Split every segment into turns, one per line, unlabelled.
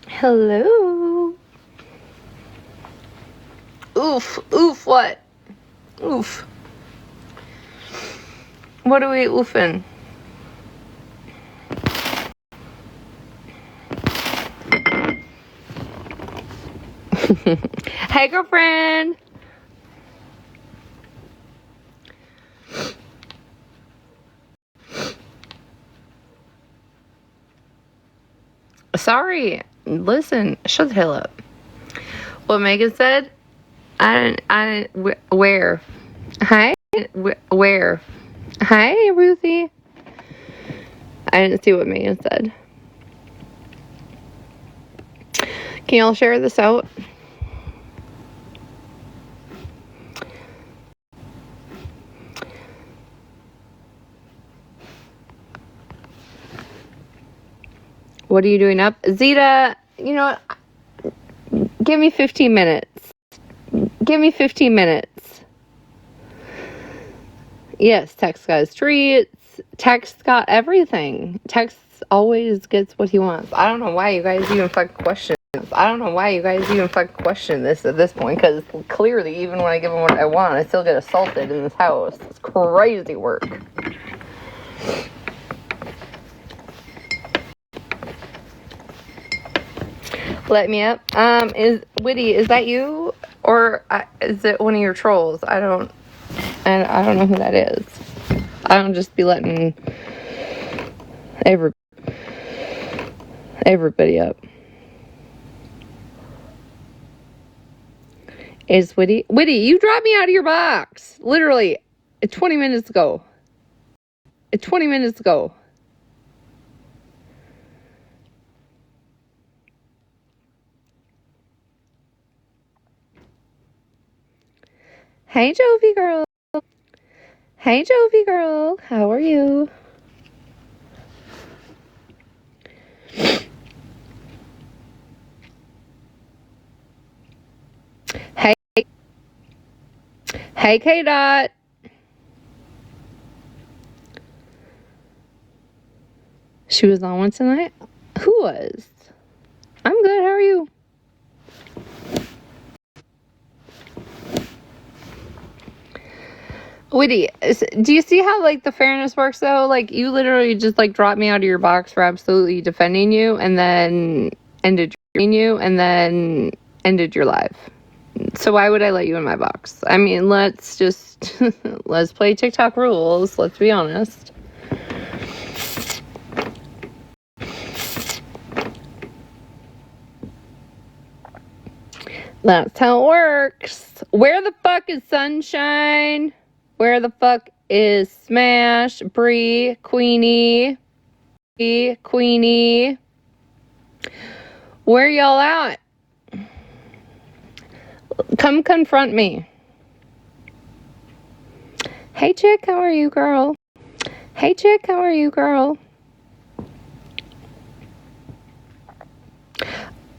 Hello. Oof. Oof what? Oof. What are we oofing? Hey, girlfriend. Sorry. Listen, shut the hell up. What Megan said? Where? Hi? Where? Hi, Ruthie. I didn't see what Megan said. Can y'all share this out? What are you doing up? Zeta, you know what? Give me 15 minutes. Give me 15 minutes. Yes, Tex got his treats. Tex got everything. Tex always gets what he wants. I don't know why you guys even fucking question this at this point, because clearly even when I give him what I want, I still get assaulted in this house. It's crazy work. Let me up. Is Witty, is that you? Or is it one of your trolls? I don't know who that is. I don't just be letting everybody up. Is Witty? Witty, you dropped me out of your box. Literally 20 minutes ago. 20 minutes ago. Hey, Jovi girl. Hey, Jovi girl. How are you? Hey. Hey, K-Dot. She was on one tonight? Who was? I'm good. How are you? Witty, do you see how, like, the fairness works, though? Like, you literally just, like, dropped me out of your box for absolutely defending you, and then ended your life. So why would I let you in my box? I mean, let's just, let's play TikTok rules. Let's be honest. That's how it works. Where the fuck is Sunshine? Where the fuck is Smash, Bree, Queenie? Where y'all at? Come confront me. Hey, chick, how are you, girl? Hey, chick, how are you, girl?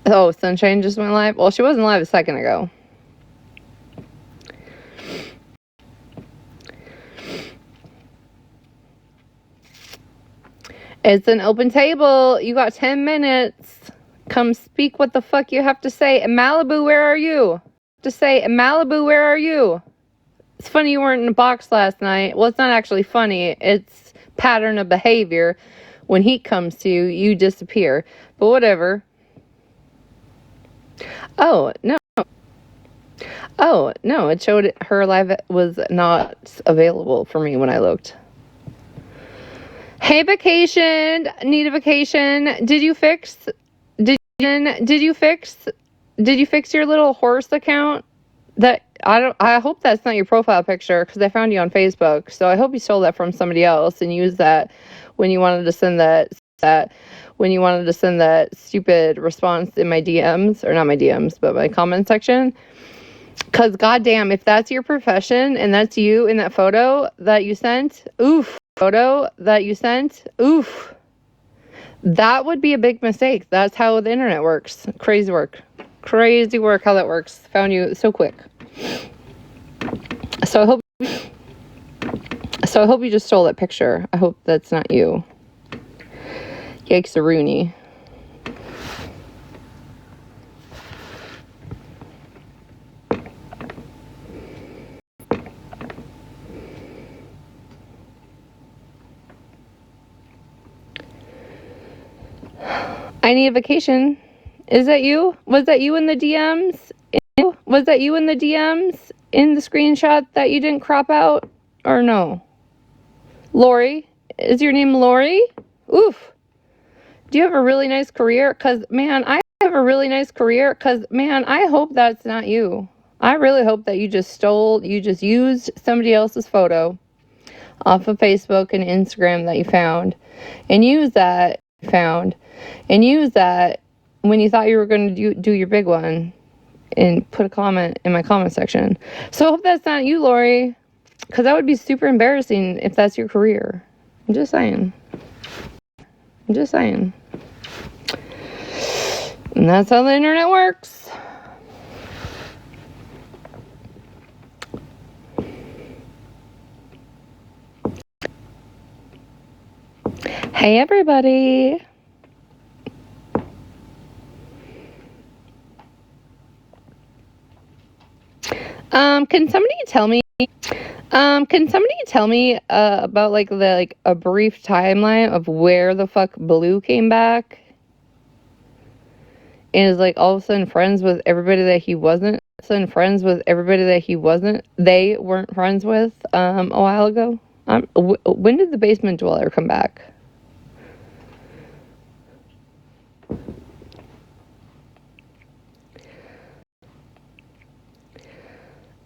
Oh, Sunshine just went live? Well, she wasn't live a second ago. It's an open table. You got 10 minutes. Come speak what the fuck you have to say. Malibu, where are you? Malibu, where are you? It's funny you weren't in a box last night. Well, it's not actually funny. It's pattern of behavior. When heat comes to you, you disappear. But whatever. Oh, no. It showed her live was not available for me when I looked. Hey, vacation. Need a vacation. Did you fix your little horse account? I hope that's not your profile picture, because I found you on Facebook. So I hope you stole that from somebody else and used that when you wanted to send that stupid response in my DMs, or not my DMs, but my comment section. Because goddamn, if that's your profession and that's you in that photo that you sent, oof. That would be a big mistake. That's how the internet works. Crazy work how that works. Found you so quick. So I hope you just stole that picture. I hope that's not you. Yikes a Rooney. I need a vacation. Is that you? Was that you in the DMs? Was that you in the DMs in the screenshot that you didn't crop out? Or no? Lori? Is your name Lori? Oof. Do you have a really nice career? Because, man, I have a really nice career. Because, man, I hope that's not you. I really hope that you just used somebody else's photo off of Facebook and Instagram that you found. And use that, when you thought you were going to do your big one. And put a comment in my comment section. So I hope that's not you, Lori. Because that would be super embarrassing if that's your career. I'm just saying. And that's how the internet works. Hey, everybody. Can somebody tell me about a brief timeline of where the fuck Blue came back and is all of a sudden friends with everybody that he wasn't? They weren't friends with a while ago. When did the basement dweller come back?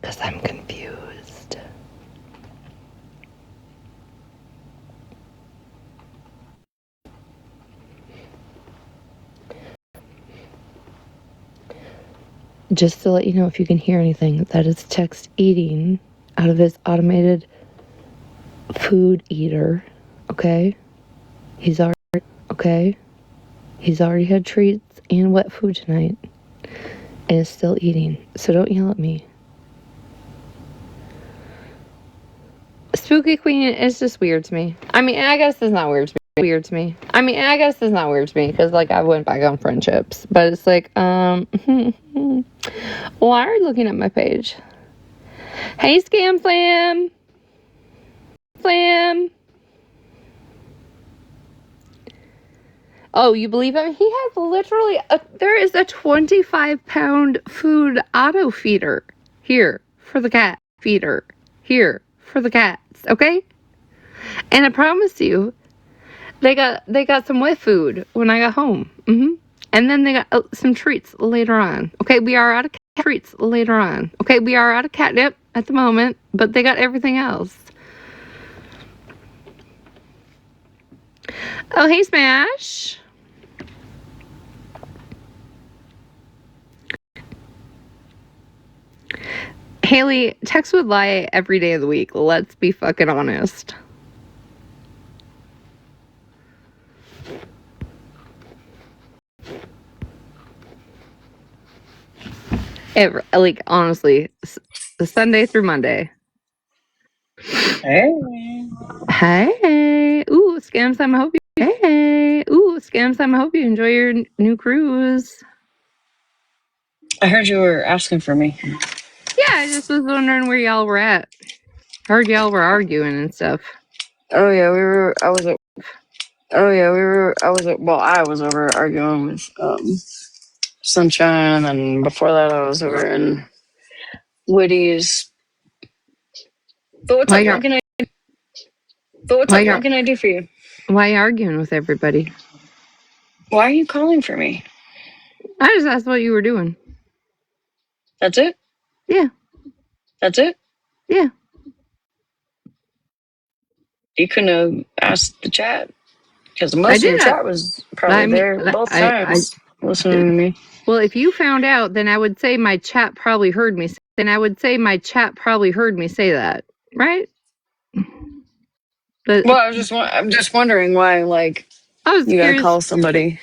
Because I'm confused. Just to let you know, if you can hear anything, that is Text eating out of his automated food eater. Okay? He's already had treats and wet food tonight and is still eating. So don't yell at me. Spooky Queen is just weird to me. I mean, I guess it's not weird to me. Because I went back on friendships, but it's why are you looking at my page? Hey, Scam Slam. Oh, you believe him? He has literally there is a 25-pound food auto feeder here for the cat feeder here for the cats. Okay, and I promise you, they got some wet food when I got home. And then they got some treats later on. Okay, we are out of treats later on. Okay, we are out of catnip at the moment, but they got everything else. Oh, hey, Smash. Haley, Tex would lie every day of the week. Let's be fucking honest. Honestly, Sunday through Monday.
Hey.
Ooh, Scam Sam, I hope you enjoy your new cruise.
I heard you were asking for me.
Yeah, I just was wondering where y'all were at. Heard y'all were arguing and stuff.
I was over arguing with Sunshine, and before that I was over in Woody's. But what's up? What can I do for you?
Why are you arguing with everybody?
Why are you calling for me?
I just asked what you were doing.
That's it?
Yeah.
That's it?
Yeah.
You couldn't have asked the chat, because most of the chat was probably there both times listening to me.
Well, if you found out, then I would say my chat probably heard me. Say that, right? But
well, I'm just wondering why, you gotta call somebody.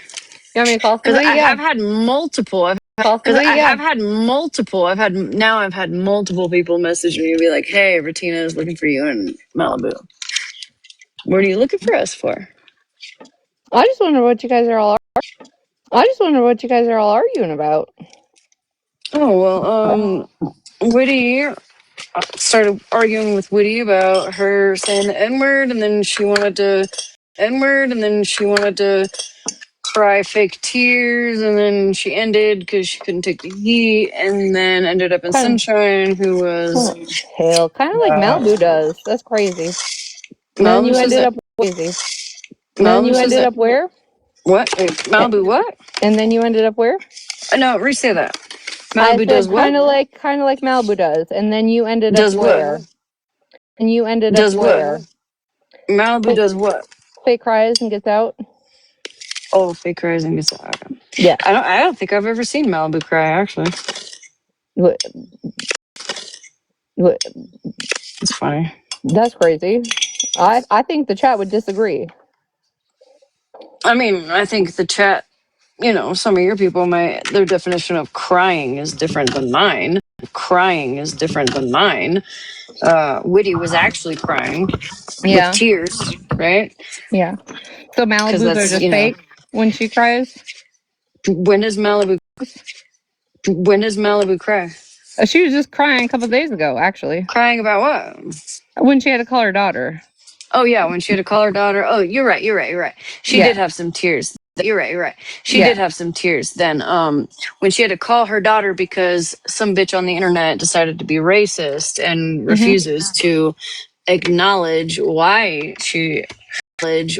You want me to call somebody?
Because I have had multiple. I've had multiple people message me and be like, "Hey, Retina is looking for you in Malibu. What are you looking for us for?"
I just wonder what you guys are all arguing about.
Oh well, Woody started arguing with Woody about her saying the N-word, and then she wanted to cry fake tears, and then she ended because she couldn't take the heat, and then ended up in
Kind of,
Sunshine, who was
hell, kind of like Malibu does. That's crazy. And then
Malibu
you
says
ended
that
up crazy. And then
Malibu
you
says
ended
that
up where?
what? Wait, Malibu what?
And then you ended up where?
No, re-say that.
I
Malibu
said
does what?
kind of like Malibu does. And then you ended up
Does what?
where? And you ended up
Does what?
where?
Malibu does what?
Fake cries and gets out.
Oh, fake cries and gets out.
Yeah.
I don't think I've ever seen Malibu cry, actually.
What?
It's funny.
That's crazy. I think the chat would disagree.
I mean, I think the chat, some of your people their definition of crying is different than mine. Crying is different than mine. Witty was actually crying with
Yeah.
tears, right?
Yeah. So
Because
Malibus are
that's,
just fake when she cries.
when does Malibu cry?
She was just crying a couple days ago, actually,
Crying about what?
when she had to call her daughter.
Oh yeah, when she had to call her daughter. Oh, you're right. She did have some tears. You're right. She did have some tears then. When she had to call her daughter because some bitch on the internet decided to be racist and refuses to acknowledge why she is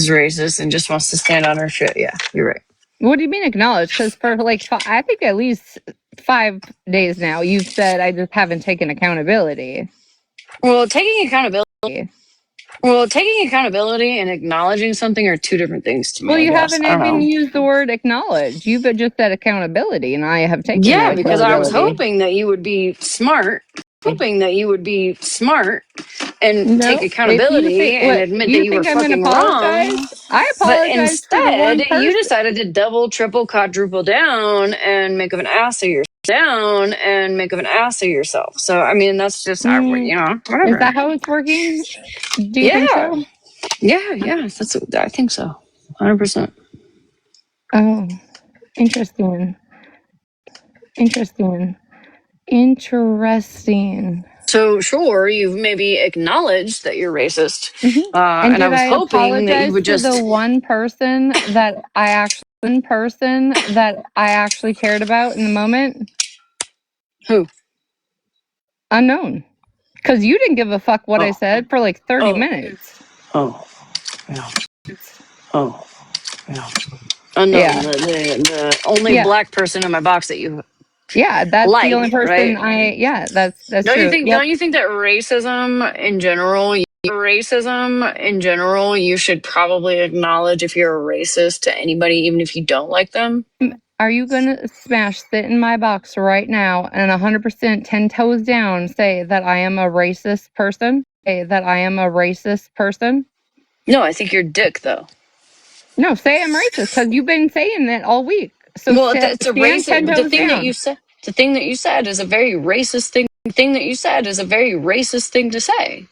racist and just wants to stand on her shit. Yeah, you're right.
What do you mean acknowledge? Because for like, I think at least 5 days now, you've said I just haven't taken accountability.
Well, taking accountability and acknowledging something are two different things to me.
Well, you
I guess.
haven't
I don't
even
know.
used the word acknowledge. You've just said accountability, and I have taken
Yeah,
that
because I was
accountability.
hoping that you would be smart, and take
No, if you
accountability
think
and
what
admit that
you
you were
think I'm going to
fucking
apologize,
wrong.
I
But
apologize to the
instead,
one
you
person.
decided to double, triple, quadruple down and make of an ass of yourself. So, I mean, that's just, whatever.
Is that how it's working? Do you think
Yeah.
so?
Yeah. I think so. 100%.
Oh, interesting.
So sure, you've maybe acknowledged that you're racist,
And
and I
did
was
I
hoping that you
apologize
would
to the
just
one person that I actually cared about in the moment?
who?
Unknown. Because you didn't give a fuck what I
Oh,
said for like 30 minutes.
oh, yeah, oh, yeah. Unknown,
Yeah.
the only
Yeah.
black person in my box that you
Yeah. That's the only
like,
person
right?
that's
Don't you
true.
think?
Yep.
Don't you think that racism in general, you should probably acknowledge if you're a racist to anybody, even if you don't like them?
Are you going to sit in my box right now and 100% 10 toes down say that I am a racist person?
No, I think you're a dick, though.
No, say I'm racist because you've been saying that all week. So
Well, it's a
stand 10
racist. But the
toes
thing that
down.
you said, is a very racist thing. The thing that you said is a very racist thing to say.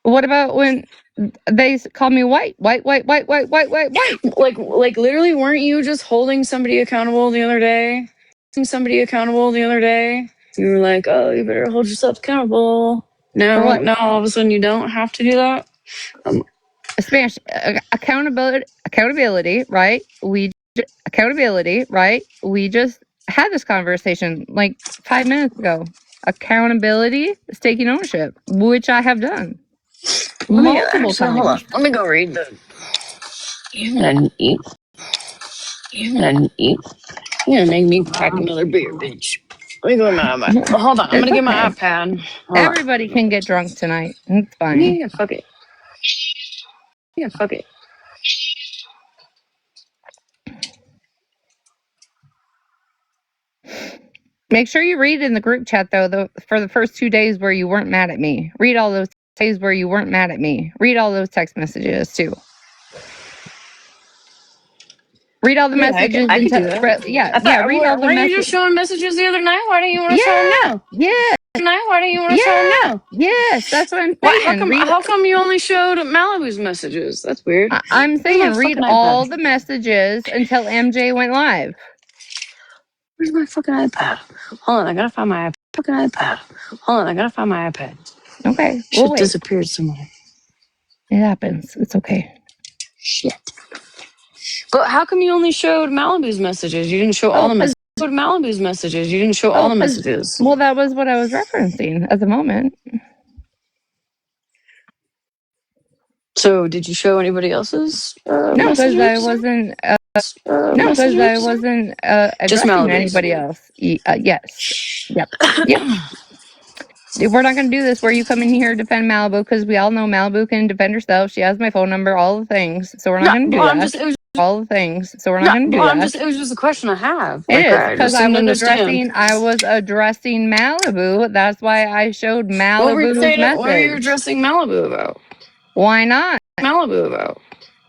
What about when they call me white? White.
Like literally, weren't you just holding somebody accountable the other day? You were like, "Oh, you better hold yourself accountable."
For what?
Now all of a sudden you don't have to do that.
Spanish accountability, right? Accountability, right? We just had this conversation like 5 minutes ago. Accountability is taking ownership, which I have done multiple
Hold on.
times.
Let me go read the. You're gonna eat. You're gonna make me crack another beer, bitch. Let me go to my iPad. Hold on. I'm
It's
gonna get my
okay.
iPad. Hold on.
Everybody can get drunk tonight. It's fine.
Yeah, fuck it.
Make sure you read in the group chat though, for the first 2 days where you weren't mad at me. Read all those days where you weren't mad at me. Read all those text messages too. Read all the messages.
I could do that.
Read all the
Weren't you just
messages.
showing messages the other night? Why don't you want to show them now?
Yes, that's what I'm saying.
How come you only showed Malibu's messages? That's weird.
I'm
Where's my
saying read
fucking
all
iPad?
the messages until MJ went live.
Where's my fucking iPad? Hold on, I gotta find my iPad.
Okay, we'll
Shit
wait.
disappeared somewhere.
It happens. It's okay.
Shit. But how come you only showed Malibu's messages? You didn't show all the messages. Malibu's messages. You didn't show all the messages.
Well, that was what I was referencing at the moment.
So, did you show anybody else's
No, because I wasn't. No, because I wasn't addressing anybody else. Yes. Yep. Yep. We're not going to do this where you come in here to defend Malibu, because we all know Malibu can defend herself. She has my phone number, all the things. So we're not going to do that. All the things. So we're not going to do that.
It was just a question I have.
It is because I was addressing Malibu. That's why I showed Malibu's message.
What were you addressing Malibu about?
Why not?
Malibu about?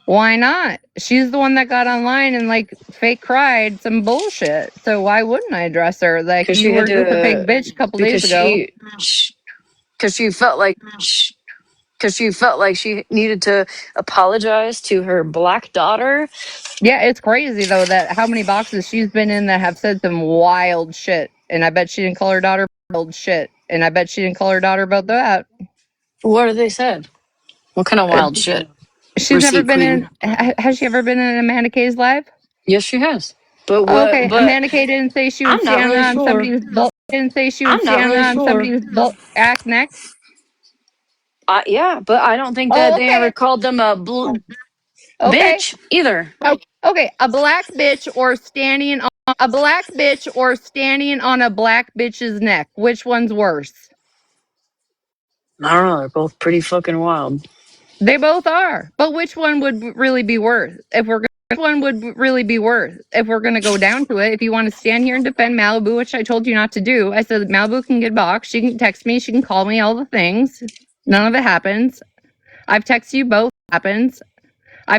Why not? She's the one that got online and like fake cried some bullshit. So why wouldn't I address her? Like, you were just a big bitch a couple days ago.
Because she felt like she needed to apologize to her black daughter.
Yeah, it's crazy though that how many boxes she's been in that have said some wild shit, and I bet she didn't call her daughter wild shit, and I bet she didn't call her daughter about that.
What have they said? What kind of wild shit?
She's never been in. Has she ever been in Amanda K's live?
Yes, she has. But
okay, Amanda K didn't say she would stand on somebody's butt. Didn't say she would stand on somebody's butt ass neck.
Yeah, but I don't think that they ever called them a bitch either.
Okay, a black bitch or standing on a black bitch's neck. Which one's worse?
I don't know. They're both pretty fucking wild.
They both are. But which one would really be worse if we're going to go down to it? If you want to stand here and defend Malibu, which I told you not to do, I said Malibu can get boxed. She can text me. She can call me, all the things. None of it happens. I've texted you both. I've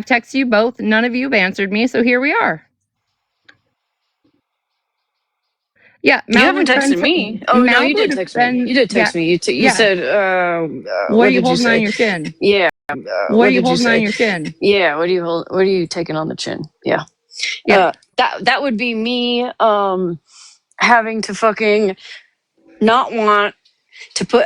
texted you both. None of you have answered me. So here we are. Yeah,
Malibu, you haven't texted me. Oh, Malibu, no, you did text me. You did text me. You said,
what are you holding on your chin?
Yeah.
What are you holding on your chin?
Yeah, what are you taking on the chin? Yeah. That would be me having to fucking not want to put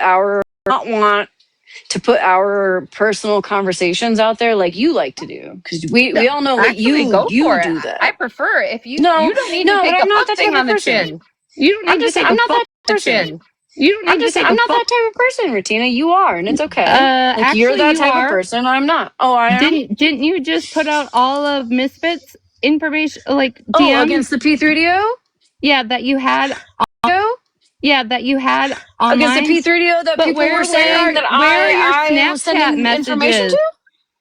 our personal conversations out there like you like to do, because we all know that you do that.
I prefer if you you don't need to take a fuck thing on the chin. You don't need to take a fuck on the chin. You don't need to take a fuck.
I'm not that type of person, Retina. You are, and it's okay.
Actually,
you're that type of person. I'm not. Oh, I am.
Didn't you just put out all of Misfits information, like DM?
Oh, against the P3DO?
Yeah, that you had. Yeah, that you had online.
Against the P3DO that people were saying that I was sending information to?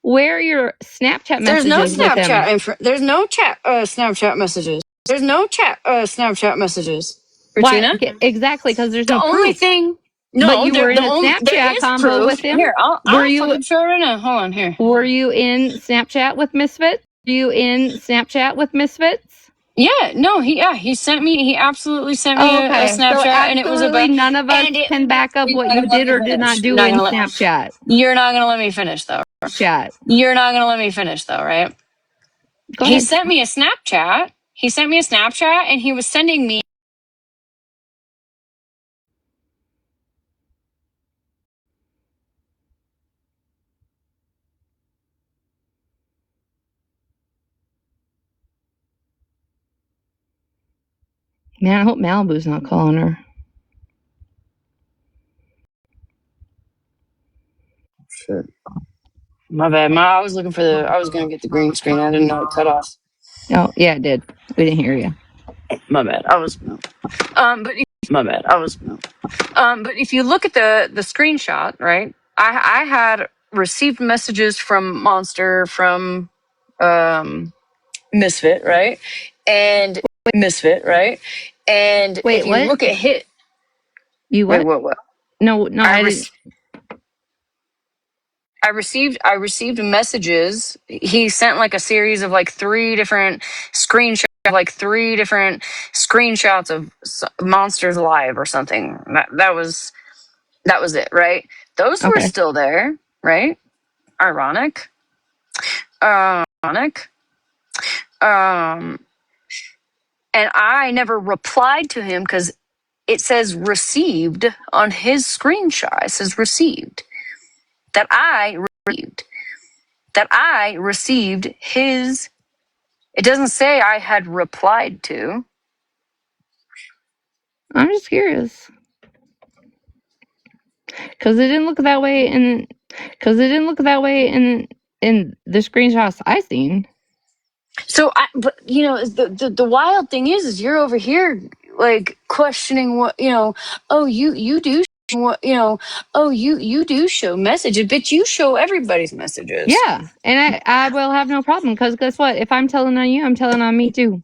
Where are your Snapchat messages?
There's no Snapchat. There's no chat. Snapchat messages. There's no chat. Snapchat messages. Retina?
Why? Exactly, because there's no
only
proof.
thing. No,
but you were in a Snapchat combo with him.
Here, I'll fucking show it right now. Hold on, here.
Were you in Snapchat with Misfits?
Yeah, no, he sent me. He absolutely sent me a Snapchat,
so
and it was about.
None of us can back up what you did or did not do in Snapchat.
You're not gonna let me finish though. You're not gonna let me finish though, right? He sent me a Snapchat. And he was sending me.
Man, I hope Malibu's not calling her.
Shit. My bad. I was looking for I was gonna get the green screen. I didn't know it cut off.
Oh yeah, it did. We didn't hear you.
My bad. But if you look at the screenshot, right? I had received messages from Monster, from Misfit, right? And
wait,
if you
what?
look at Hit,
you what?
Wait, what?
No, I didn't.
I received messages. He sent like a series of like three different screenshots of Monsters Live or something. That was it, right? Those were still there, right? Ironic. And I never replied to him because it says received on his screenshot. It says received. That I received his It doesn't say I had replied to.
I'm just curious. Because it didn't look that way in the screenshots I seen.
So, but you know, the wild thing is you're over here like questioning what you know. Oh, you do what you know. Oh, you do show messages, but you show everybody's messages.
Yeah, and I will have no problem because guess what? If I'm telling on you, I'm telling on me too.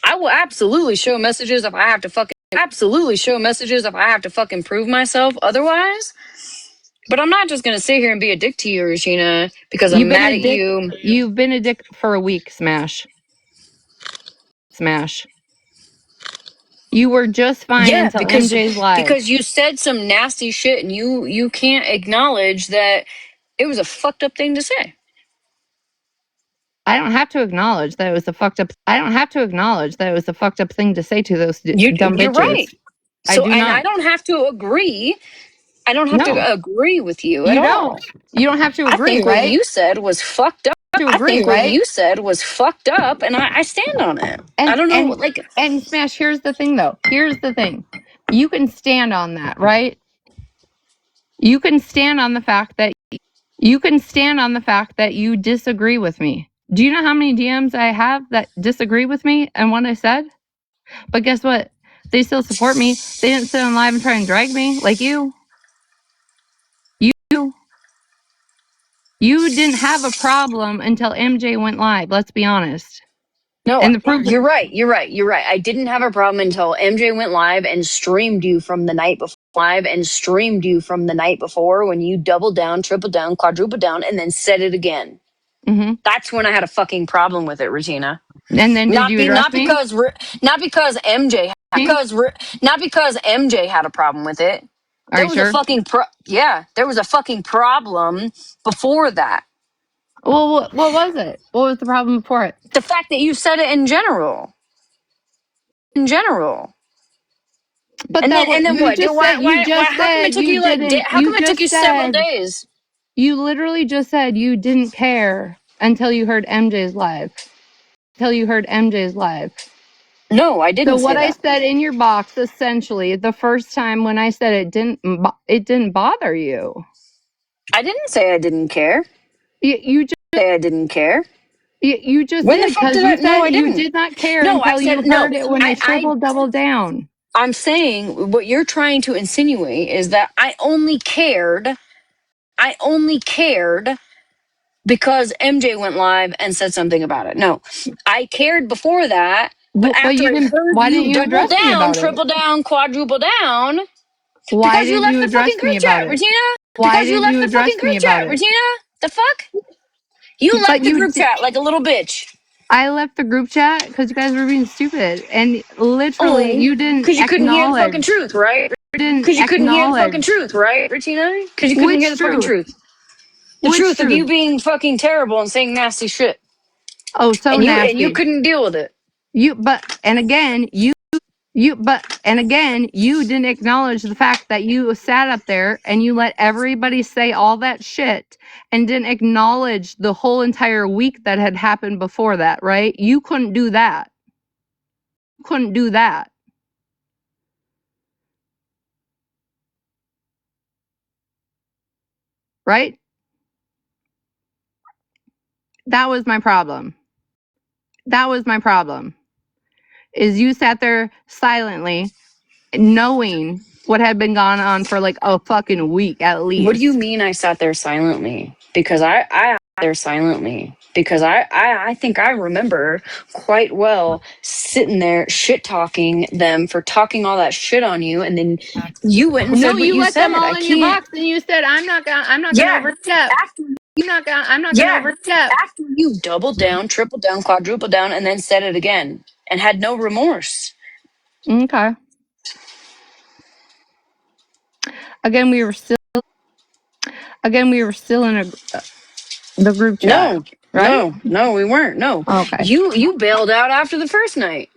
I will absolutely show messages if I have to fucking prove myself otherwise. But I'm not just gonna sit here and be a dick to you, Regina, because I'm mad at you.
You've been a dick for a week, Smash. You were just fine until MJ's live.
Because you said some nasty shit and you can't acknowledge that it was a fucked up thing to say.
I don't have to acknowledge that it was a fucked up. I don't have to acknowledge that it was a fucked up thing to say to those dumb bitches.
You're right.
I do not.
I don't have to agree. I don't have to agree with you at all.
You don't have to agree,
I think
right?
what you said was fucked up. What you said was fucked up, and I stand on it.
And,
I don't know,
and Smash. Here's the thing, though. Here's the thing. You can stand on that, right? You can stand on the fact that you disagree with me. Do you know how many DMs I have that disagree with me and what I said? But guess what? They still support me. They didn't sit on live and try and drag me like you. You didn't have a problem until MJ went live. Let's be honest.
No,
and the proof.
You're right. I didn't have a problem until MJ went live and streamed you from the night before. When you doubled down, tripled down, quadrupled down, and then said it again.
Mm-hmm.
That's when I had a fucking problem with it, Regina.
And then did you address me?
Not because MJ had a problem with it. There was a fucking there was a fucking problem before that.
Well, what was it? What was the problem before it?
The fact that you said it in general.
But
and then what?
How come
it took you several days?
You literally just said you didn't care until you heard MJ's live.
No, I didn't.
So what I said in your box, essentially, the first time when I said it didn't bother you.
I didn't say I didn't care.
You just
say I didn't care.
You just did because you said you did not care until you heard it when I triple double down.
I'm saying what you're trying to insinuate is that I only cared because MJ went live and said something about it. No, I cared before that. But after I heard you double down, triple down, quadruple down, because you left the fucking group chat, Regina. Because you left the fucking group chat, Regina. The fuck? You left the group chat like a little bitch.
I left the group chat because you guys were being stupid, and literally you didn't.
Because you couldn't hear the fucking truth, right? Because you couldn't hear the fucking truth, right, Regina? Because you couldn't hear the fucking truth. The truth of you being fucking terrible and saying nasty shit.
Oh, so nasty.
And you couldn't deal with it.
And again, you didn't acknowledge the fact that you sat up there and you let everybody say all that shit and didn't acknowledge the whole entire week that had happened before that, right? You couldn't do that. Right? That was my problem. Is you sat there silently knowing what had been going on for like a fucking week at least.
What do you mean I sat there silently? Because I think I remember quite well sitting there shit talking them for talking all that shit on you, and then you went and said what you
let
said.
them all in your box, and you said I'm not gonna overstep.
After you doubled down, tripled down, quadrupled down, and then said it again, and had no remorse.
Okay. Again, we were still in the group chat.
No,
right?
No, we weren't. No.
Okay.
You bailed out after the first night.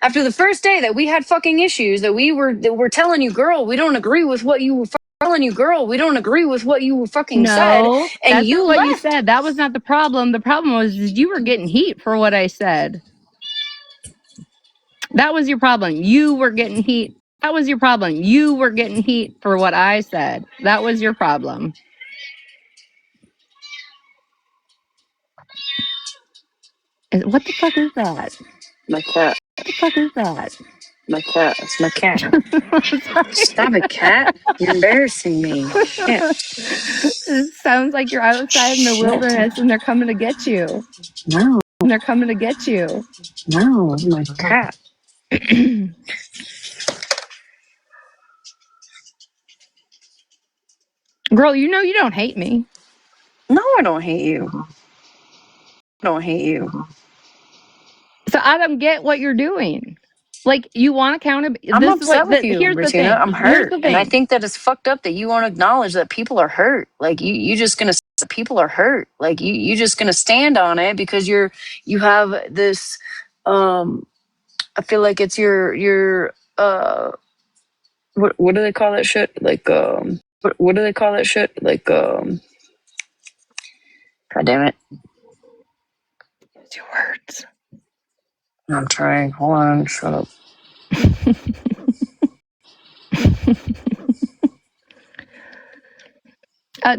After the first day that we had fucking issues, that we're telling you, girl, we don't agree with what you were telling you, girl, we don't agree with what you fucking said.
No,
And
that's
you
not what you
left.
said. That was not the problem. The problem was you were getting heat for what I said. That was your problem. You were getting heat. That was your problem. You were getting heat for what I said. That was your problem. What the fuck is that?
My cat.
What the fuck is that?
My cat. It's my cat. Stop it, cat. You're embarrassing me. Shit.
It sounds like you're outside in the wilderness and they're coming to get you.
No.
And they're coming to get you.
No, my cat.
Girl, you know you don't hate me.
No, I don't hate you. I don't hate you.
So I don't get what you're doing. Like, you want accountability.
I'm upset with you,
Here's the
Retina.
thing.
I'm
Here's
hurt.
the thing.
And I think that it's fucked up that you won't acknowledge that people are hurt. Like you just gonna people are hurt. Like you just gonna stand on it because you have this I feel like it's your what do they call that shit? Like what do they call that shit? Like God damn it.
Use your words.
I'm trying. Hold on, shut up.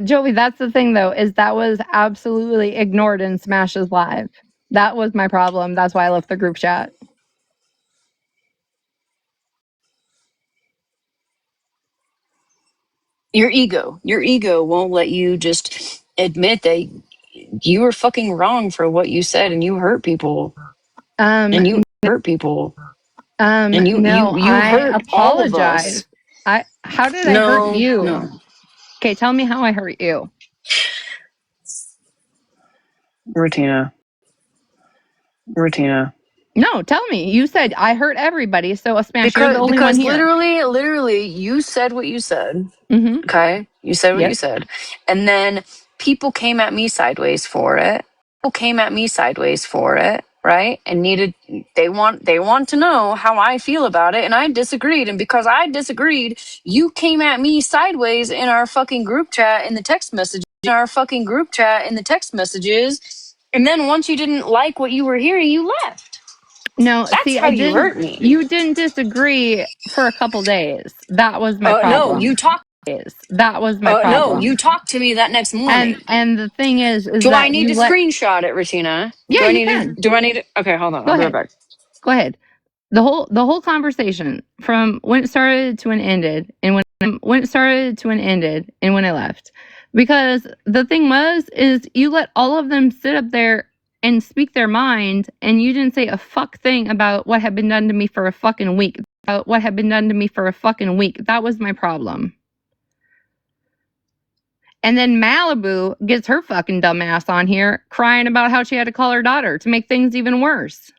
Joey, that's the thing though, is that was absolutely ignored in Smash's live. That was my problem. That's why I left the group chat.
Your ego won't let you just admit that you were fucking wrong for what you said and you hurt people. And you hurt people. And
No,
you
I
hurt all of
apologize.
us.
How did I hurt you?
No.
Okay, tell me how I hurt you.
Retina.
No, tell me. You said I hurt everybody, so Smash, you're the only one here.
Literally, you said what you said.
Mm-hmm.
Okay, you said what
Yep.
you said, and then people came at me sideways for it. Right? And they want to know how I feel about it, and I disagreed. And because I disagreed, you came at me sideways in our fucking group chat in the text messages. And then once you didn't like what you were hearing, you left.
No,
That's
see,
how
I
you
didn't.
hurt me.
You didn't disagree for a couple days. That was my problem.
No, you talked.
That was my problem.
No, you talked to me that next morning.
And the thing is
do
that
I need to screenshot it, Retina?
Yeah,
do I
you
need
can.
To, do I need to, okay, hold on.
Go
I'll be
ahead.
right back.
Go ahead. The whole conversation from when it started to when it ended, and when it started to when it ended, and when I left, because the thing is you let all of them sit up there and speak their mind, and you didn't say a fuck thing about what had been done to me for a fucking week. That was my problem. And then Malibu gets her fucking dumbass on here crying about how she had to call her daughter to make things even worse.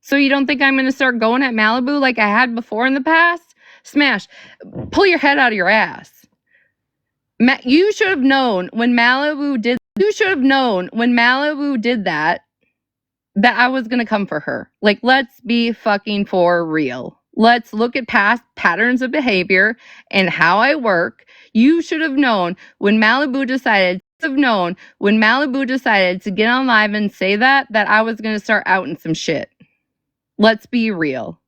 So you don't think I'm going to start going at Malibu like I had before in the past? Smash, pull your head out of your ass. You should have known when Malibu did that I was going to come for her. Like, let's be fucking for real. Let's look at past patterns of behavior and how I work. You should have known when Malibu decided to get on live and say that I was going to start outing some shit. Let's be real.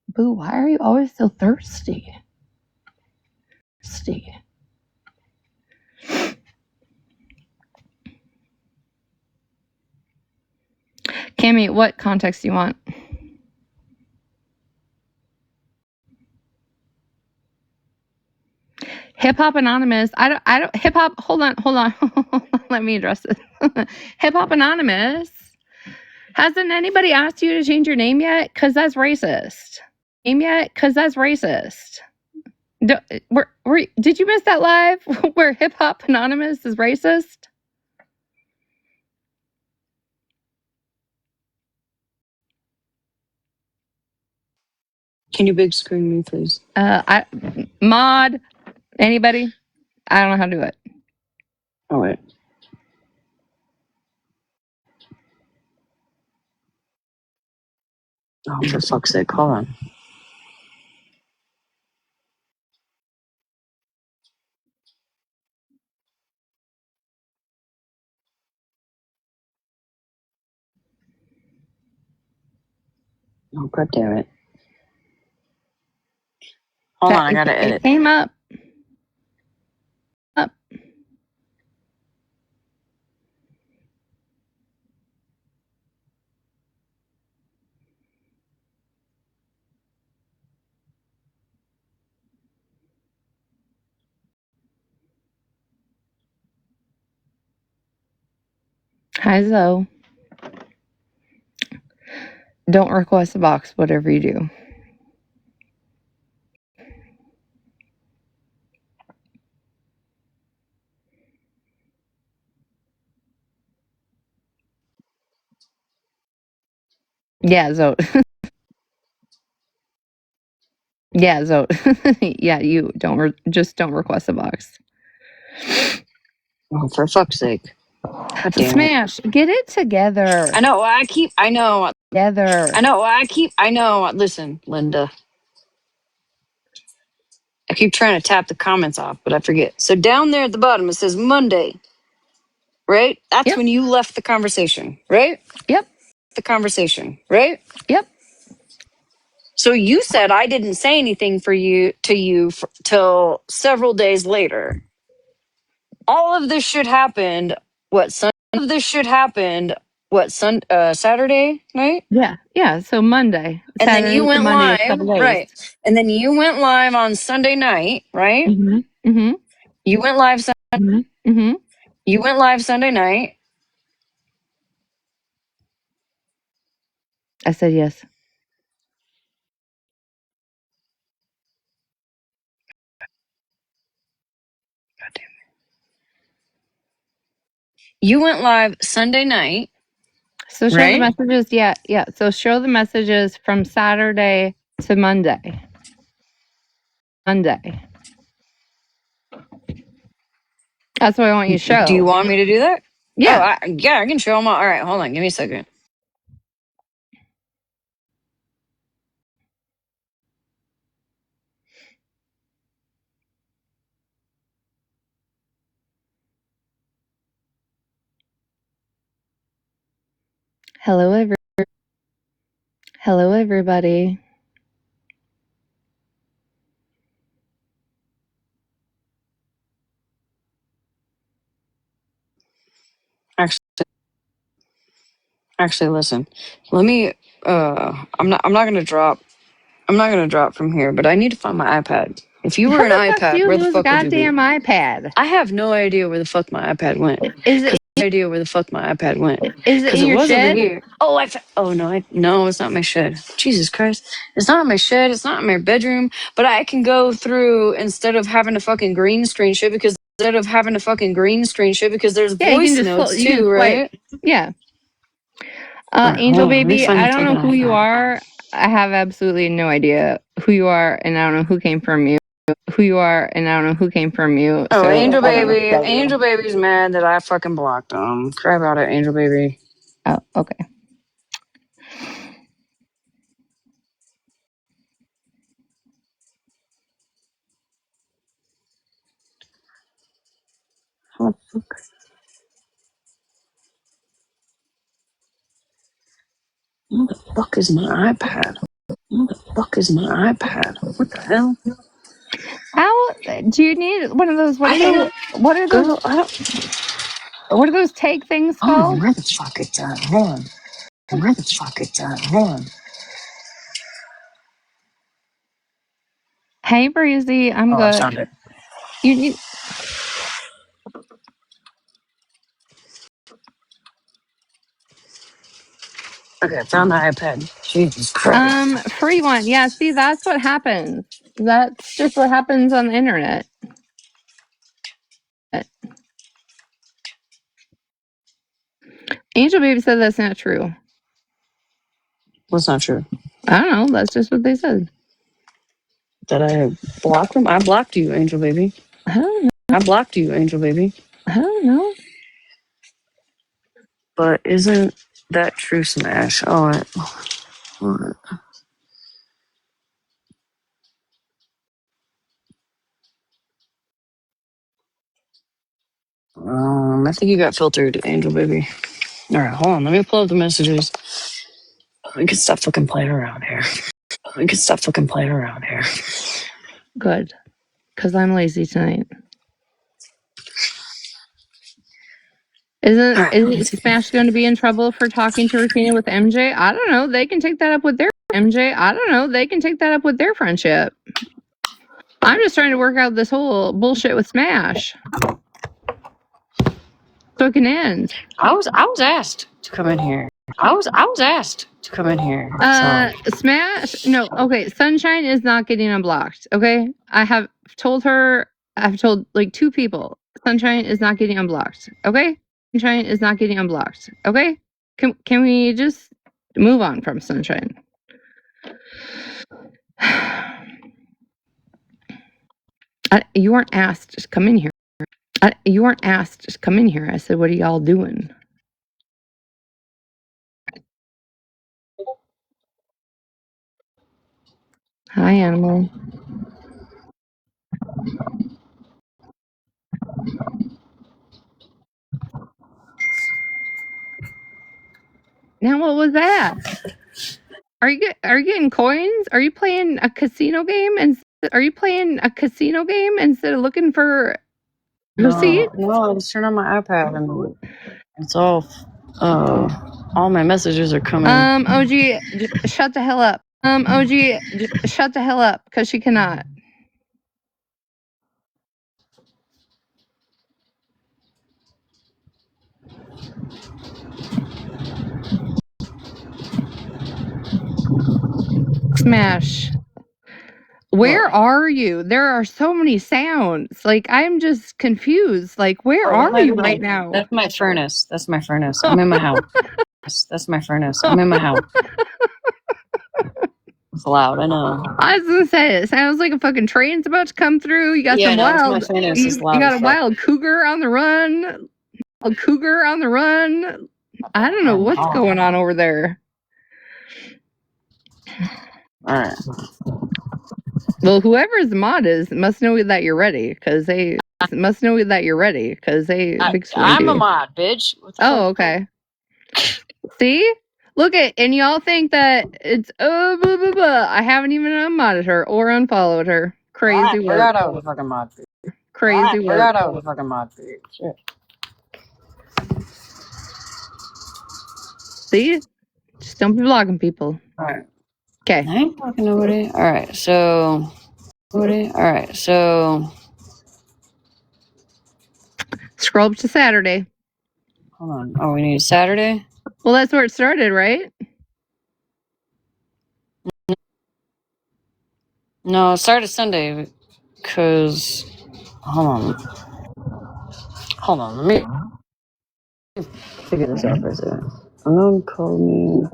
Boo, why are you always so thirsty? Cammy, what context do you want? Hip Hop Anonymous. I don't hip hop. Hold on. Let me address this. Hip Hop Anonymous. Hasn't anybody asked you to change your name yet? Because that's racist. Did you miss that live where Hip Hop Anonymous is racist?
Can you big screen me, please?
Mod. Anybody? I don't know how to do it.
Oh, wait. Oh, for fuck's sake, hold on. Oh, god damn it. Hold on, I gotta edit.
It came up. Hi, Zoe. Don't request a box, whatever you do. Yeah, Zoe. Yeah, Zoe. Yeah, you just don't request a box.
Oh, for fuck's sake. God damn
Smash, get it together.
I know, listen, Linda. I keep trying to tap the comments off, but I forget. So down there at the bottom, it says Monday, right? That's
Yep.
when you left the conversation, right?
Yep.
The conversation, right?
Yep.
So you said I didn't say anything to you till several days later. All of this shit happened. Saturday night?
Yeah. So Monday,
And then you
Saturday to
went
Monday is a
live,
couple days.
right? And then you went live on Sunday night, right?
Mm-hmm. Mm-hmm.
You went live.
Mm-hmm.
You went live Sunday night.
I said yes.
God damn it. You went live Sunday night.
So show the
Right?
messages. Yeah. So show the messages from Saturday to Monday. That's what I want you to show.
Do you want me to do that?
Yeah.
Oh, I can show them all. All right, hold on. Give me a second.
Hello, everybody.
Actually, listen. Let me. I'm not gonna drop. I'm not gonna drop from here, but I need to find my iPad. If you were
How
an
the fuck do
iPad,
you
where the
lose a
fuck would you be?
goddamn iPad?
I have no idea where the fuck my iPad went.
Is it
Idea where the fuck my iPad went?
Is it in
It
your
was over
shed?
here. Oh, no, it's not my shed. Jesus Christ, it's not in my shed. It's not in my bedroom. But I can go through instead of having to fucking green screen shit because there's
Yeah, you can
voice
just
notes
you can
too,
swipe.
right?
Yeah.
Alright,
Angel
hold on, let me
baby,
find
I
the
don't know
fucking
who you
iPad.
are. I have absolutely no idea who you are, and I don't know who came from you.
Oh,
So
Angel
I don't know what
Baby.
to tell you.
Angel Baby's mad that I fucking blocked him. Cry about it, Angel Baby.
Oh, okay.
How the fuck? What the fuck is my iPad? What the hell?
How do you need one of those? What are those? What are those?
Girl, I don't.
What are those take things
Oh,
called?
where the fuck it's at? Hold on.
Hey, Breezy, I'm
Oh, I
good.
found it.
You need
Okay, I found the iPad. Jesus Christ.
free one. Yeah, see, that's what happens. That's just what happens on the internet. Angel Baby said that's not true.
What's not true?
I don't know. That's just what they said.
That I blocked him? I blocked you, Angel Baby.
I don't know.
I blocked you, Angel Baby.
I don't know.
But isn't that True Smash? Oh, I think you got filtered, Angel Baby. All right, hold on. Let me pull up the messages. We can stop fucking playing around here.
Good. Because I'm lazy tonight. Isn't Smash going to be in trouble for talking to Retina with MJ? I don't know. They can take that up with their friendship. I'm just trying to work out this whole bullshit with Smash. So it can end.
I was asked to come in here.
Smash. No. Okay. Sunshine is not getting unblocked. Okay. I've told like 2 people. Sunshine is not getting unblocked. Okay. Okay. Can we just move on from Sunshine? You weren't asked to come in here. I said, what are y'all doing? Hi, Animal. Now, what was that? Are you getting coins? Are you playing a casino game instead of looking for receipt?
No, I just turned on my iPad and it's off. All my messages are coming.
OG, just shut the hell up. Because she cannot. Smash. Where are you? There are so many sounds. Like, I'm just confused. Like, where are you right now?
That's my furnace. I'm in my house. That's my furnace. I'm in my house. It's loud, I know.
I was gonna say, it sounds like a fucking train's about to come through. You got some wild. You got a wild cougar on the run. I don't know what's going on over there.
All right.
Well, whoever's the mod must know that you're ready, because they I'm a
mod, bitch.
Oh, okay. See? Look and y'all think that it's blah, blah, blah. I haven't even unmodded her or unfollowed her. Crazy work.
Forgot I was a fucking mod.
Crazy work.
Forgot I was a fucking mod. Shit.
See? Just don't be vlogging people.
All right.
Okay.
I ain't talking to nobody. All right. So.
Scroll up to Saturday.
Hold on. Oh, we need Saturday?
Well, that's where it started, right?
No, it started Sunday. Because. Hold on. Let me figure this out for a second. Unknown called me.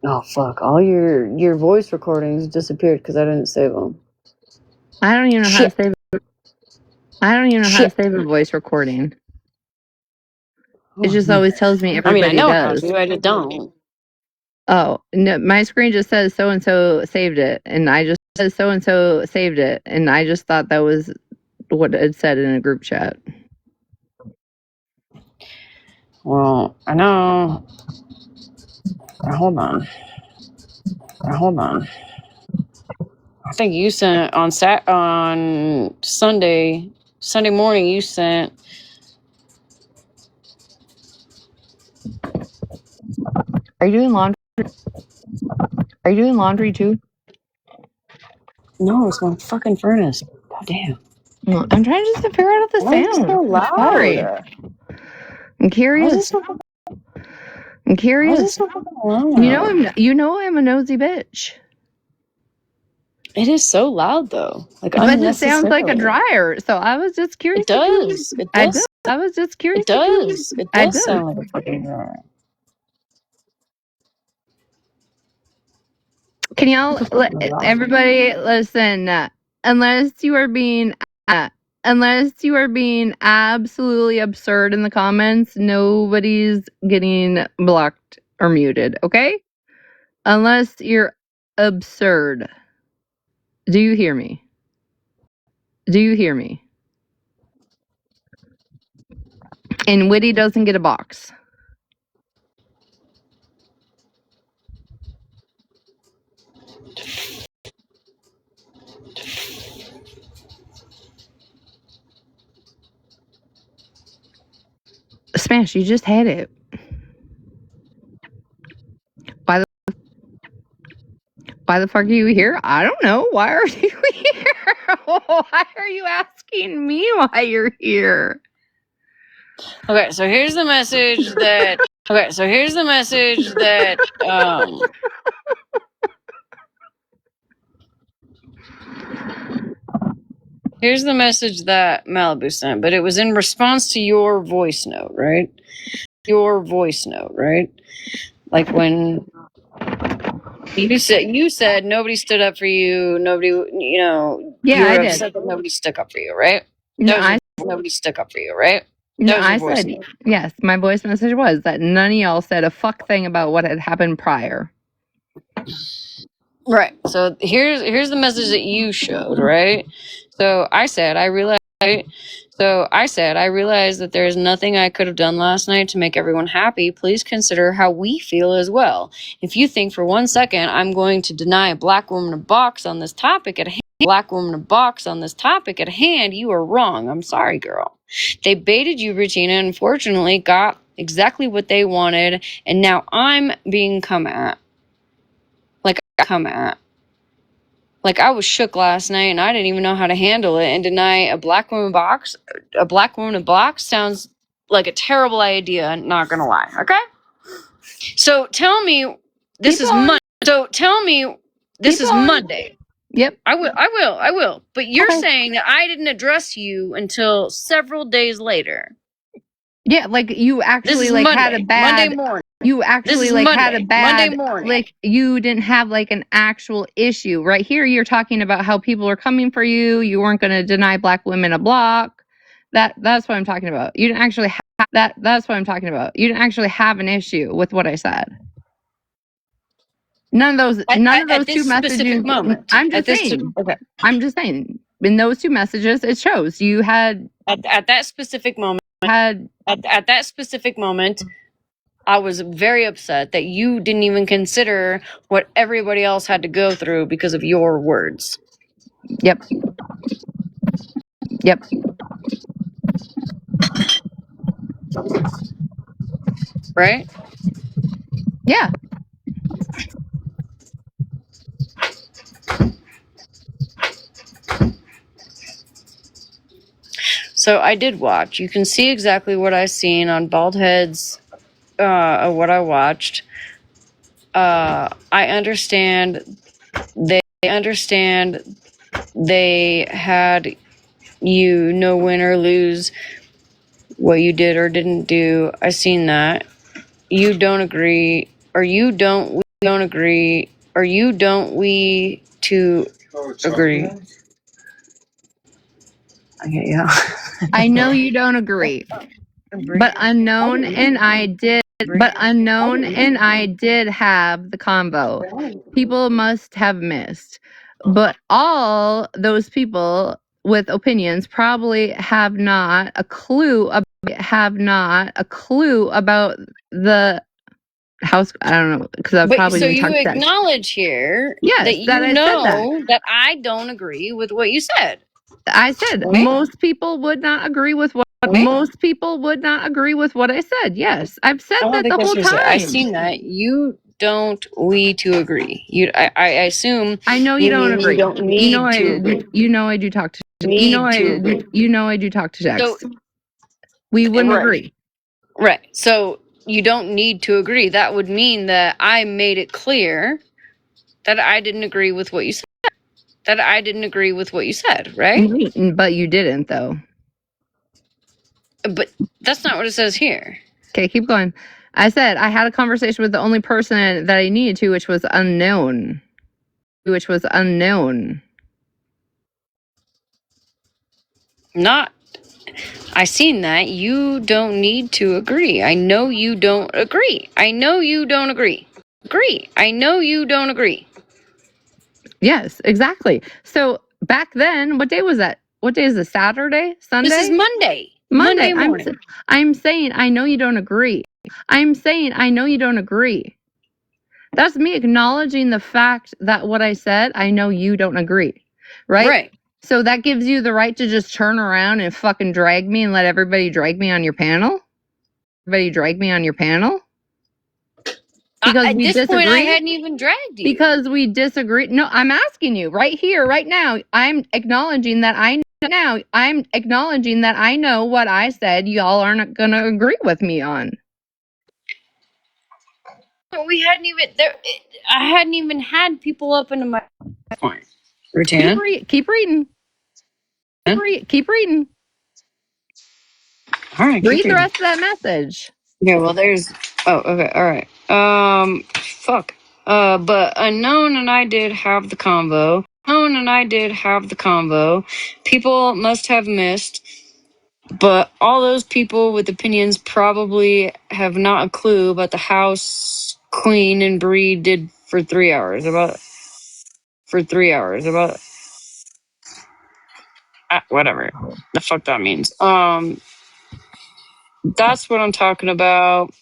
Oh, fuck. All your voice recordings disappeared because I didn't save them.
I don't even know how to save a voice recording. It just always tells me everybody does.
I just don't.
Oh, no, my screen just says so-and-so saved it, and I just thought that was what it said in a group chat.
Well, I know. Hold on. I think you sent on Sunday morning. You sent.
Are you doing laundry too?
No, it's my fucking furnace. God damn.
Well, I'm trying just to figure out the sound.
It's so loud.
Sorry. I'm curious. You know I'm a nosy bitch.
It is so loud though. Like,
but it sounds like a dryer, so I was just curious.
It does.
I was just curious.
It does. It does sound like a fucking dryer.
Can y'all, everybody listen, unless you are being absolutely absurd in the comments, nobody's getting blocked or muted, okay? Unless you're absurd. Do you hear me? Do you hear me? And Witty doesn't get a box. Smash, you just had it. Why the fuck are you here? I don't know. Why are you here? Why are you asking me why you're here?
Okay, so here's the message that here's the message that Malibu sent, but it was in response to your voice note, right? Like when you said nobody stood up for you, nobody, you know,
Yeah,
you were
I did.
upset that nobody stuck up for you, right? Nobody stuck up for you, right?
No, I said yes. My voice message was that none of y'all said a fuck thing about what had happened prior.
Right. So here's the message that you showed, right? So I said I realized that there is nothing I could have done last night to make everyone happy. Please consider how we feel as well. If you think for 1 second I'm going to deny a black woman a box on this topic at hand, you are wrong. I'm sorry, girl. They baited you, Retina, and unfortunately got exactly what they wanted, and now I'm being come at. Like I was shook last night and I didn't even know how to handle it, and deny a black woman a box sounds like a terrible idea, not gonna lie. Okay? So tell me this is Monday.
Yep.
I will. But you're saying that I didn't address you until several days later.
Yeah, like you actually like
Monday,
had a bad
Monday morning.
You actually like had a bad
Monday morning.
Like you didn't have like an actual issue. Right here you're talking about how people are coming for you. You weren't going to deny black women a block. That's what I'm talking about. You didn't actually have that's what I'm talking about. You didn't actually have an issue with what I said. None of those two messages. I'm just saying in those two messages it shows you had
at that specific moment I was very upset that you didn't even consider what everybody else had to go through because of your words.
Yep.
Right?
Yeah.
So I did watch. You can see exactly what I seen on Bald Head's what I watched. I understand they had you no win or lose what you did or didn't do. I seen that. You don't agree, or you don't agree, or you don't we to agree. Okay, yeah.
I know you don't agree. But unknown and I did have the combo. People must have missed. But all those people with opinions probably have not a clue about the house. I don't know, because I've probably
so you acknowledge here that you know that I don't agree with what you said.
I said most people would not agree with what I said. Yes, I've said that the whole time.
I've seen that. You don't we to agree. I assume.
I know you don't agree.
You don't need to agree.
You know I do talk to. You know I do talk to Dex.
So,
we wouldn't agree.
Right. So you don't need to agree. That would mean that I made it clear that I didn't agree with what you said. Right?
But you didn't, though.
But that's not what it says here.
Okay, keep going. I said I had a conversation with the only person that I needed to, which was unknown. which was unknown.
I seen that. You don't need to agree. I know you don't agree. I know you don't agree. I know you don't agree.
Yes, exactly. So back then, what day was that? What day is it? Saturday? Sunday?
This is Monday.
Monday
morning.
I'm saying I know you don't agree. I'm saying I know you don't agree. That's me acknowledging the fact that what I said, I know you don't agree. Right? So that gives you the right to just turn around and fucking drag me and let everybody drag me on your panel? Everybody drag me on your panel? Because
At
we
this
disagree?
point, I hadn't even dragged you.
Because we disagree. No, I'm asking you right here, right now. I'm acknowledging that I know what I said. Y'all aren't going to agree with me on.
We hadn't even there. I hadn't even had people up into my point. Retina.
Keep reading. Keep reading.
All right.
Read the rest of that message.
Yeah. Well, there's. Oh. Okay. All right. Fuck. But Unknown and I did have the convo. People must have missed. But all those people with opinions probably have not a clue about the house Queen and Bree did for 3 hours. About whatever the fuck that means. That's what I'm talking about.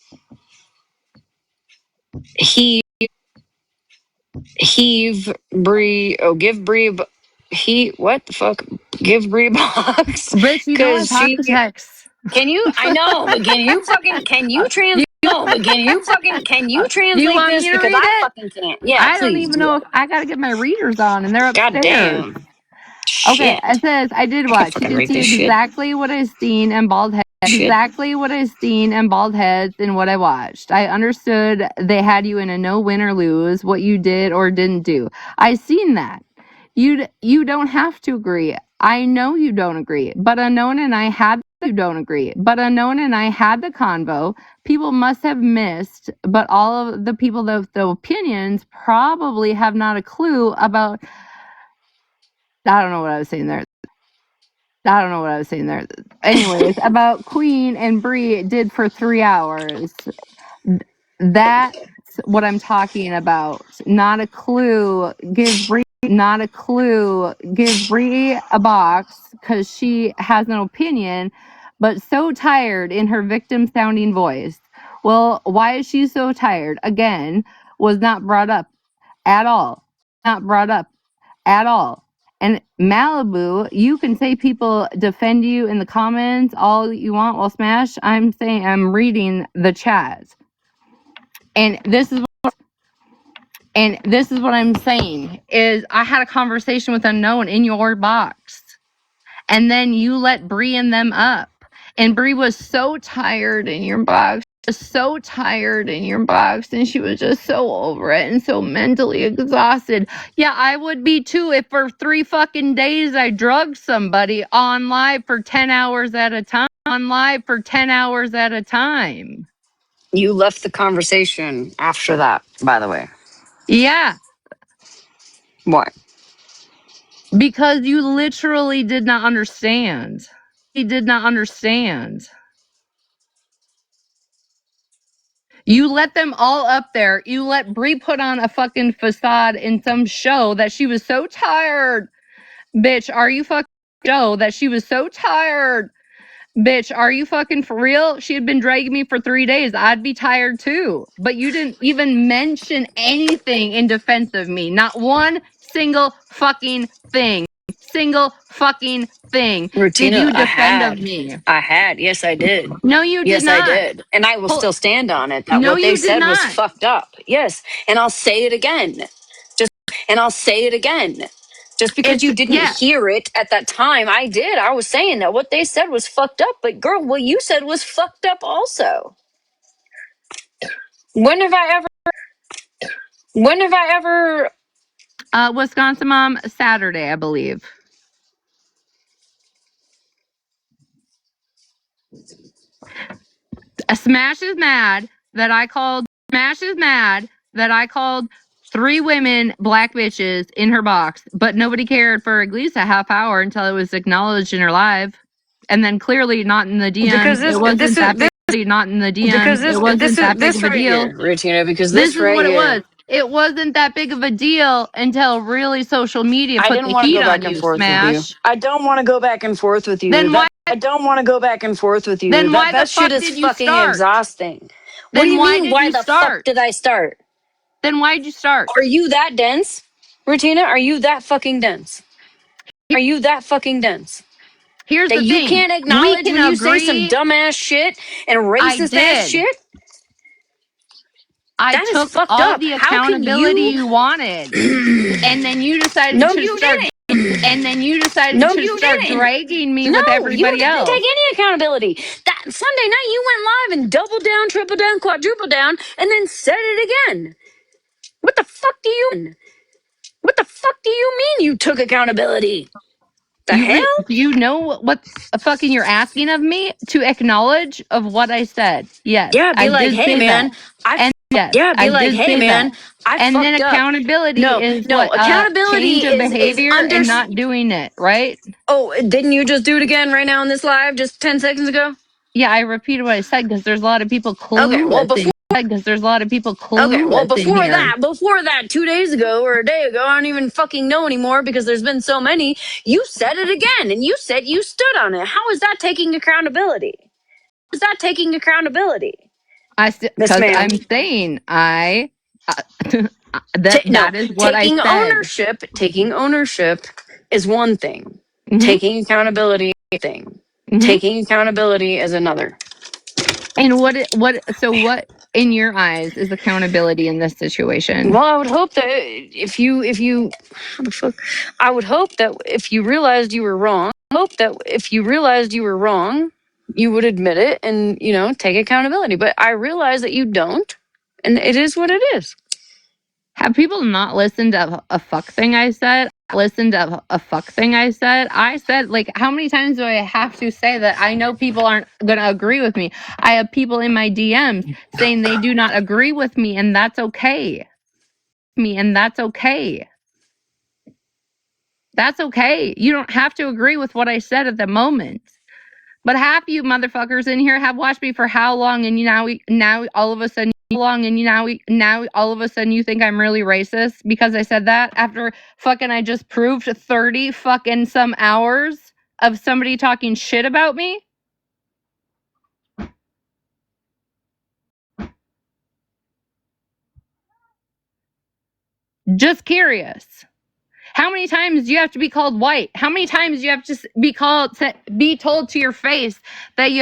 Heave Bree. Oh, give Bree. What the fuck? Give Bree a box.
Bitch, you know I
Because
talk to text.
Can you? I know, but can you translate? Can you translate
you want
this?
me to
Because
read
I
it?
fucking can't. Yeah,
I don't
please
even
do
know
it.
if I got to get my readers on, and they're upstairs.
God damn.
Okay,
Shit.
it says I did what? She did see exactly what I seen and bald heads. Exactly what I seen and bald heads and what I watched. I understood they had you in a no win or lose, what you did or didn't do. I seen that. You don't have to agree. I know you don't agree. But Unknown and I had the convo. People must have missed, but all of the people the opinions probably have not a clue about. I don't know what I was saying there. Anyways, about Queen and Bree did for 3 hours. That's what I'm talking about. Not a clue. Give Bree a box because she has an opinion, but so tired in her victim sounding voice. Well, why is she so tired? Again, was not brought up at all. And Malibu, you can say people defend you in the comments all you want. Well, Smash, I'm saying I'm reading the chat. And this is what I'm saying is I had a conversation with Unknown in your box. And then you let Bree and them up. And Bree was so tired in your box. And she was just so over it and so mentally exhausted. Yeah, I would be too if for 3 fucking days I drugged somebody on live for 10 hours at a time.
You left the conversation after that, by the way.
Yeah.
Why?
Because you literally did not understand. You let them all up there. You let Brie put on a fucking facade in some show that she was so tired. Bitch, are you fucking show that she was so tired? Bitch, are you fucking for real? She had been dragging me for 3 days. I'd be tired too. But you didn't even mention anything in defense of me. Not one single fucking thing.
Retina,
Did you defend of me?
I had. Yes, I did.
No, you did not.
I did. And I will still stand on it. That
No,
what they
you did
said was
not.
fucked up. Yes. And I'll say it again. Just because you didn't hear it at that time, I did. I was saying that what they said was fucked up. But girl, what you said was fucked up also. When have I ever
Wisconsin Mom, Saturday, I believe. Smash is mad that I called 3 women, black bitches, in her box, but nobody cared for at least a half hour until it was acknowledged in her live. And then clearly not in the DMs.
Because
it wasn't that big. Not in the DMs.
Because
it wasn't that big of a
right
deal.
Here, Retina, because
this is
right
what
here,
it was. It wasn't that big of a deal until really social media put the heat on you, Smash.
I don't want to go back and forth with you.
Then why?
I don't want to go back and forth with you.
Then why
that
the fuck
shit is
did you
fucking
start?
exhausting.
Then
what do you
why
mean?
did
Why
you
the
start?
fuck did I start?
Then why'd you start?
Are you that dense, Retina? Are you that fucking dense? Are you that fucking dense?
Here's
That
the
you
thing.
can't acknowledge
we can
when you
agree.
say some dumbass shit and racist ass shit?
I
that
took
is fucked
all
up.
the
How can
accountability you wanted. And then you decided
No,
to
you
start
didn't.
and then you decided
No,
to
you
start
didn't.
dragging me
No,
with
you
everybody
didn't
else.
take any accountability. That Sunday night you went live and doubled down, triple down, quadruple down, and then said it again. What the fuck do you mean? What the fuck do you mean you took accountability? The hell?
Do you know what fucking you're asking of me to acknowledge of what I said? Yes.
Yeah, be
I
like,
did
hey
say
man,
that. And yes,
yeah, be
I
like,
did
hey
say
man,
that.
I
And then
fucked up.
accountability is
No,
what
accountability
change of
is
behavior and not doing it, right?
Oh, didn't you just do it again right now in this live just 10 seconds ago?
Yeah, I repeated what I said because there's a lot of people clueless.
Okay, well before
because there's a lot of people clueless.
Okay, well
before
that 2 days ago or a day ago, I don't even fucking know anymore because there's been so many. You said it again and you said you stood on it. How is that taking accountability? Is that taking accountability?
Because I'm saying that is what I said.
Taking ownership is one thing.
Mhm.
Taking accountability is a thing.
Mhm.
Taking accountability is another.
And what in your eyes is accountability in this situation?
Well, I would hope that if you how the fuck? I would hope that if you realized you were wrong, you would admit it and, take accountability. But I realize that you don't, and it is what it is.
Have people not listened to a fuck thing I said? I said, like, how many times do I have to say that I know people aren't going to agree with me? I have people in my DMs saying they do not agree with me, and that's okay. That's okay. You don't have to agree with what I said at the moment. But half you motherfuckers in here have watched me for how long, and now all of a sudden you think I'm really racist because I said that after fucking I just proved 30 fucking some hours of somebody talking shit about me? Just curious. How many times do you have to be called white? How many times do you have to be told to your face that you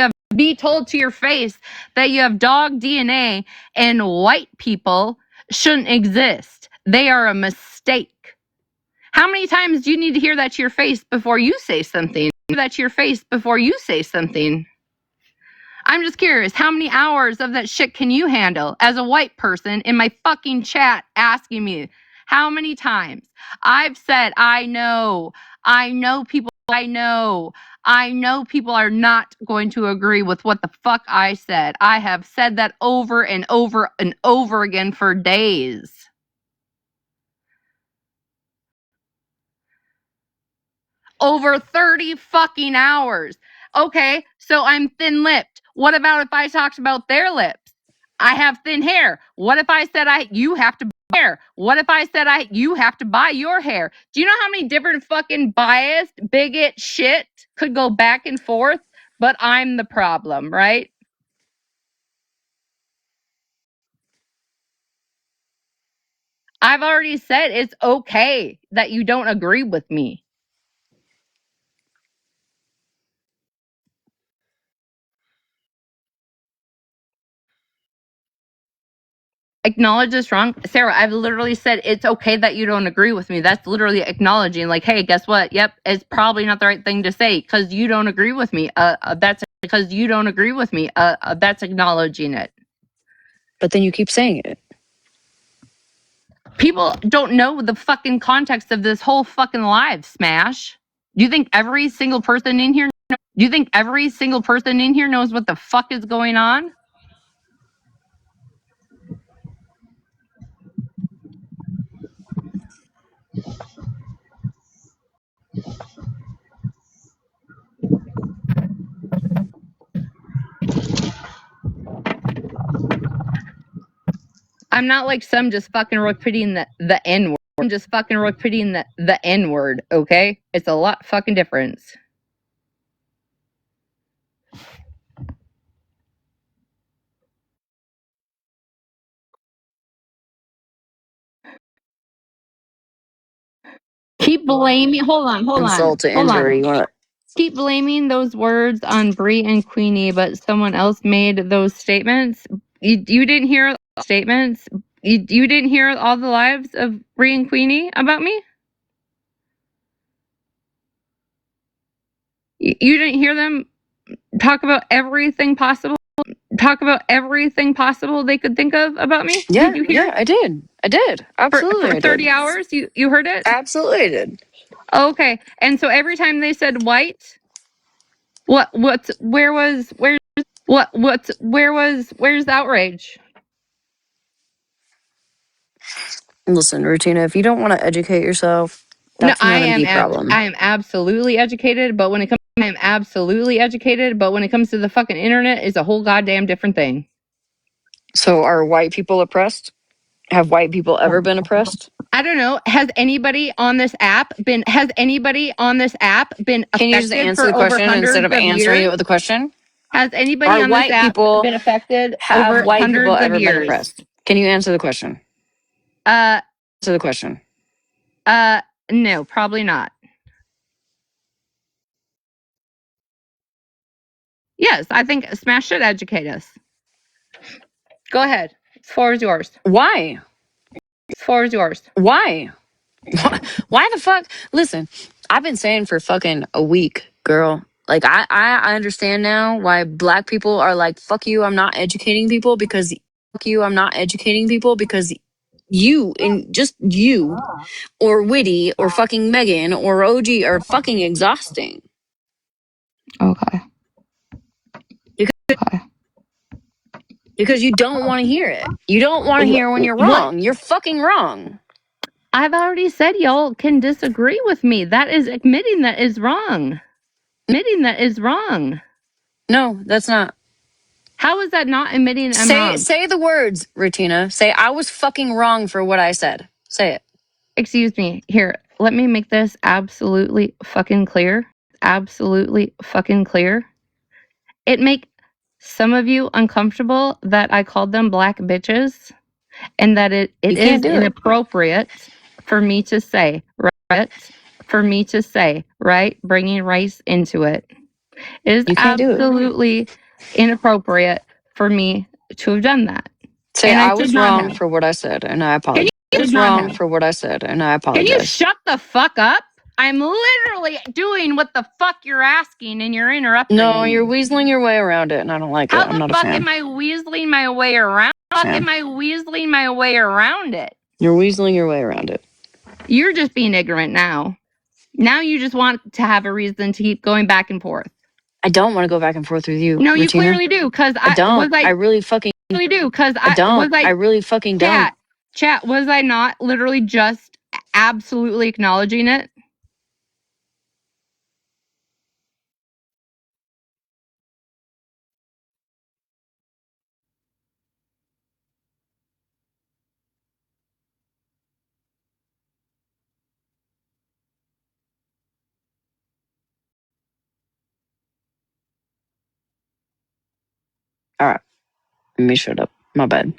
have dog DNA and white people shouldn't exist? They are a mistake. How many times do you need to hear that to your face before you say something? I'm just curious, how many hours of that shit can you handle as a white person in my fucking chat asking me how many times I've said, I know people are not going to agree with what the fuck I said. I have said that over and over and over again for days. Over 30 fucking hours. Okay, so I'm thin-lipped. What about if I talked about their lips? I have thin hair. What if I said you have to buy hair? What if I said you have to buy your hair? Do you know how many different fucking biased, bigot shit could go back and forth? But I'm the problem, right? I've already said it's okay that you don't agree with me. Acknowledge is wrong. Sarah, I've literally said it's okay that you don't agree with me. That's literally acknowledging, like, hey, guess what? Yep, it's probably not the right thing to say because you don't agree with me. That's acknowledging it.
But then you keep saying it.
People don't know the fucking context of this whole fucking live, Smash. Do you think every single person in here knows what the fuck is going on? I'm not like some just fucking repeating the N word. I'm just fucking repeating the N word, okay? It's a lot fucking difference. Keep blaming. Hold on. Keep blaming those words on Brie and Queenie, but someone else made those statements. You didn't hear statements. You didn't hear all the lives of Brie and Queenie about me. You didn't hear them talk about everything possible. Talk about everything possible they could think of about me.
Yeah,
Did you hear?
Yeah, I did. Absolutely,
for 30 hours. You heard it.
Absolutely, I did.
Okay, and so every time they said white, where's the outrage?
Listen, Retina, if you don't want to educate yourself, that's
I
not a deep problem.
am absolutely educated, but when it comes, to the fucking internet, it's a whole goddamn different thing.
So, are white people oppressed? Have white people ever been oppressed?
I don't know. Has anybody on this app been affected
Can you just answer
for
the
over
question
hundreds
instead of
of
answering
years?
it with a question?
Has anybody
Are
on this
white
app
people
been affected
have
over
white people
hundreds of
ever been
years?
oppressed? Can you answer the question? Answer the question.
No, probably not. Yes, I think Smash should educate us. Go ahead. The floor is yours.
Why?
The floor is yours.
Why? Why the fuck? Listen, I've been saying for fucking a week, girl. Like I understand now why black people are like, fuck you, I'm not educating people because you and just you or Witty or fucking Megan or OG are fucking exhausting.
Okay.
Because you don't want to hear it. You don't want to hear when you're wrong. You're fucking wrong.
I've already said y'all can disagree with me. That is admitting that is wrong.
No, that's not.
How is that not admitting I'm wrong?
Say the words, Retina. Say I was fucking wrong for what I said. Say it.
Excuse me. Here, let me make this absolutely fucking clear. It make some of you uncomfortable that I called them black bitches and that it is inappropriate for me to say, right? Bringing race into it. It is absolutely inappropriate for me to have done that.
Say I was wrong for what I said and I apologize. I was wrong for what I said and I apologize.
Can you shut the fuck up? I'm literally doing what the fuck you're asking and you're interrupting me.
No, you're weaseling your way around it and I don't like it. I'm not a fan.
How the fuck am I weaseling my way around?
You're weaseling your way around it.
You're just being ignorant now. Now you just want to have a reason to keep going back and forth.
I don't want to go back and forth with you.
No,
Retina.
You clearly do, because
I don't. I really fucking
do, because
I don't. I really fucking don't.
Chat, was I not literally just absolutely acknowledging it?
All right. Let me shut up. My bad.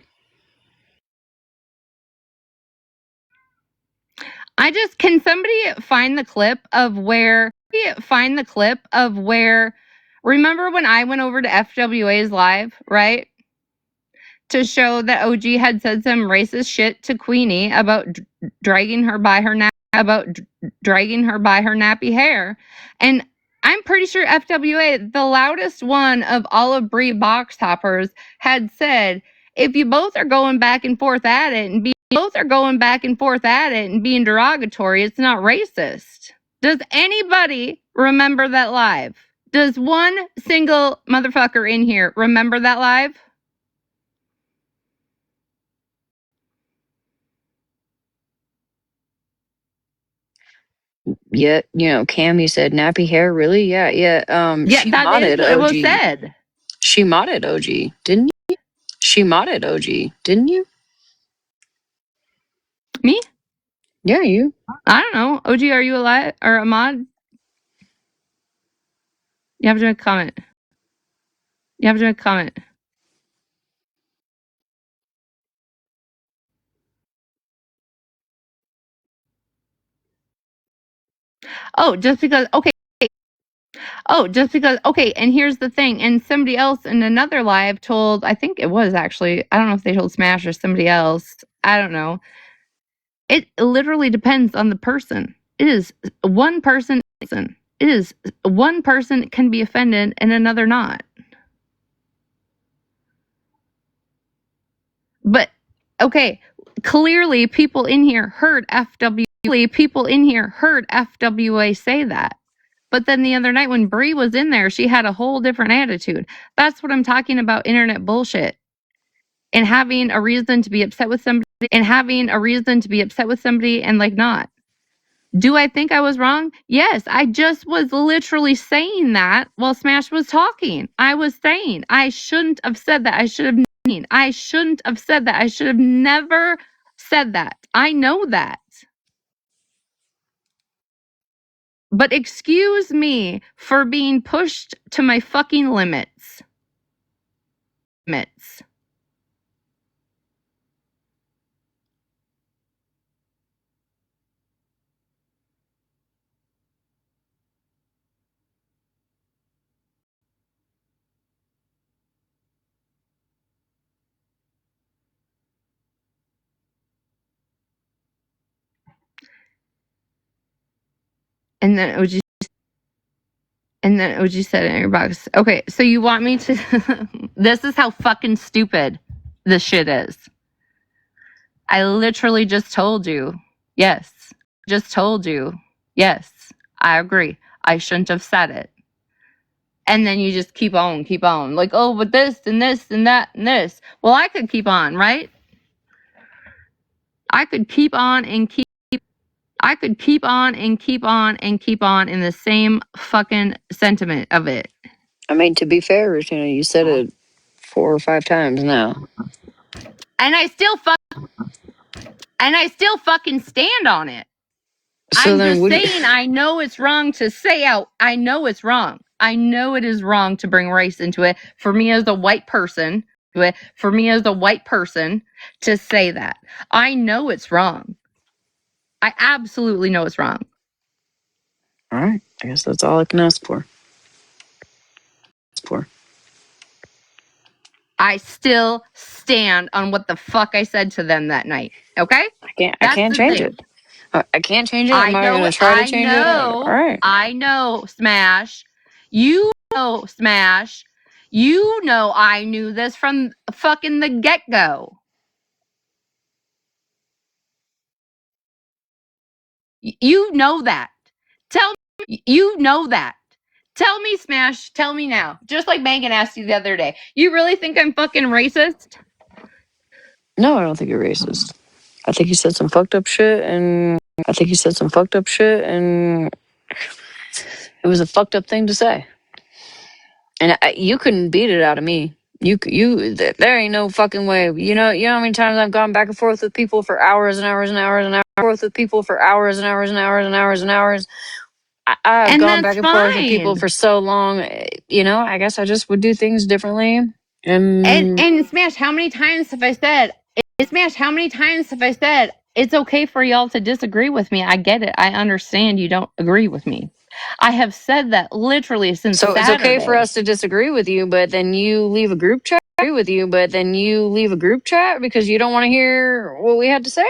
Can somebody find the clip of where remember when I went over to FWA's live, right? To show that OG had said some racist shit to Queenie about dragging her by her nappy hair. And I'm pretty sure FWA, the loudest one of all of Brie box toppers, had said, if you both are going back and forth at it and being derogatory, it's not racist. Does anybody remember that live? Does one single motherfucker in here remember that live?
Yeah, Cammy said nappy hair. Really? Yeah. She modded
what
OG.
was said.
She modded OG, didn't you?
Me?
Yeah, you.
I don't know. OG, are you alive? Or Ahmad? You have to make a comment. You have to make a comment. Oh, just because, okay. Oh, just because, okay, and here's the thing. And somebody else in another live told, I think it was actually, I don't know if they told Smash or somebody else. I don't know. It literally depends on the person. It is one person. It is one person can be offended and another not. But, okay, clearly people in here heard FWA say that. But then the other night when Bree was in there, she had a whole different attitude. That's what I'm talking about, internet bullshit. And having a reason to be upset with somebody and like not. Do I think I was wrong? Yes, I just was literally saying that while Smash was talking. I was saying I shouldn't have said that. I should have never said that. I know that. But excuse me for being pushed to my fucking limits. And then OG said in your box, okay, so you want me to this is how fucking stupid this shit is. I literally just told you. Yes. Yes. I agree. I shouldn't have said it. And then you just keep on. Like, oh, but this and this and that and this. Well, I could keep on, right? I could keep on in the same fucking sentiment of it.
I mean, to be fair, Retina, you said it 4 or 5 times now.
And I still fucking stand on it.
So
I'm
then
just saying I know it's wrong to say out. I know it's wrong. I know it is wrong to bring race into it. For me as a white person, to say that. I know it's wrong. I absolutely know it's wrong.
All right. I guess that's all I can ask for.
I still stand on what the fuck I said to them that night. Okay?
I can't change it. I can't change it. I'm not going to try to change it. All right.
I know, Smash. You know, Smash. You know I knew this from fucking the get-go. You know that. You know that. Tell me, Smash. Tell me now. Just like Megan asked you the other day. You really think I'm fucking racist?
No, I don't think you're racist. I think you said some fucked up shit, and it was a fucked up thing to say. And you couldn't beat it out of me. There ain't no fucking way. You know how many times I've gone back and forth with people for hours and hours and hours and hours. I've gone back and forth with people for so long. You know, I guess I just would do things differently.
And Smash, how many times have I said? It's okay for y'all to disagree with me. I get it. I understand you don't agree with me. I have said that literally since Saturday.
So it's okay for us to disagree with you, but then you leave a group chat because you don't want to hear what we had to say?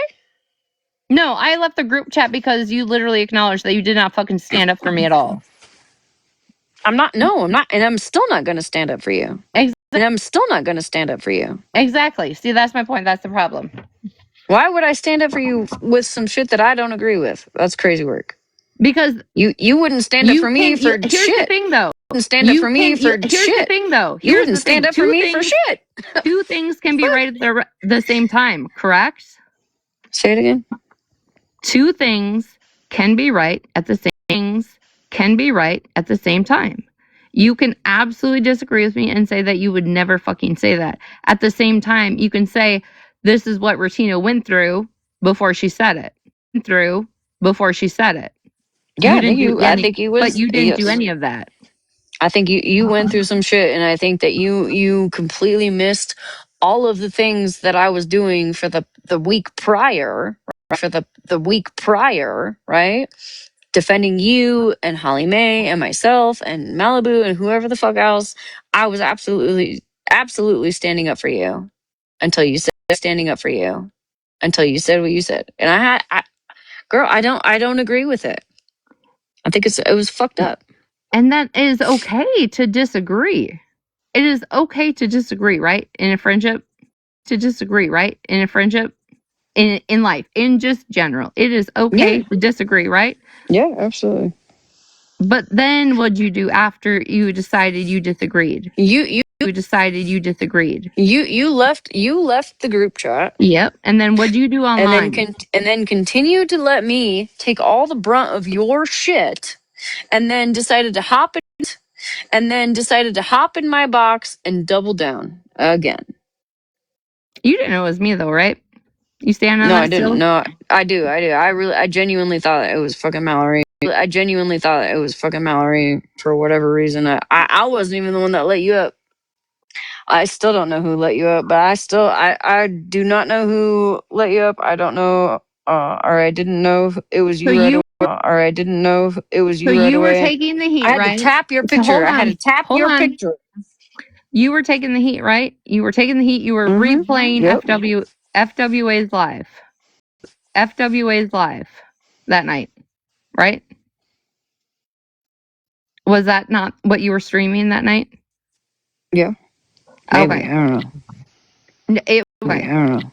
No, I left the group chat because you literally acknowledged that you did not fucking stand up for me at all.
I'm not, and I'm still not going to stand up for you.
Exactly. See, that's my point. That's the problem.
Why would I stand up for you with some shit that I don't agree with? That's crazy work.
Because
you wouldn't stand up for me for shit.
Here's the thing, though.
You wouldn't stand up for me for shit. You wouldn't stand up for me for shit.
Two things can be right at the same time, correct?
Say it again.
Two things can be right at the same time. You can absolutely disagree with me and say that you would never fucking say that. At the same time, you can say, this is what Retina went through, before she said it. Through before she said it.
Yeah,
You didn't do any,
I think you was.
but you didn't do
Yes.
any of that.
I think you went through some shit, and I think that you completely missed all of the things that I was doing for the week prior, for the week prior, right? Defending you and Holly Mae and myself and Malibu and whoever the fuck else. I was absolutely standing up for you until you said standing up for you until you said what you said. And girl, I don't agree with it. I think it was fucked up.
And that is okay to disagree. It is okay to disagree, right? In a friendship, to disagree, right? In a friendship, in life, in just general, it is okay to disagree, right?
Yeah, absolutely.
But then what'd you do after you decided you disagreed? You decided you disagreed.
You left the group chat.
Yep. And then what'd you do online?
And then continued to let me take all the brunt of your shit, and then decided to hop in my box and double down again.
You didn't know it was me though, right? You stand on
No,
that
I didn't.
still?
No, I do. I genuinely thought it was fucking Mallory. I genuinely thought it was fucking Mallory for whatever reason. I wasn't even the one that let you up. I still don't know who let you up, but I do not know who let you up. I don't know, or I didn't know it was you right away. Or I didn't know it was you
So
right
you were
away.
taking the heat,
I had
right?
to tap your
So
picture.
hold
I had
on.
to tap
Hold
your
on.
picture.
You were taking the heat, right? You were taking the heat. You were replaying
Yep.
FWA's live. FWA's live that night, right? Was that not what you were streaming that night?
Yeah. Maybe.
Okay.
I don't know.
It,
Maybe, I don't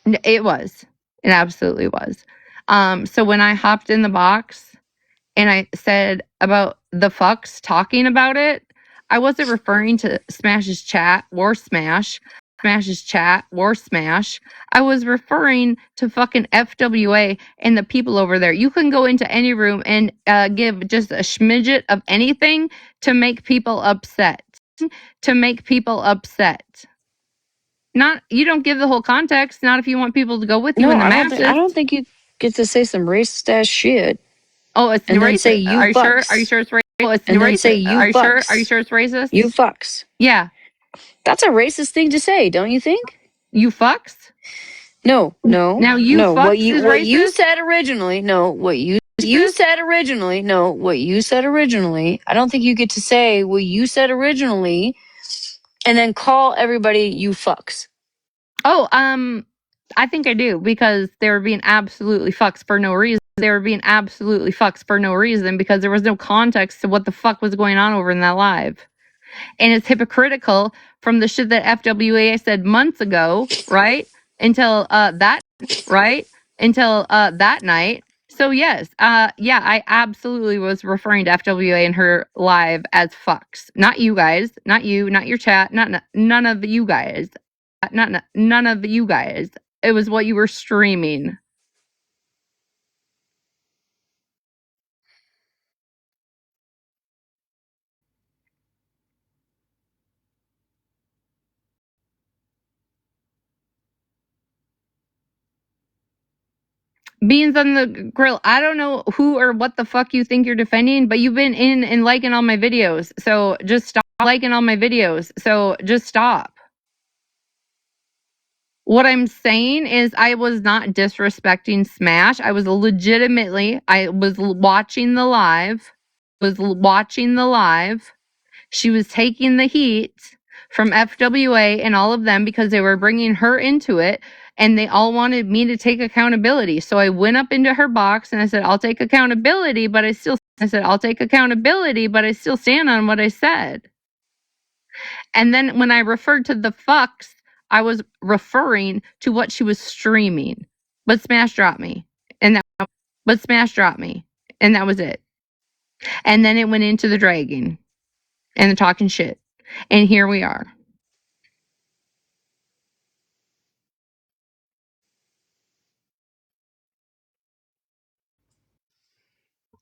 know.
it was. It absolutely was. So when I hopped in the box and I said about the fucks talking about it, I wasn't referring to Smash's chat or Smash's chat or Smash. I was referring to fucking FWA and the people over there. You can go into any room and give just a schmidget of anything to make people upset. To make people upset. Not you don't give the whole context. Not if you want people to go with you in the masses.
I don't think you get to say some racist ass shit.
Oh, it's
and
racist.
Then say you
are you
fucks.
sure? Are you sure it's racist? Oh, it's
and
racist.
Then say you
are you
fucks.
sure? Are you sure it's racist?
You fucks.
Yeah.
That's a racist thing to say, don't you think?
You fucks?
No.
Now you
no.
fucks
What
is
you
racist?
said originally. No. What you said originally. No. What you said originally. I don't think you get to say what you said originally and then call everybody you fucks.
Oh, I think I do because they were being absolutely fucks for no reason. They were being absolutely fucks for no reason because there was no context to what the fuck was going on over in that live. And it's hypocritical from the shit that FWA said months ago, right? Until that night. So yes, yeah, I absolutely was referring to FWA and her live as fucks. Not you guys, not you, not your chat, none of you guys. None of you guys. It was what you were streaming. Beans on the grill. I don't know who or what the fuck you think you're defending, but you've been in and liking all my videos. So just stop liking all my videos. So just stop. What I'm saying is I was not disrespecting Smash. I was watching the live. She was taking the heat from FWA and all of them because they were bringing her into it and they all wanted me to take accountability. So I went up into her box and I said, I'll take accountability, but I still stand on what I said. And then when I referred to the fucks, I was referring to what she was streaming. But Smash dropped me. And that was it. And then it went into the dragging and the talking shit. And here we are.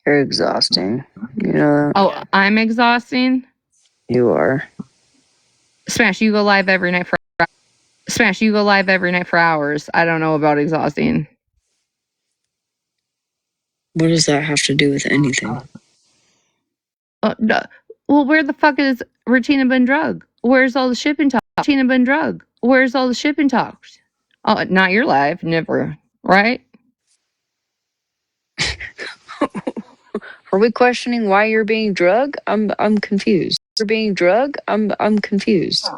You're exhausting. You know that?
Oh, I'm exhausting.
You are.
Smash, you go live every night for Smash, you go live every night for hours. I don't know about exhausting.
What does that have to do with anything?
No. Well, where the fuck is Retina been drug? Where's all the shipping talk? Retina been drug. Where's all the shipping talks? Oh, not your life, never, right?
Are we questioning why you're being drugged? I'm confused. You're being drugged? I'm confused.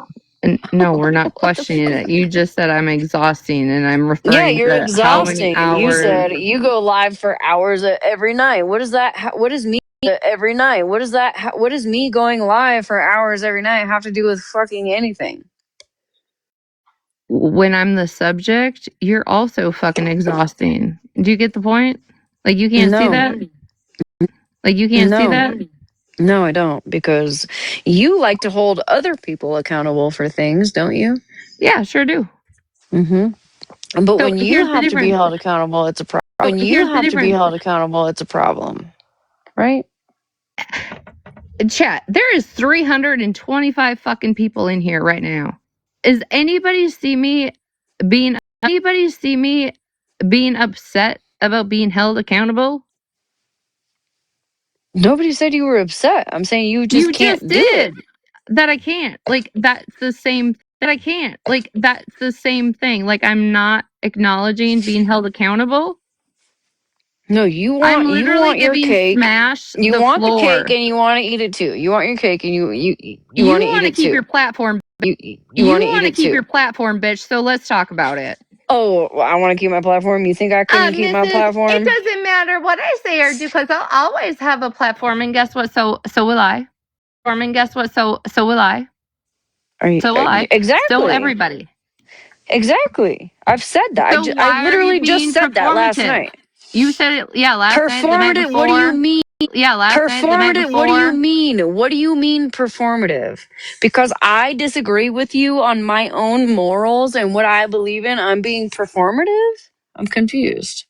No, we're not questioning it. You just said I'm exhausting, and I'm referring
you're
to how many
exhausting.
hours.
You said you go live for hours every night. What is that? What is me every night? What is that? What does me going live for hours every night have to do with fucking anything?
When I'm the subject, you're also fucking exhausting. Do you get the point? Like you can't see that? Like you can't see that?
No, I don't, because you like to hold other people accountable for things, don't you?
Yeah, sure do.
Mm-hmm. But when you have to be held accountable, it's a problem. When you have to be held accountable, it's a problem. Right?
Chat, there is 325 fucking people in here right now. Is anybody see me being upset about being held accountable?
Nobody said you were upset. I'm saying you just can't do it.
That I can't. Like that's the same that I can't. Like that's the same thing. Like I'm not acknowledging being held accountable.
No, you want your cake.
Smash
you
the
want
floor.
the cake and you want to eat it too. You want your cake and you want to eat it too.
Keep your platform.
You want to keep
your platform, bitch. So let's talk about it.
Oh, I want to keep my platform. You think I couldn't keep my platform?
It doesn't matter what I say or do because I'll always have a platform. And guess what? So will I. And guess what? So will I. So will I.
Exactly.
So everybody.
Exactly. I've said that.
So
I literally just said that last night.
You said it, yeah, last night.
Performative. What do you mean?
Yeah, last night.
Performative. What do you mean? What do you mean performative? Because I disagree with you on my own morals and what I believe in. I'm being performative. I'm confused.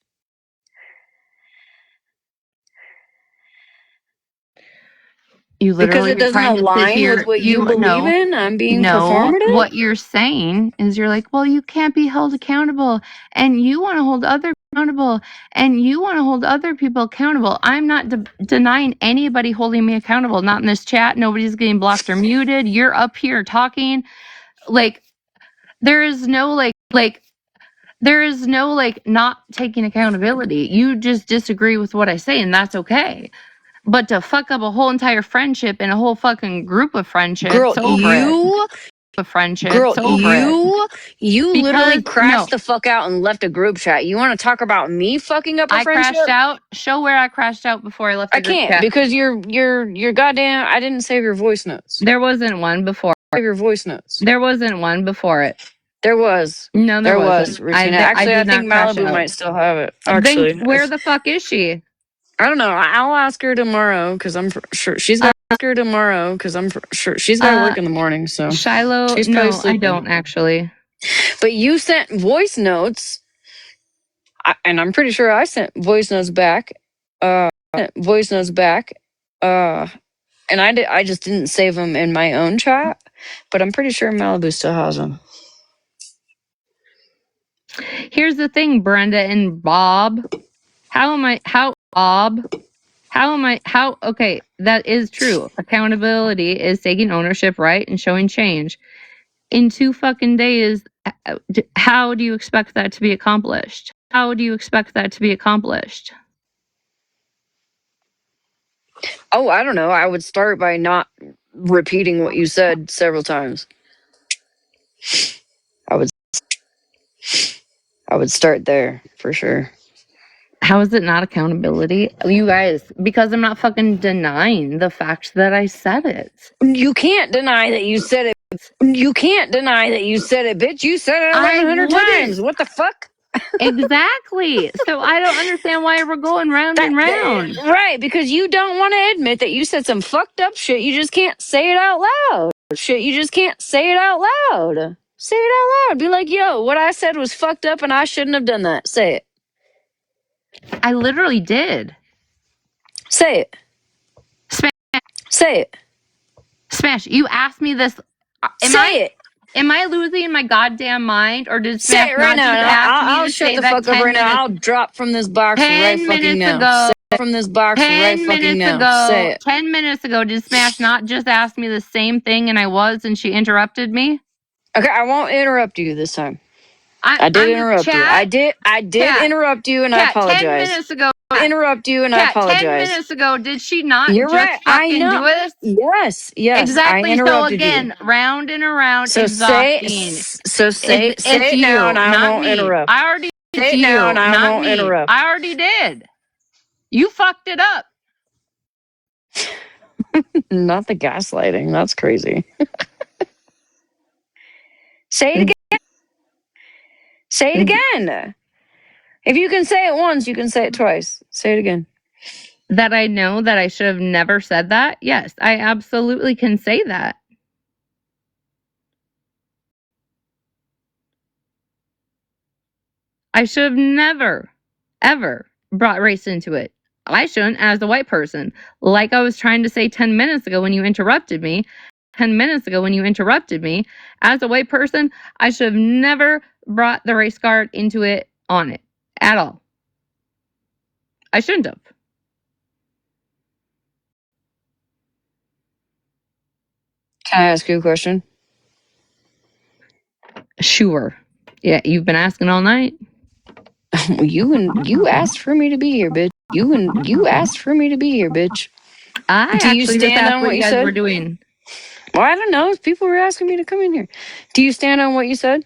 You literally because it doesn't align with what you believe in. I'm being performative.
What you're saying is you're like, well, you can't be held accountable, and you want to hold other accountable, and you want to hold other people accountable. I'm not denying anybody holding me accountable. Not in this chat. Nobody's getting blocked or muted. You're up here talking, like there is no there is no not taking accountability. You just disagree with what I say, and that's okay. But to fuck up a whole entire friendship and a whole fucking group of friendships,
girl, you literally crashed the fuck out and left a group chat. You want to talk about me fucking up a friendship?
I crashed out. Show where I crashed out before I left the group chat. I can't
because you're goddamn. I didn't save your voice notes.
There wasn't one before.
Save your voice notes.
There wasn't one before it.
There was.
No, there
was. Retina. Actually, I think Malibu might still have it. Actually,
then where the fuck is she?
I don't know. I'll ask her tomorrow because I'm sure she's got. Ask her tomorrow because I'm sure she's got to work in the morning. So
Shiloh, she's no, sleeping. I don't actually.
But you sent voice notes, and I'm pretty sure I sent voice notes back. And I just didn't save them in my own chat. But I'm pretty sure Malibu still has them.
Here's the thing, Brenda and Bob. Okay, that is true. Accountability is taking ownership, right? And showing change. In 2 fucking days, how do you expect that to be accomplished? Oh,
I don't know. I would start by not repeating what you said several times. I would start there for sure.
How is it not accountability? You guys, because I'm not fucking denying the fact that I said it.
You can't deny that you said it. Bitch. You said it 1,100 times. What the fuck?
Exactly. So I don't understand why we're going round and round.
Right, because you don't want to admit that you said some fucked up shit. You just can't say it out loud. Say it out loud. Be like, yo, what I said was fucked up and I shouldn't have done that. Say it.
I literally did.
Say it. Say it.
Smash, you asked me this.
Say it.
Am I losing my goddamn mind, or did
Say
Smash
it right
not
now,
just
and
ask me
I'll
to
shut
say
the
that
fuck up
10
right now.
minutes,
I'll drop from this box right
10
fucking
minutes
now.
ago,
Say from this box right
10
fucking
minutes
now. Say
ago,
it.
10 minutes ago, did Smash not just ask me the same thing and she interrupted me?
Okay, I won't interrupt you this time.
I'm
I did
just
interrupt you. I did interrupt you, and I
Cat, 10
apologize.
minutes ago,
Interrupt you, and I
Cat, 10
apologize.
minutes ago, did she not
You're
just
right. I
fucking
know.
do it?
Yes, I
Exactly. So
interrupted you.
again, round and around,
So say
exhausting.
say
It's
it now,
you,
and I
not
won't
me.
interrupt.
I already, it's
Say it now,
you,
and I
not
won't
me.
interrupt.
I already did. You fucked it up.
Not the gaslighting. That's crazy. Say it again. Say it again. If you can say it once, you can say it twice. Say it again.
That I know that I should have never said that? Yes, I absolutely can say that. I should have never, ever brought race into it. I shouldn't as a white person. Like I was trying to say 10 minutes ago when you interrupted me. 10 minutes ago when you interrupted me. As a white person, I should have never brought the race card into it on it at all. I shouldn't have.
Can I ask you a question?
Sure. Yeah, you've been asking all night.
You asked for me to be here, bitch. You asked for me to be here, bitch.
I
Do you
actually just
stand
asked
on
what
what
you
you
guys
said?
were doing.
Well, I don't know. People were asking me to come in here. Do you stand on what you said?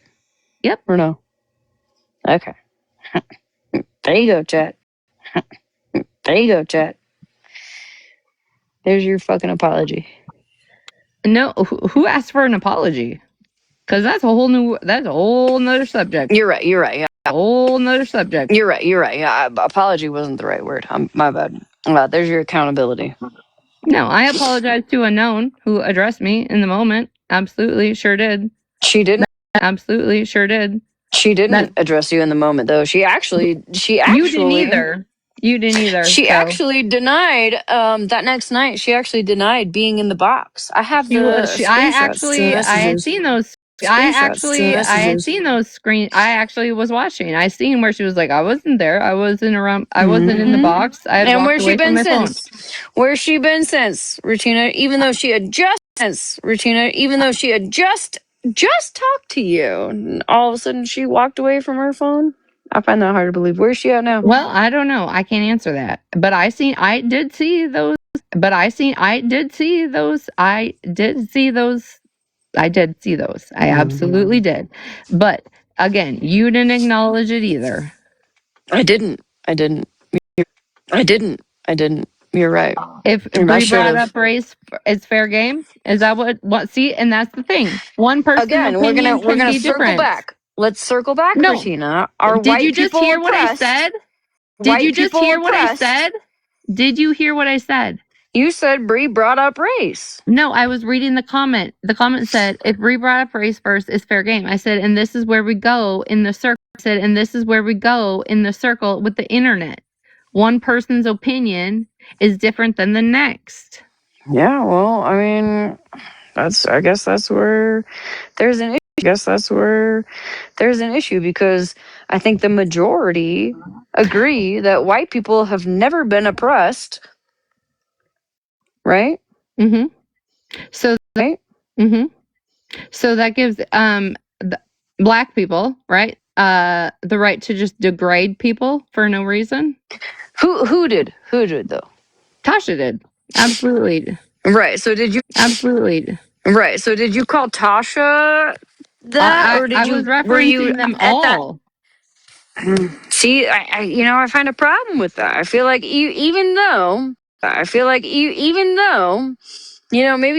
Yep.
Or no? Okay. There you go, chat. There you go, chat. There's your fucking apology.
No, who asked for an apology? Because that's a whole nother subject.
You're right. Yeah.
A whole nother subject.
You're right. Yeah. Apology wasn't the right word. My bad. There's your accountability.
No, I apologize to a known who addressed me in the moment. Absolutely, sure did.
She didn't.
Absolutely, sure did.
She didn't address you in the moment, though. She actually.
You didn't either. You didn't either.
She
so.
actually denied that next night. She actually denied being in the box. I have the screenshots.
I had seen those. I had seen those screen. I actually was watching. I seen where she was like, I wasn't there. I wasn't around. I wasn't in the box. I had
and
walked
where's
away
she
from
been
my
since?
phone.
Where's she been since, Retina? Even though she had just talked to you, and all of a sudden she walked away from her phone. I find that hard to believe. Where's she at now?
Well, I don't know. I can't answer that. But I did see those. I did see those. I absolutely did. But again, you didn't acknowledge it either.
I didn't. You're right.
If Bree brought up race, it's fair game. Is that what? See, and that's the thing. One person's
Again,
opinion
we're gonna
can be
circle
different.
back. Let's circle back,
No.
Retina. Are
Did
white
you just
people
hear what I
oppressed?
said?
White
Did you just
people
hear what I
oppressed?
said? Did you hear what I said?
You said Bree brought up race.
No, I was reading the comment. The comment said, if Bree brought up race first, it's fair game. I said, and this is where we go in the circle. I said, and this is where we go in the circle with the internet. One person's opinion is different than the next.
Yeah, well, I mean, I guess that's where there's an issue because I think the majority agree that white people have never been oppressed, right?
Mm-hmm. So that gives black people, right, the right to just degrade people for no reason.
Who did though?
Tasha did. Absolutely.
Right. So did you?
Absolutely.
Right. So did you call Tasha that, or did
I
you?
was
Were you
referencing them
at that?
all.
See, I find a problem with that. I feel like even though, maybe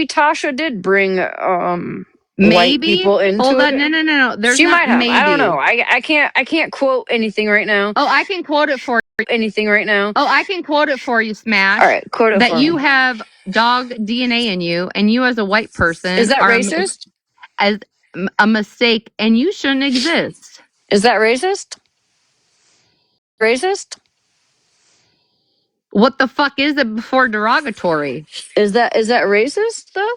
Tasha did bring white people into
Hold on.
it.
No. There's
She
not
might have.
maybe.
I don't know. I can't quote anything right now.
Oh, I can quote it for you. Smash.
All right, quote it
that
for
you
me.
have dog DNA in you, and you as a white person
Is that racist?
As a mistake, and you shouldn't exist.
Is that racist? Racist?
What the fuck is it before derogatory?
Is that racist though?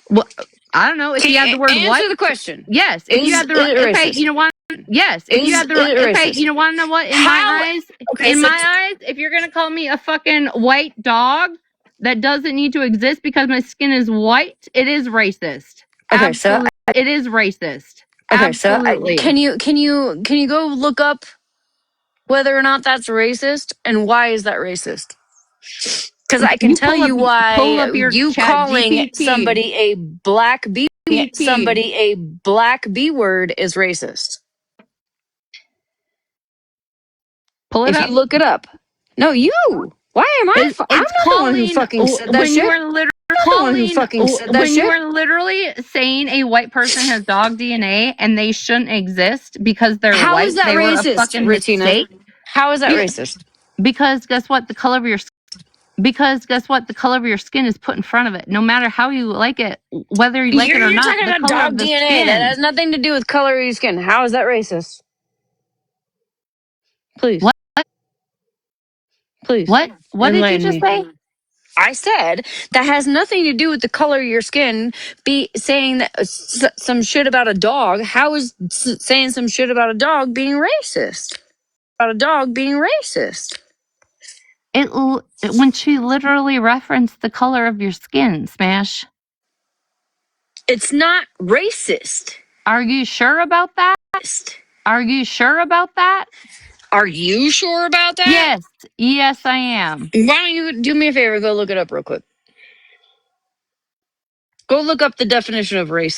What? I don't know. If you had the word
answer
white,
the question.
yes. If you had the okay, you know what? Yes. If you had the okay, you know want to know what? In my eyes, if you're gonna call me a fucking white dog that doesn't need to exist because my skin is white, it is racist.
Okay,
Absolutely, it is racist.
Okay,
Absolutely.
so can you go look up whether or not that's racist and why is that racist? Because I can tell you why you calling somebody a black B word is racist.
Pull it
If
up.
you look it up. No, you. Why am I? I'm not the one who fucking said that shit.
You are literally when you are literally saying a white person has dog DNA and they shouldn't exist because they're
How
white.
is that
they
racist,
were a fucking
Retina?
mistake.
How is that racist?
Because guess what? The color of your skin is put in front of it. No matter how you like it, whether you like it or not,
talking about dog DNA.
Skin.
That has nothing to do with color of your skin. How is that racist? Please.
What?
Please.
What did you just say?
I said that has nothing to do with the color of your skin. Be saying that some shit about a dog. How is saying some shit about a dog being racist?
When she literally referenced the color of your skin, Smash.
It's not racist.
Are you sure about that? Are you sure about that?
Are you sure about that?
Yes. Yes, I am.
Why don't you do me a favor? Go look it up real quick. Go look up the definition of race.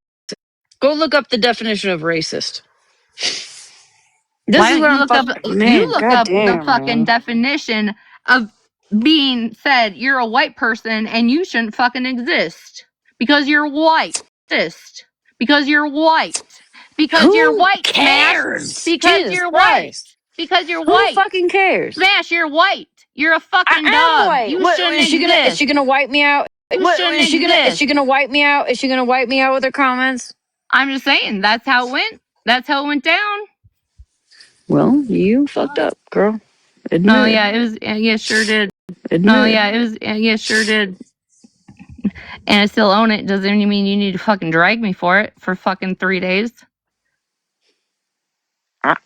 Go look up the definition of racist.
Why don't you look up? You look up the fucking definition of being said you're a white person and you shouldn't fucking exist because you're white. Because you're white. Because you're white.
Cares?
Smash. Because you're white. Because you're white.
Who fucking cares?
Smash. You're white. You're a fucking dog.
White.
You shouldn't exist.
Is she gonna wipe me out? Is she gonna wipe me out? Is she gonna wipe me out with her comments?
I'm just saying that's how it went. That's how it went down.
Well, you fucked up, girl. Admit
oh yeah, it was. Yeah, sure did.
Admit
yeah, it was. Yeah, sure did. And I still own it. Doesn't mean you need to fucking drag me for it for fucking 3 days.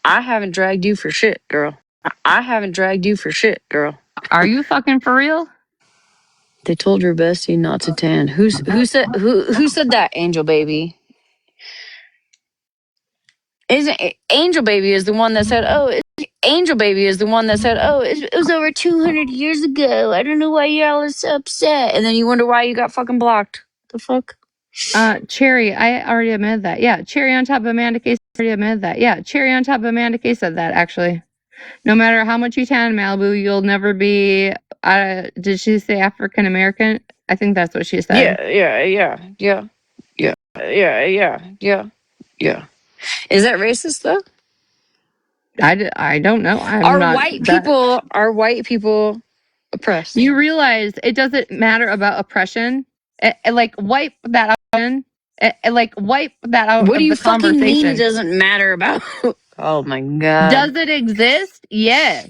I haven't dragged you for shit, girl. I haven't dragged you for shit, girl.
Are you fucking for real?
They told your bestie not to tan. Who said that, Angel Baby? Isn't Angel Baby is the one that said, Angel Baby is the one that said, it was over 200 years ago. I don't know why y'all are so upset. And then you wonder why you got fucking blocked. The fuck?
Cherry, I already admitted that. Yeah, Cherry on top of Amanda K already admitted that. Yeah, Cherry on top of Amanda K said that, actually. No matter how much you tan in Malibu, you'll never be, did she say African American? I think that's what she said.
Yeah. Is that racist though?
I don't know.
Are white people oppressed?
You realize it doesn't matter about oppression. Wipe that out. Wipe that out.
What do you fucking mean it doesn't matter about? Oh my god.
Does it exist? Yes.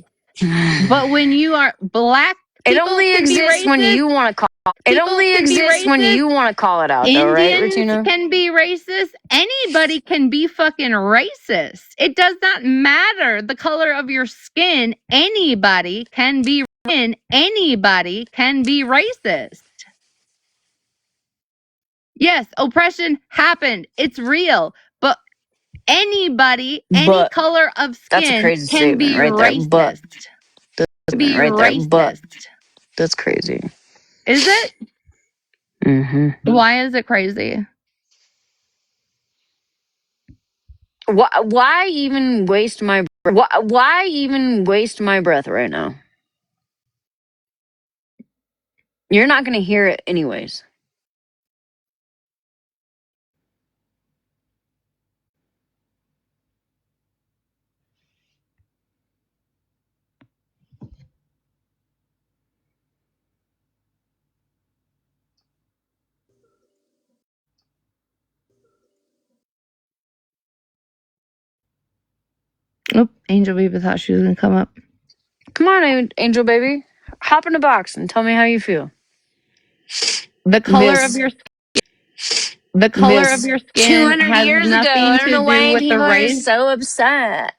But when you are black,
it only exists when you want to call. It only exists when you want to call it out, though, right, Retina?
Can be racist. Anybody can be fucking racist. It does not matter the color of your skin. Anybody can be racist. Yes, oppression happened. It's real. But anybody, any color of skin can be racist.
That's crazy.
Is it?
Mm-hmm.
Why is it crazy?
Why even waste my breath right now? You're not going to hear it anyways.
Oh, Angel Baby thought she was going to come up.
Come on, Angel Baby. Hop in the box and tell me how you feel.
The color of your skin. The color of
Miss,
your skin
200
has
years ago. I
nothing
don't
to
know
do
why
with the
people are
race.
so upset.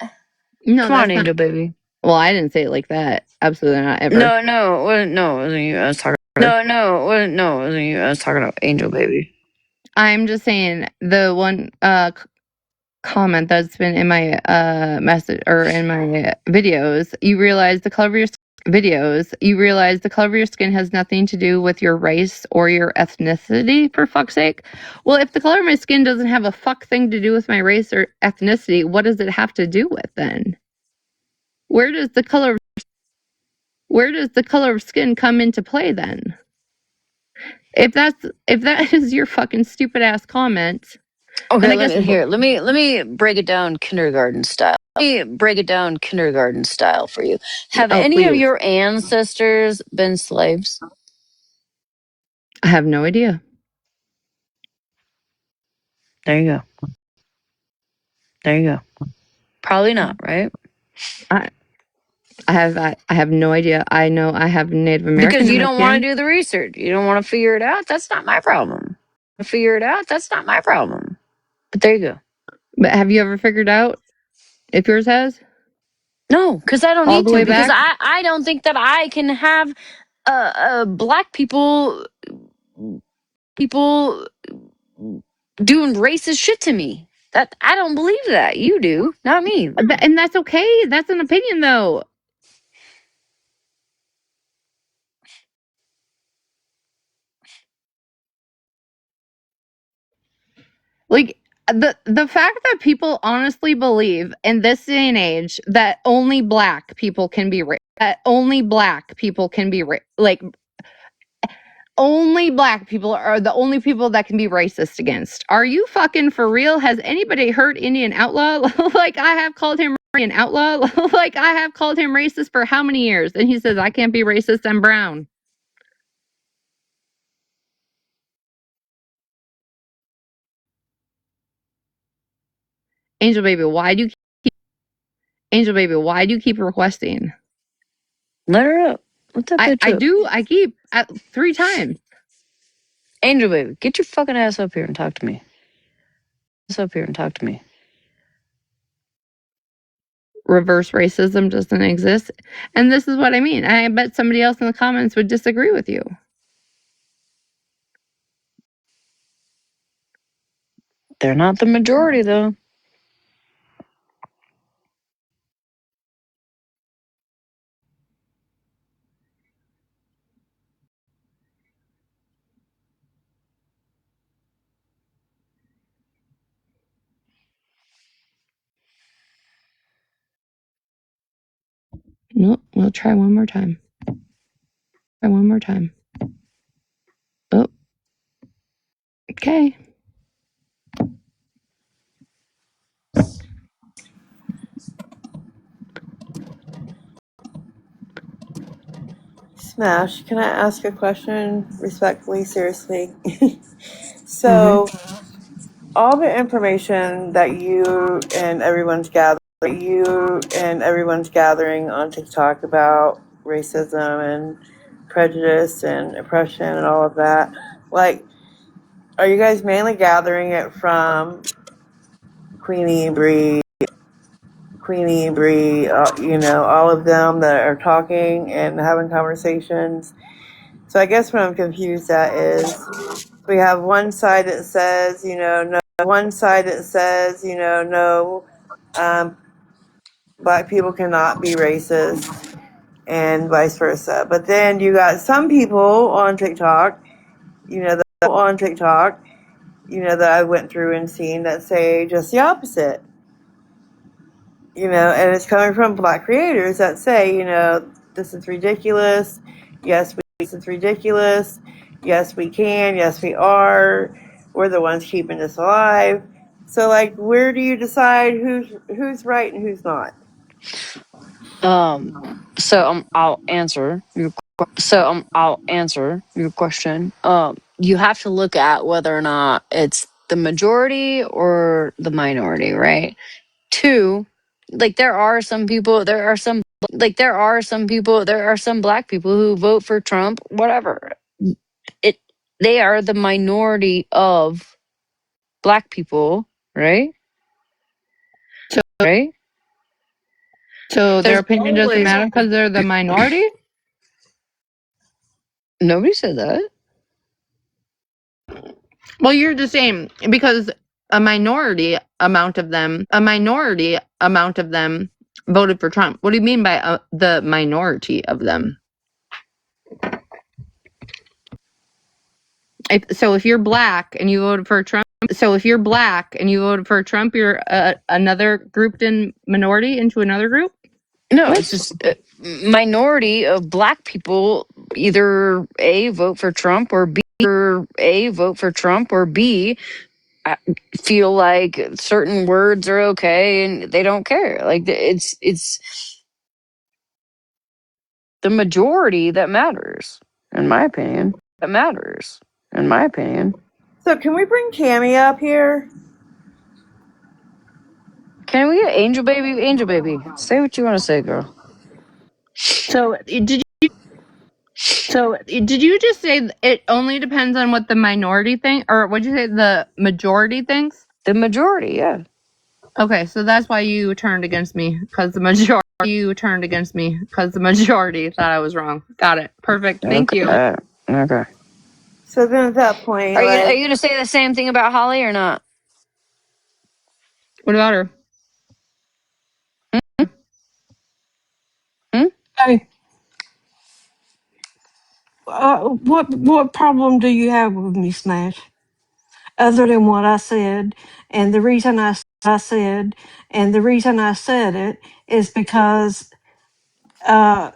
No,
Come on,
that's not.
Angel Baby.
Well, I didn't say it like that. Absolutely not ever.
No, it wasn't you. I was talking. It wasn't you. I was talking about Angel Baby.
I'm just saying the one comment that's been in my message or in my videos. You realize the color of your skin has nothing to do with your race or your ethnicity, for fuck's sake. Well, if the color of my skin doesn't have a fuck thing to do with my race or ethnicity, what does it have to do with then? Where does the color of skin come into play then? If that is your fucking stupid ass comment,
Okay,
then I guess
let me break it down kindergarten style. Let me break it down kindergarten style for you. Have
oh
any of
please.
your ancestors been slaves?
I have no idea.
There you go. There you go. Probably not, right?
I I have no idea. I know I have Native American
Because
in
you
my
don't want
skin.
to do the research. You don't want to figure it out. That's not my problem. Figure it out. That's not my problem. But there you go.
But have you ever figured out if yours has
No, because I don't
all
need
the
to.
way
Because
back?
I don't think that I can have black people doing racist shit to me. That I don't believe that. You do, not me.
And that's okay. That's an opinion though. Like the fact that people honestly believe in this day and age that only black people can be like only black people are the only people that can be racist against. Are you fucking for real? Has anybody heard Indian Outlaw? Like I have called him Indian Outlaw. Like I have called him racist for how many years? And he says I can't be racist. I'm brown. Angel baby, why do you keep requesting?
Let her up. Let that bitch
I
up.
do. I keep 3 times.
Angel baby, get your fucking ass up here and talk to me. Up here and talk to me.
Reverse racism doesn't exist. And this is what I mean. I bet somebody else in the comments would disagree with you.
They're not the majority though.
No, we'll try one more time. Oh, okay.
Smash, can I ask a question respectfully, seriously? So, all the information that you and everyone's gathering on TikTok about racism and prejudice and oppression and all of that, like, are you guys mainly gathering it from Queenie Bree, all of them that are talking and having conversations? So I guess what I'm confused at is we have one side that says, no, black people cannot be racist and vice versa. But then you got some people on TikTok, that I went through and seen that say just the opposite. And it's coming from black creators that say, this is ridiculous. Yes, it's ridiculous. Yes, we can. Yes, we are. We're the ones keeping this alive. So, like, where do you decide who's right and who's not?
I'll answer your question. You have to look at whether or not it's the majority or the minority, right? Two, like there are some black people who vote for Trump, whatever. It they are the minority of black people, right? Right?
So their
There's
opinion doesn't
always
matter because they're the minority?
nobody said that.
Well, you're just saying because a minority amount of them voted for Trump. What do you mean by the minority of them? If you're black and you voted for Trump, you're another grouped in minority into another group?
No,
What?
it's just minority of black people either A, vote for Trump, or B, feel like certain words are okay and they don't care. Like it's the majority that matters, in my opinion.
So can we bring Cammy up here?
Can we get Angel Baby? Angel Baby, say what you want to say, girl.
So did you just say it only depends on what the minority think, or what'd you say the majority thinks?
The majority, yeah.
Okay, so that's why you turned against me because the majority thought I was wrong. Got it. Perfect. Thank you.
Okay.
So then at that point,
Are
like,
you gonna say the same thing about Holly or not?
What about her?
Hmm?
Hey, what problem do you have with me, Smash? Other than what I said, and the reason I said it is because I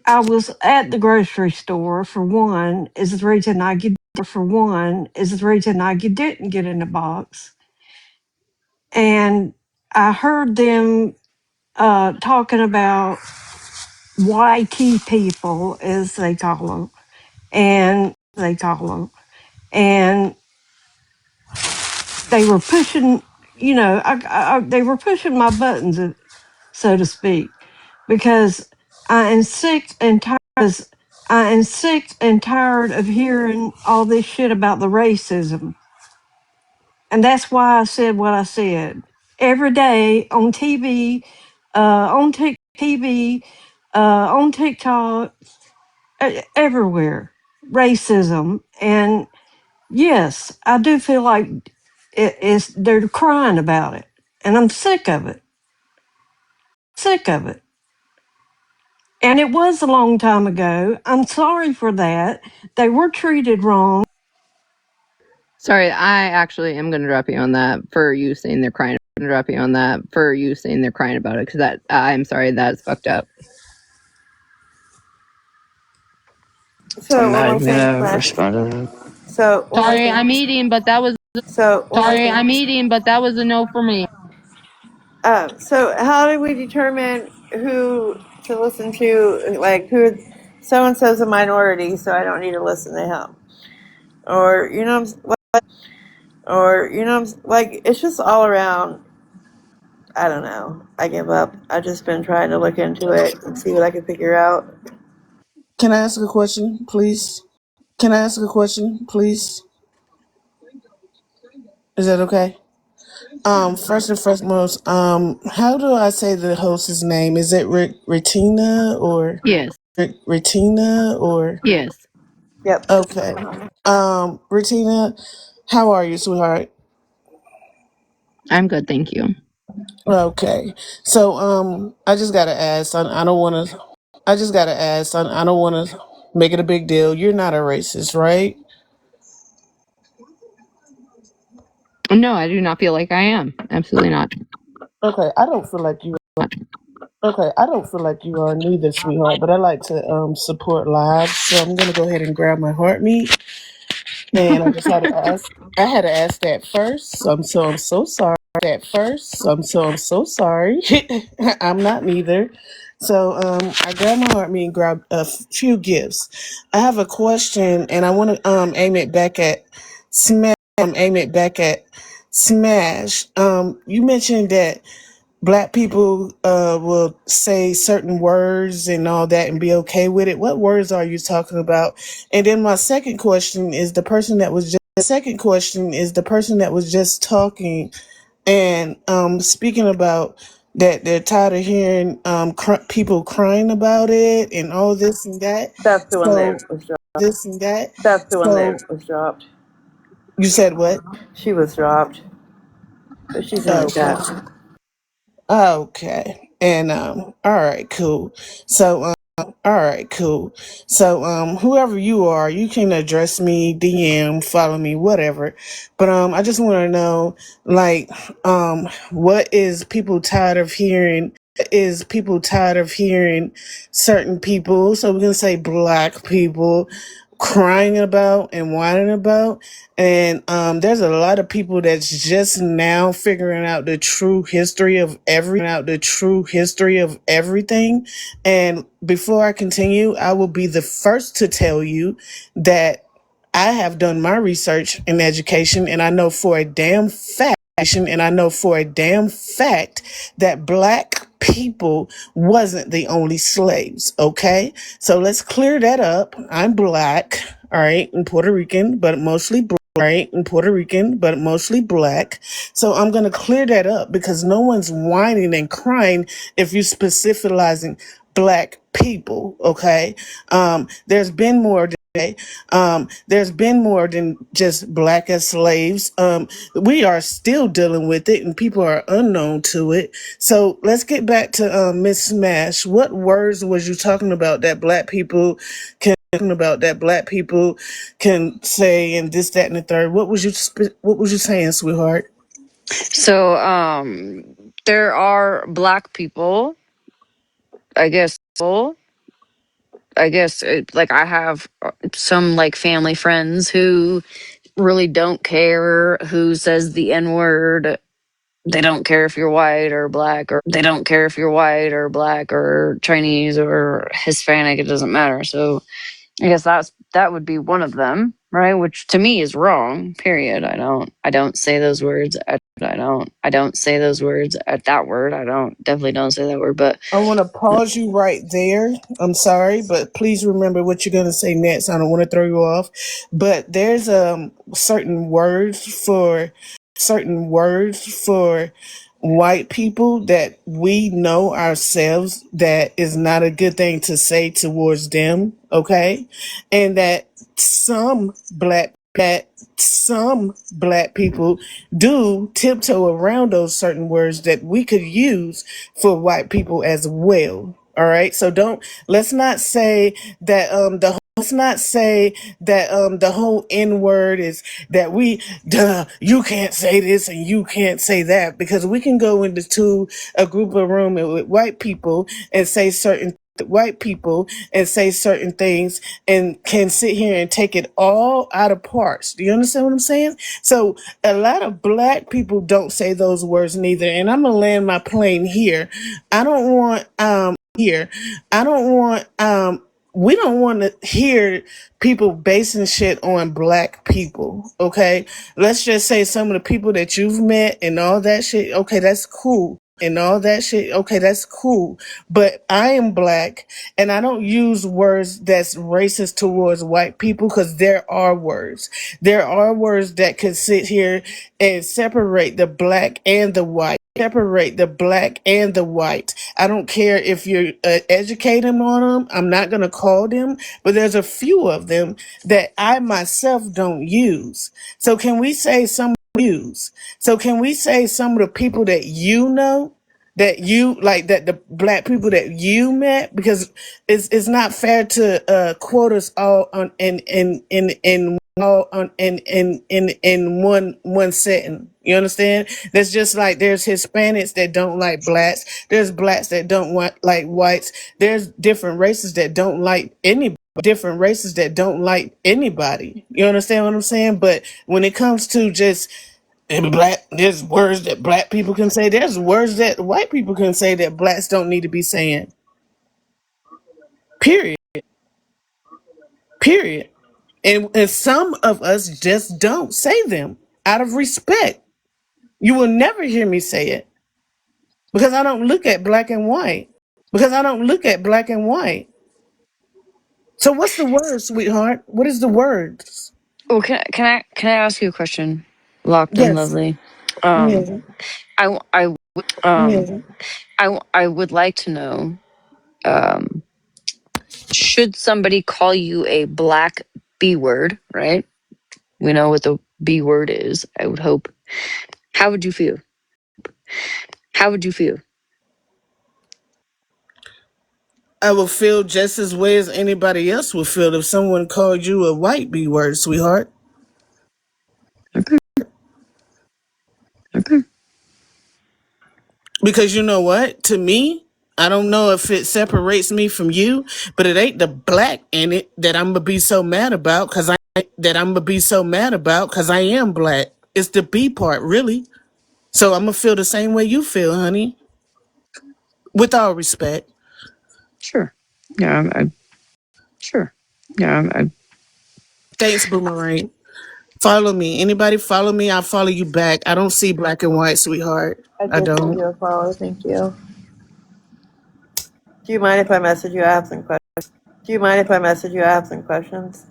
was at the grocery store for one. Is the reason I didn't get in the box, and I heard them talking about YT people, as they call them, and they were pushing, they were pushing my buttons, so to speak, because I am sick and tired of hearing all this shit about the racism. And that's why I said what I said. Every day on TV, on TikTok, everywhere, racism. And yes, I do feel like they're crying about it, and I'm sick of it. And it was a long time ago. I'm sorry for that. They were treated wrong.
Sorry, I actually am going to drop you on that for you saying they're crying. About it because that I'm sorry, that's fucked up.
so
I'm
one
not
more
even
thing,
gonna
Flash.
respond to that.
So one more
Sorry,
thing.
I'm eating, but that was
So one more thing.
a no for me.
So how do we determine who to listen to? Like who so and so's a minority, so I don't need to listen to him, or like it's just all around. I don't know. I give up. I've just been trying to look into it and see what I can figure out.
Can I ask a question, please? Is that okay? First and foremost, how do I say the host's name? Is it Retina or
Yes.
Retina or?
Yes.
Yep.
Okay. Retina, how are you, sweetheart?
I'm good, thank you.
Okay. So, I just gotta ask. I don't want to. I don't want to make it a big deal. You're not a racist, right?
No, I do not feel like I am. Absolutely not.
Okay. I don't feel like you. Okay, I don't feel like you are neither, sweetheart, but I like to support lives, so I'm gonna go ahead and grab my heart meat. And I just had to ask. I had to ask that first. I'm so sorry. I'm so sorry. I'm not neither. So I grabbed my heart meat and grabbed a few gifts. I have a question, and I want to aim it back at Smash. Smash. You mentioned that Black people will say certain words and all that and be okay with it. What words are you talking about? And then my second question is the person that was the second question is the person that was just talking and speaking about that they're tired of hearing people crying about it and all this and that.
That's the one
So
that was dropped.
this and that.
That's the one
So
that was dropped.
you said what?
She was dropped, but she's in the
Okay.
chat.
Okay. And all right, cool. So all right, cool. So whoever you are, you can address me, DM, follow me, whatever. But I just want to know like what is people tired of hearing? Is people tired of hearing certain people, so we're gonna say black people, crying about and whining about? And there's a lot of people that's just now figuring out the true history of everything. And before I continue, I will be the first to tell you that I have done my research in education, and I know for a damn fact that black people wasn't the only slaves. Okay, so let's clear that up. I'm black, all right, and Puerto Rican, but mostly black. Right, in Puerto Rican, but mostly black. So I'm going to clear that up because no one's whining and crying if you're specificizing black people. Okay. There's been more today. There's been more than just black as slaves. We are still dealing with it and people are unknown to it. So let's get back to Miss Smash. What words was you talking about that black people can say and this, that, and the third? What was you saying, sweetheart?
So, there are black people, I guess. Like I have some like family friends who really don't care who says the N word. They don't care if you're white or black, or they don't care if you're white or black or Chinese or Hispanic. It doesn't matter. So I guess that would be one of them, right? Which to me is wrong. Period. I don't say those words. I don't say those words at that word. Definitely don't say that word. But
I want to pause you right there. I'm sorry, but please remember what you're going to say next. I don't want to throw you off, but there's certain words for white people that we know ourselves that is not a good thing to say towards them, okay? And that some black people do tiptoe around those certain words that we could use for white people as well. All right. So let's not say that the whole N word is that you can't say this and you can't say that, because we can go into a group of room with white people and say certain things and can sit here and take it all out of parts. Do you understand what I'm saying? So a lot of black people don't say those words neither. And I'm gonna land my plane here. I don't want we don't want to hear people basing shit on black people. Okay. Let's just say some of the people that you've met and all that shit. Okay. That's cool. Okay, that's cool. But I am black and I don't use words that's racist towards white people, because there are words. There are words that could sit here and separate the black and the white. I don't care if you're educating on them. I'm not going to call them, but there's a few of them that I myself don't use. So can we say some of the people that you know, that you like, that the black people that you met, because it's not fair to quote us all on in all on in one setting. You understand? That's just like there's Hispanics that don't like blacks. There's blacks that don't like whites. There's different races that don't like anybody. You understand what I'm saying? But when it comes to just there's words that black people can say. There's words that white people can say that blacks don't need to be saying. Period. Period. And some of us just don't say them out of respect. You will never hear me say it because I don't look at black and white. So what's the word, sweetheart? What is the words?
Oh, can I ask you a question? Locked and
Yes.
lovely. Um,
Yeah.
I um
Yeah.
I would like to know, um, should somebody call you a black B word, right? We know what the B word is, I would hope. How would you feel? How would you feel?
I would feel just as way as anybody else would feel if someone called you a white B word, sweetheart.
Okay. Okay.
Because you know what? To me, I don't know if it separates me from you, but it ain't the black in it that I'm gonna be so mad about because I am black. It's the B part, really. So I'm gonna feel the same way you feel, honey. With all respect.
Sure. Yeah, sure. Yeah,
Thanks, Boomerang. Follow me. Anybody follow me, I'll follow you back. I don't see black and white, sweetheart.
I
I
just sent
don't.
you a follow. Thank you. Do you mind if I message you? I have some questions. Do you mind if I message you? I have some questions.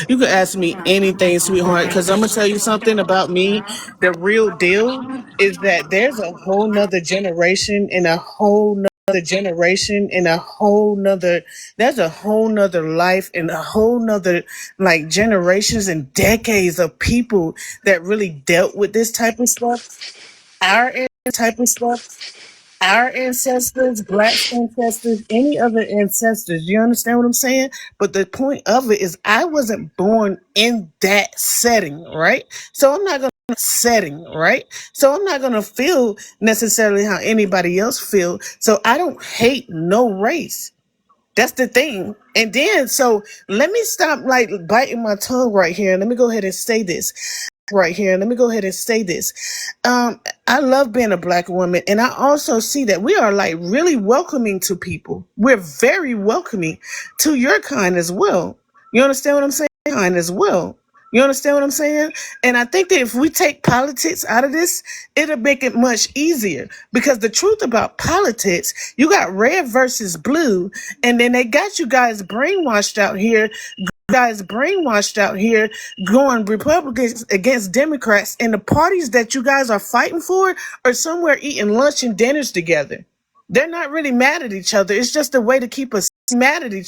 You can ask me anything, sweetheart, because I'm gonna tell you something about me. The real deal is that there's a whole nother generation and a whole nother generation and a whole nother there's a whole nother life and a whole nother like generations and decades of people that really dealt with this type of stuff. Our type of stuff. Our ancestors, black ancestors, any other ancestors. You understand what I'm saying? But the point of it is I wasn't born in that setting, right? So I'm not gonna feel necessarily how anybody else feel. So I don't hate no race. That's the thing. And then so let me stop like biting my tongue right here. Let me go ahead and say this right here. Let me go ahead and say this. I love being a black woman, and I also see that we are like really welcoming to people. We're very welcoming to your kind as well. You understand what I'm saying? Kind as well. You understand what I'm saying? And I think that if we take politics out of this, it'll make it much easier. Because the truth about politics, you got red versus blue, and then they got you guys brainwashed out here going Republicans against Democrats, and the parties that you guys are fighting for are somewhere eating lunch and dinners together. They're not really mad at each other. It's just a way to keep us separated.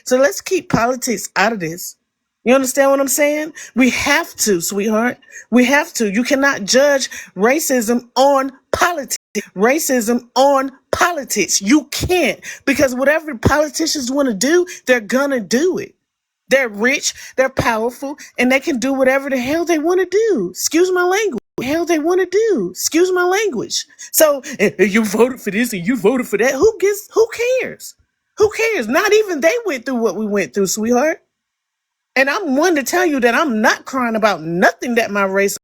So let's keep politics out of this. You understand what I'm saying? We have to, sweetheart. We have to. You cannot judge racism on politics. You can't, because whatever politicians want to do, they're gonna do it. They're rich, they're powerful, and they can do whatever the hell they want to do. Excuse my language. So you voted for this and you voted for that. Who cares? Who cares? Not even they went through what we went through, sweetheart. And I'm one to tell you that I'm not crying about nothing that my race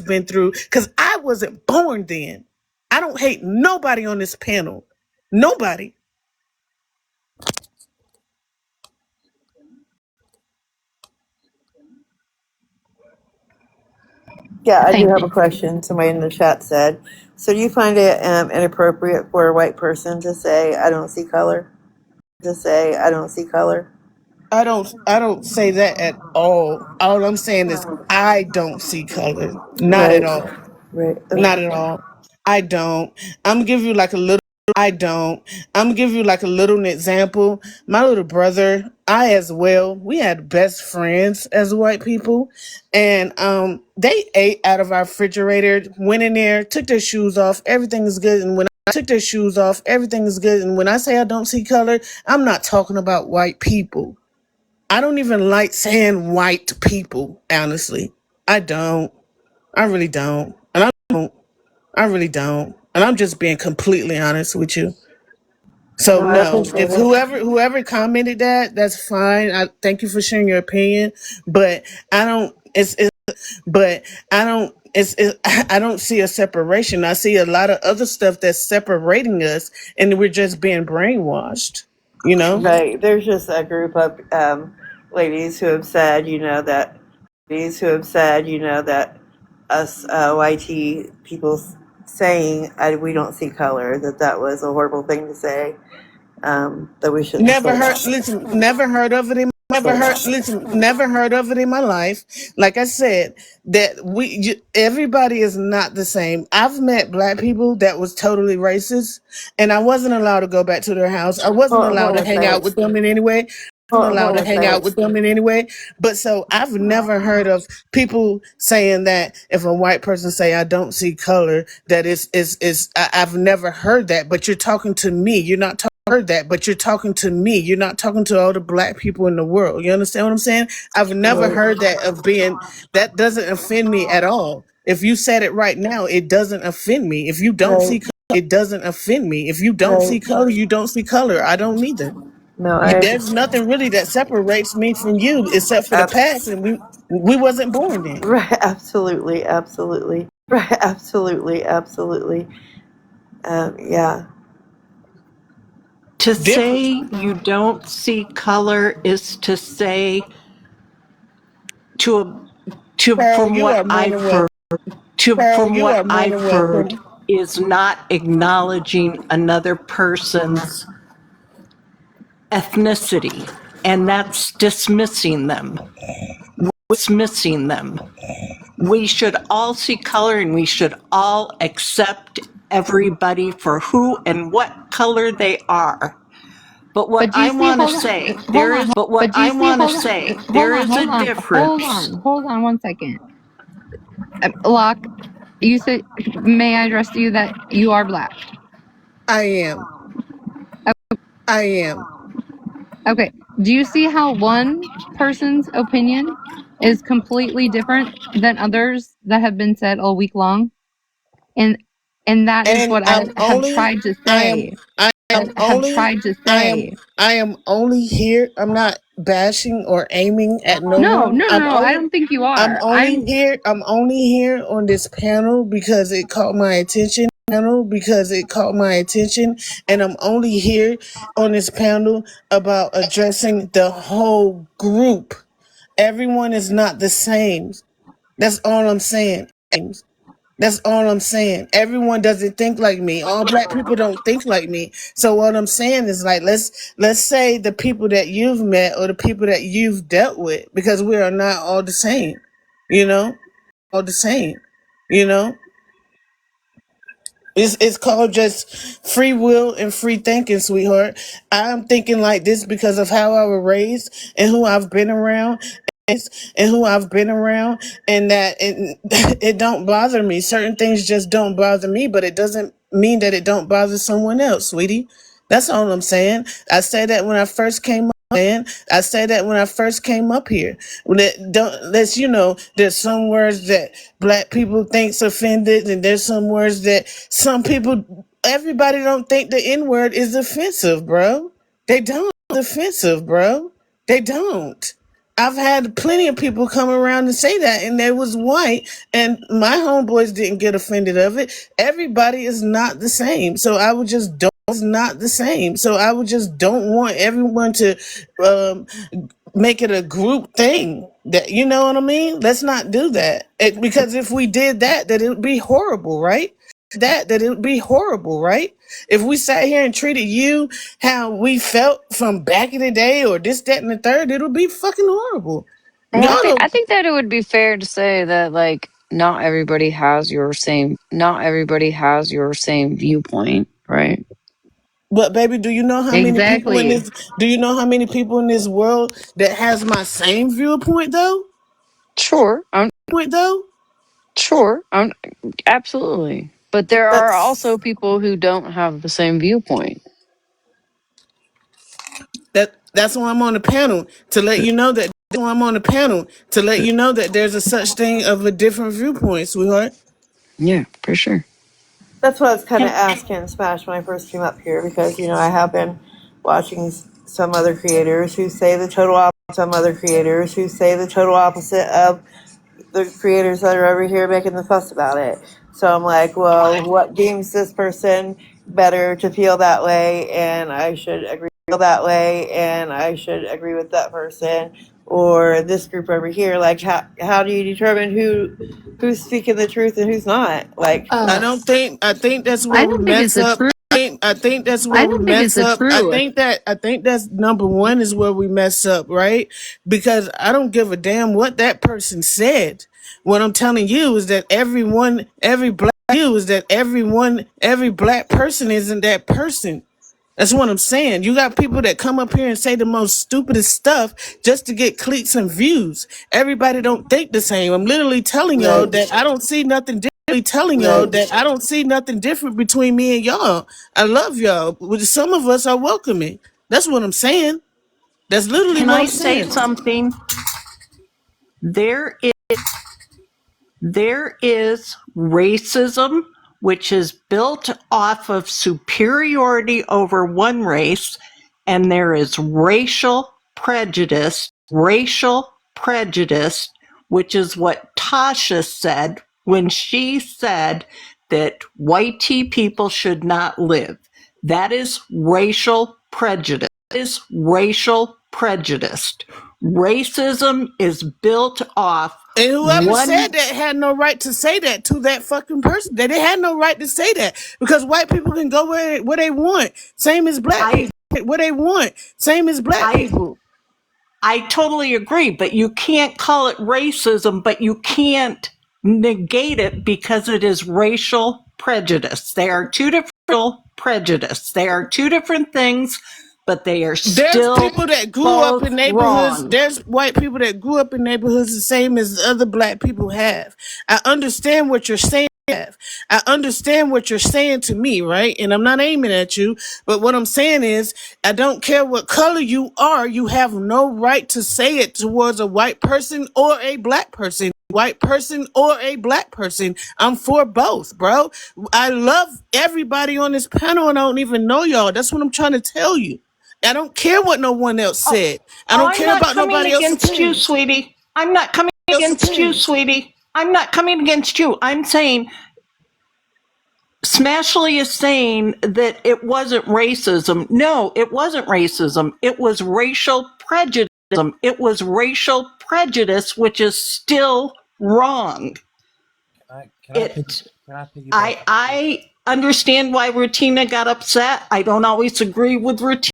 been through, because I wasn't born then. I don't hate nobody on this panel. Nobody.
Yeah, I do
thank
have a question. Somebody in the chat said, so do you find it inappropriate for a white person to say, I don't see color?
I don't say that at all. All I'm saying is I don't see color. Not at
Right,
all.
right.
Not
Okay.
at all. I don't. I'm gonna give you like a little I don't. I'm gonna give you like a little example. My little brother, I as well, we had best friends as white people. And they ate out of our refrigerator, went in there, took their shoes off, everything is good. And when I say I don't see color, I'm not talking about white people. I don't even like saying white people, honestly. I don't. I really don't. I really don't. And I'm just being completely honest with you. So
No, I
no,
appreciate
if
it.
whoever commented that, that's fine. I thank you for sharing your opinion, but I don't. I don't see a separation. I see a lot of other stuff that's separating us, and we're just being brainwashed. You know.
Right. There's just a group of ladies who have said, that us YT people saying we don't see color, that was a horrible thing to say. that we shouldn't say that.
Never heard of it in never heard of it in my life. Like I said, that everybody is not the same. I've met black people that was totally racist, and I wasn't allowed to go back to their house. I wasn't allowed
Hold
to
on a
hang out
second.
with them in any way.
Hold on a second.
In any way. But so I've never heard of people saying that if a white person say I don't see color, that I've never heard that. But you're talking to me. You're not talking. Heard that, but you're talking to me. You're not talking to all the black people in the world. You understand what I'm saying? I've never
Right.
heard that of being. That doesn't offend me at all. If you said it right now, it doesn't offend me. If you don't see
Right.
color, it doesn't offend me. If you don't see
Right.
color, you don't see color. I don't either.
No, I
There's nothing really that separates me from you except for the past,
abs-
and we wasn't born then.
right, absolutely, absolutely. Right, absolutely, absolutely. Yeah.
To
Different.
say you don't see color is to say to
Carol,
from
you
what
are more
I've
than
heard
welcome. Carol,
from
you are
what
more
I've
than
heard
welcome.
is not acknowledging another person's ethnicity, and that's dismissing them. Dismissing them. We should all see color and we should all accept everybody for who and what color they are. But what
But do you
I
see?
want to
Hold on,
say,
hold on.
what
But do you
I
see?
want to
Hold on,
say,
hold
there
on,
is
hold
a
on, hold
difference.
on, hold on 1 second. Locke, you said, may I address you that you are black?
I am. I am.
Okay. Do you see how one person's opinion is completely different than others that have been said all week long? And and that is
And
what I have tried to
I am
say.
I am
Have
only
tried to
I am
say.
I am only here. I'm not bashing or aiming at no
No,
one.
no, no, no. I don't think you are.
I'm only here on this panel because it caught my attention. And I'm only here on this panel about addressing the whole group. Everyone is not the same. That's all I'm saying. That's all I'm saying. Everyone doesn't think like me. All black people don't think like me. So what I'm saying is like let's say the people that you've met or the people that you've dealt with, because we are not all the same. You know? All the same. You know? It's called just free will and free thinking, sweetheart. I'm thinking like this because of how I was raised and who I've been around and that it don't bother me. Certain things just don't bother me, but it doesn't mean that it don't bother someone else, sweetie. That's all I'm saying. I said that when I first came up, man. I said that when I first came up here. Let's there's some words that black people think's offended, and there's some words that some people, everybody don't think the N word is offensive, bro. They don't. Offensive, bro. They don't. I've had plenty of people come around and say that, and they was white, and my homeboys didn't get offended of it. Everybody is not the same, so I would just don't. It's not the same, so I would just don't want everyone to um, make it a group thing. That you know what I mean? Let's not do that because if we did that, that it would be horrible, right? That it would be horrible, right? If we sat here and treated you how we felt from back in the day or this, that, and the third, it'll be fucking horrible.
Well,
Y'all
I
don't,
think that it would be fair to say that like not everybody has your same viewpoint, right?
but baby, do you know how many people in
Exactly.
this? Do you know how many people in this world that has my same viewpoint though?
Sure,
Point though.
sure, absolutely. But there are also
That's
people who don't have the same viewpoint.
that's why I'm on the panel to let you know that. That's why I'm on the panel to let you know that there's a such thing of a different viewpoint, sweetheart.
Yeah, for sure.
That's what I was kind of
And
asking Smash when I first came up here because I have been watching some other creators who say the total opposite. Some other creators who say the total opposite of the creators that are over here making the fuss about it. So I'm like, well, what deems this person better to feel that way, and I should agree with that person, or this group over here. Like, how do you determine who's speaking the truth and who's not? Like,
I think that's
I
where we
don't think it's
mess
the
up.
truth.
think that's
I
where we
don't think it's
mess
the
up.
truth.
I think that's number one is where we mess up, right? Because I don't give a damn what that person said. What I'm telling you is that every black person isn't that person. That's what I'm saying. You got people that come up here and say the most stupidest stuff just to get clicks and views. Everybody don't think the same. I'm literally telling y'all that I don't see nothing different between me and y'all. I love y'all. Some of us are welcoming. That's what I'm saying. That's literally
Can
what
I
I'm
say
saying.
something? There is racism, which is built off of superiority over one race, and there is racial prejudice, which is what Tasha said when she said that white people should not live. That is racial prejudice. Racism is built off
And whoever
one.
said that had no right to say that to that fucking person. They had no right to say that because white people can go where they want. Same as black
I
people. Where they want. Same as black
I
people.
I totally agree, but you can't call it racism, but you can't negate it because it is racial prejudice. They are two different things, but they are
There's
still
people that grew up
both
in neighborhoods.
wrong.
There's white people that grew up in neighborhoods the same as other black people have. I understand what you're saying. I understand what you're saying to me, right? And I'm not aiming at you, but what I'm saying is, I don't care what color you are. You have no right to say it towards a white person or a black person. White person or a black person. I'm for both, bro. I love everybody on this panel and I don't even know y'all. That's what I'm trying to tell you. I don't care what no one else said. I don't
I'm
care
not
about
coming
nobody else's
against you,
opinions.
sweetie. I'm not coming against you, sweetie. I'm not coming against you. I'm saying Smashley is saying that it wasn't racism. No, it wasn't racism. It was racial prejudice. It was racial prejudice, which is still wrong. It. I understand why Retina got upset. I don't always agree with Retina,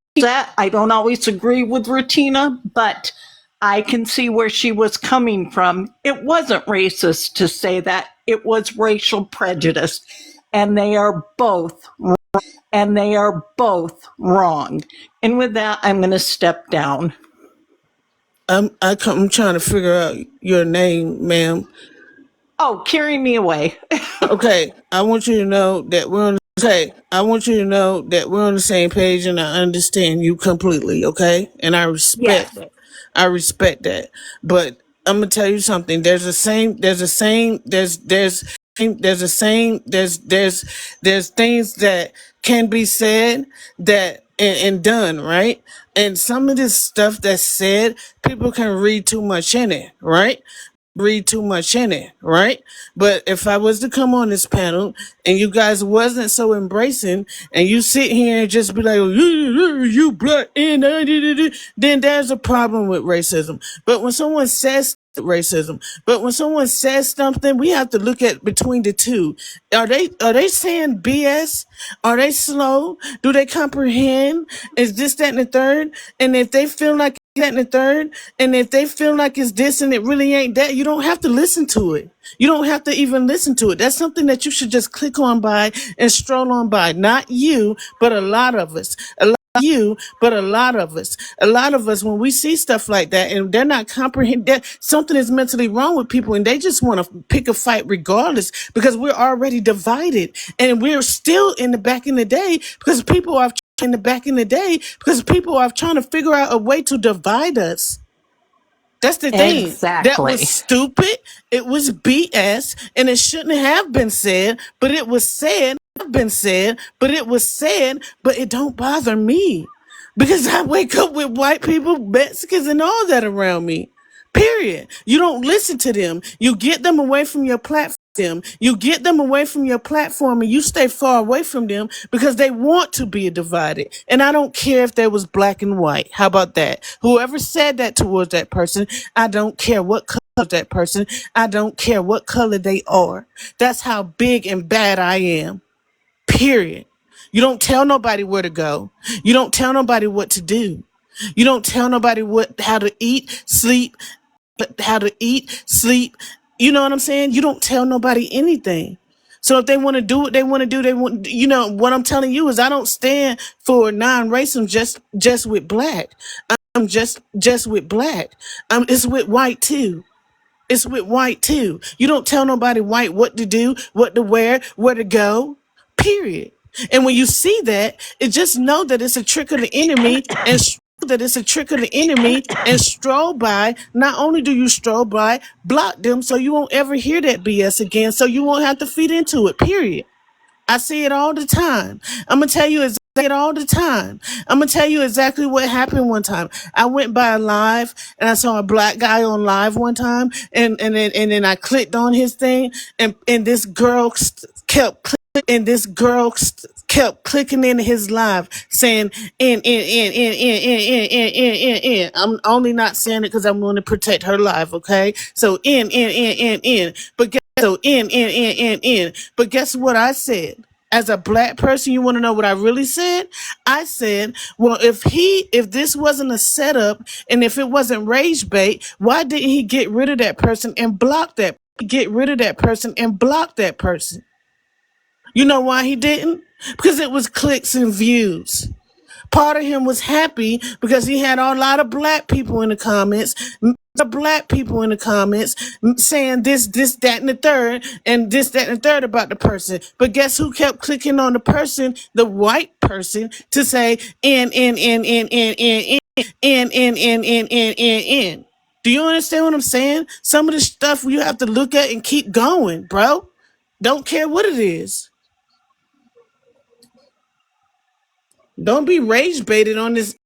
but I can see where she was coming from. It wasn't racist to say that. It was racial prejudice. And they are both wrong. And with that, I'm going to step down.
I'm trying to figure out your name, ma'am.
Oh, carry me away.
Okay, I want you to know that we're on. The same page, and I understand you completely. Okay, and I respect
Yes.
that. I respect that. But I'm gonna tell you something. There's things that can be said that and done, right? And some of this stuff that's said, people can read too much in it, right? Right? But if I was to come on this panel and you guys wasn't so embracing and you sit here and just be like, you black, then there's a problem with racism. But when someone says something, we have to look at between the two. Are they saying BS? Are they slow? Do they comprehend? Is this, that, and the third? And if they feel like that and the third, and if they feel like it's this and it really ain't that, you don't have to listen to it. You don't have to even listen to it. That's something that you should just click on by and stroll on by. Not you, but a lot of us. A lot of us, when we see stuff like that and they're not comprehending that something is mentally wrong with people and they just want to pick a fight regardless because we're already divided and we're still in the back in the day because people are trying to figure out a way to divide us. That's the thing. That was
Exactly.
stupid. It was BS, and it shouldn't have been said, but it was said. But it don't bother me because I wake up with white people, Mexicans, and all that around me. Period. You don't listen to them. You get them away from your platform. And you stay far away from them because they want to be divided. And I don't care if there was black and white. How about that? Whoever said that towards that person, I don't care what color that person. I don't care what color they are. That's how big and bad I am. Period. You don't tell nobody where to go. You don't tell nobody what to do. You don't tell nobody how to eat, sleep, how to eat, sleep. You know what I'm saying? You don't tell nobody anything. So if they want to do what they want to do, they want. You know what I'm telling you is I don't stand for non-racism just with black. I'm just with black. It's with white too. It's with white too. You don't tell nobody white what to do, what to wear, where to go. Period. And when you see that, it just know that it's a trick of the enemy and that it's a trick of the enemy and stroll by. Not only do you stroll by, block them so you won't ever hear that BS again, so you won't have to feed into it. Period. I see it all the time. I'm gonna tell you exactly what happened one time. I went by a live and I saw a black guy on live one time, and then I clicked on his thing, and this girl kept clicking in his live saying in. I'm only not saying it because I'm going to protect her life, okay? So in. But But guess what I said? As a black person, you want to know what I really said? I said, well, if this wasn't a setup and if it wasn't rage bait, why didn't he get rid of that person and block that? You know why he didn't? Because it was clicks and views. Part of him was happy because he had a lot of black people in the comments, saying this, that, and the third, and this, that, and the third about the person. But guess who kept clicking on the person, the white person, to say in. Do you understand what I'm saying? Some of the stuff you have to look at and keep going, bro. Don't care what it is. Don't be rage baited on this.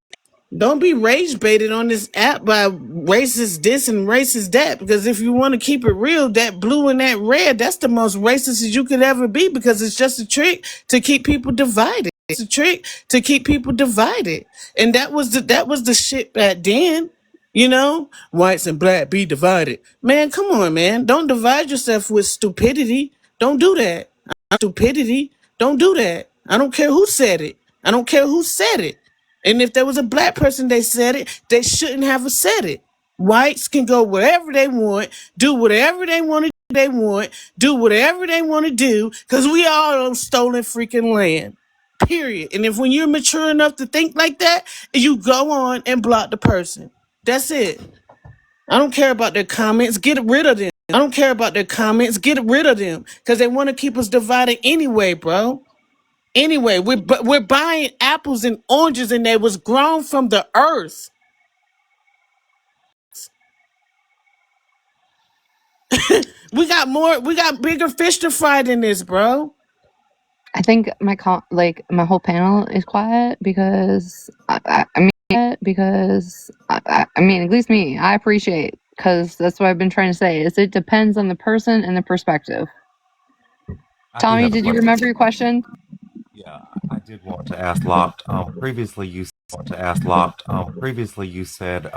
Don't be rage baited on this app by racist this and racist that. Because if you want to keep it real, that blue and that red, that's the most racist you could ever be, because it's just a trick to keep people divided. It's a trick to keep people divided. And that was the shit back then. You know, whites and black be divided. Man, come on, man. Don't divide yourself with stupidity. Don't do that. Stupidity. Don't do that. I don't care who said it. And if there was a black person they said it, they shouldn't have said it. Whites can go wherever they want, do whatever they want to do whatever they want to do, because we all on stolen freaking land. Period. And if when you're mature enough to think like that, you go on and block the person. That's it. I don't care about their comments. Get rid of them. Because they want to keep us divided anyway, bro. Anyway, we're buying apples and oranges, and they was grown from the earth. We got bigger fish to fry than this, bro.
I think my whole panel is quiet because I mean, at least me, I appreciate, because that's what I've been trying to say, is it depends on the person and the perspective. Tommy, did you remember your question?
Yeah, I did want to ask Locked. Previously you said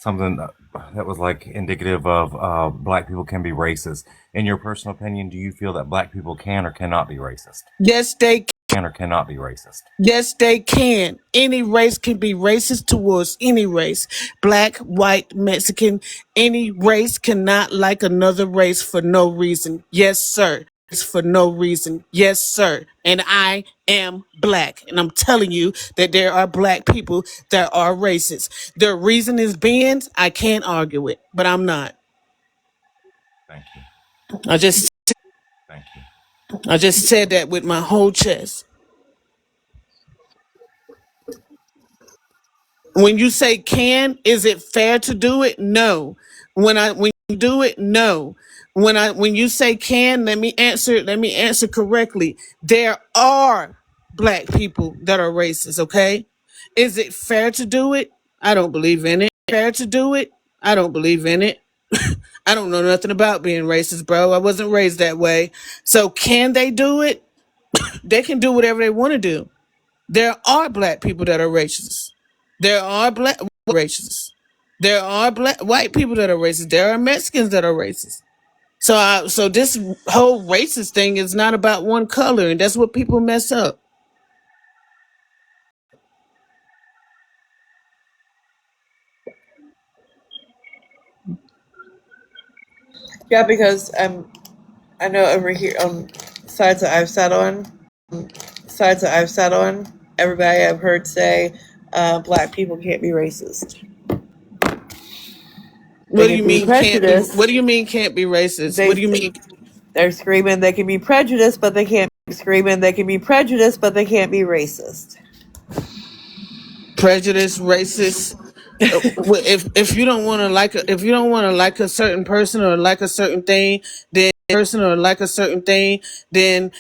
something that was like indicative of black people can be racist. In your personal opinion, do you feel that black people can or cannot be racist?
Yes, they
Can or cannot be racist?
Yes, they can. Any race can be racist towards any race. Black, white, Mexican, any race cannot like another race for no reason. Yes, sir. It's for no reason. Yes, sir. And I am black. And I'm telling you that there are black people that are racist. Their reason is bands. I can't argue it, but I'm not.
Thank you.
I just said that with my whole chest. When you say can, is it fair to do it? No. When you do it, no. When you say can, let me answer correctly. There are black people that are racist, okay? Is it fair to do it? I don't believe in it. Fair to do it? I don't believe in it. I don't know nothing about being racist, bro. I wasn't raised that way. So can they do it? They can do whatever they want to do. There are black people that are racist. There are black racists. There are black white people that are racist. There are Mexicans that are racist. So this whole racist thing is not about one color, and that's what people mess up.
Yeah, because I know over here on sides that I've sat on, sides that I've sat on, everybody I've heard say black people can't be racist. They
What do
can
you
be
mean can't be?
prejudiced.
What do you mean can't be racist? What
They
do you mean
they're screaming they can be prejudiced, but they can't screaming they can be prejudiced, but they can't be racist.
prejudice, racist? If you don't want to like if you don't want to like a certain person or like a certain thing, then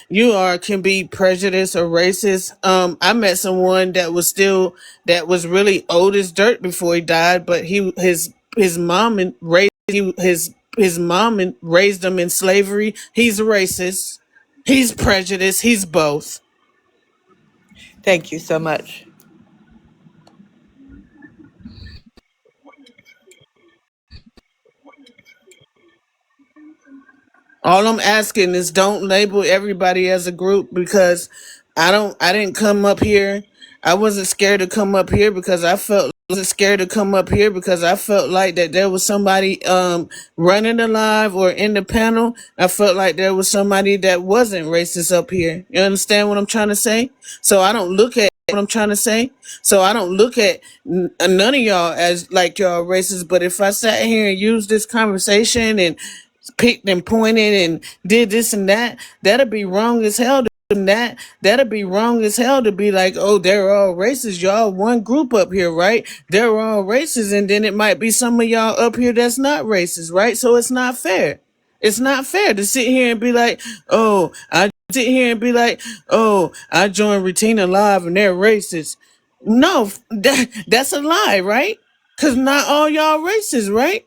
you are can be prejudiced or racist. I met someone that was really old as dirt before he died, but his mom and raised his mom and raised him in slavery. He's racist. He's prejudiced. He's both.
Thank you so much.
All I'm asking is don't label everybody as a group because I didn't come up here. I wasn't scared to come up here because I felt like that there was somebody running the live or in the panel. I felt like there was somebody that wasn't racist up here. You understand what I'm trying to say? So I don't look at what I'm trying to say. So I don't look at none of y'all as like y'all racist, but if I sat here and used this conversation and picked and pointed and did this and that, that'd be wrong as hell to that'd be wrong as hell to be like, oh, they're all racist. Y'all one group up here, right? They're all racist, and then it might be some of y'all up here that's not racist, right? So it's not fair. It's not fair to sit here and be like, I joined Retina Live and they're racist. No, that's a lie, right? Because not all y'all racist, right?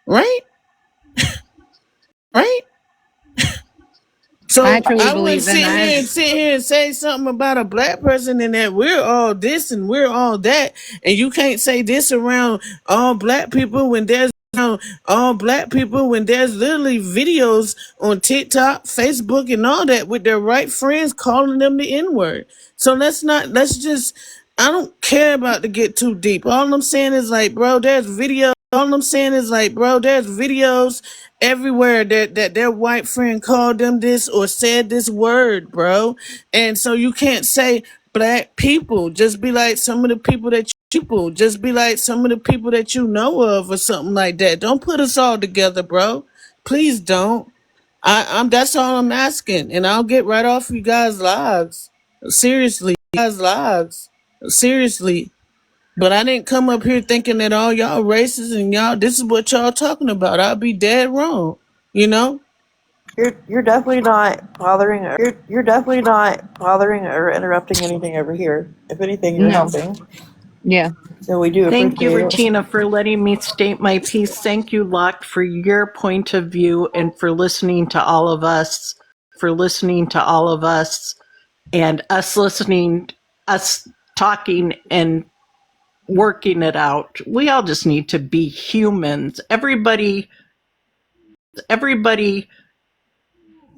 Right? Right?
I
So
truly
I wouldn't
believe in that.
sit here and say something about a black person and that we're all this and we're all that, and you can't say this around all black people when there's literally videos on TikTok, Facebook, and all that with their right friends calling them the N word. So let's just. I don't care about to get too deep. All I'm saying is like, bro, there's videos. All I'm saying is like, bro, there's videos everywhere that their white friend called them this or said this word, bro. And so you can't say black people. Just be like some of the people that you know of or something like that. Don't put us all together, bro. Please don't. I'm that's all I'm asking. And I'll get right off you guys' lives. Seriously. But I didn't come up here thinking that all y'all racist and y'all this is what y'all talking about. I'll be dead wrong. You know?
You're definitely not bothering. You're definitely not bothering or interrupting anything over here. If anything, you're
No.
helping.
Yeah.
So we do
Thank you,
appreciate it.
Regina, for letting me state my piece. Thank you, Locke, for your point of view and for listening to all of us, and us talking and working it out. We all just need to be humans. Everybody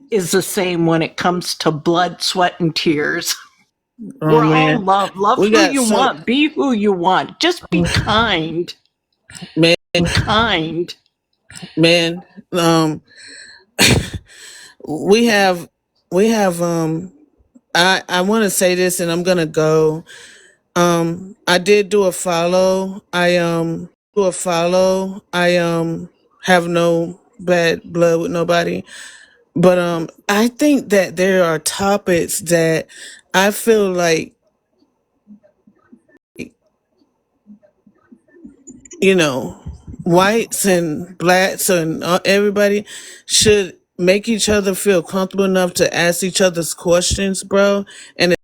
is the same when it comes to blood, sweat, and tears.
Oh
We're all
man.
love. Love
We
who
got
you
some
want. Be who you want. Just be kind.
man
Kind.
man. We have I wanna say this and I'm gonna go. I did do a follow. I have no bad blood with nobody. But I think that there are topics that I feel like, you know, whites and blacks and everybody should make each other feel comfortable enough to ask each other's questions, bro, and to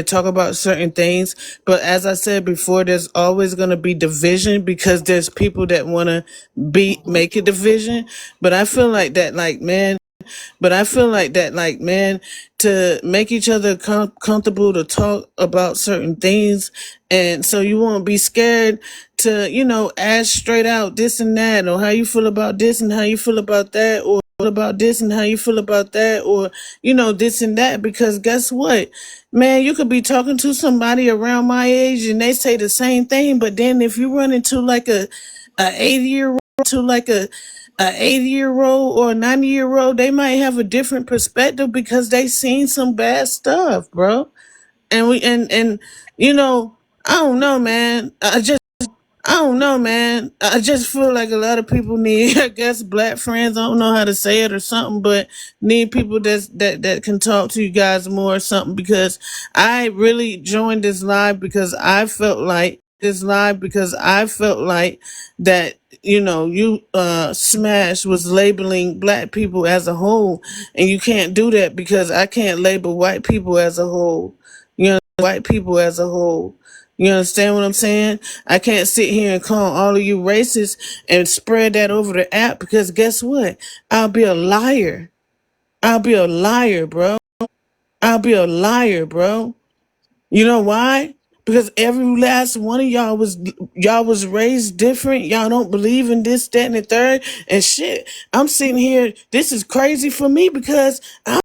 talk about certain things. But as I said before, there's always going to be division because there's people that want to make a division. But I feel like that, like, man, to make each other comfortable to talk about certain things. And so you won't be scared to, ask straight out this and that, or how you feel about this and how you feel about that, or what about this and how you feel about that, or, this and that. Because guess what? Man, you could be talking to somebody around my age and they say the same thing. But then if you run into like a 80-year-old to like a 80-year-old or a 90-year-old, they might have a different perspective because they seen some bad stuff, bro. And and you know, I don't know, man. I don't know, man. I just feel like a lot of people need, I guess, black friends. I don't know how to say it or something, but need people that can talk to you guys more or something. Because I really joined this live because I felt like that, you Smash was labeling black people as a whole, and you can't do that because I can't label white people as a whole. White people as a whole. You understand what I'm saying? I can't sit here and call all of you racist and spread that over the app because guess what? I'll be a liar. I'll be a liar, bro. I'll be a liar, bro. You know why? Because every last one of y'all was raised different. Y'all don't believe in this, that, and the third. And shit. I'm sitting here. This is crazy for me because I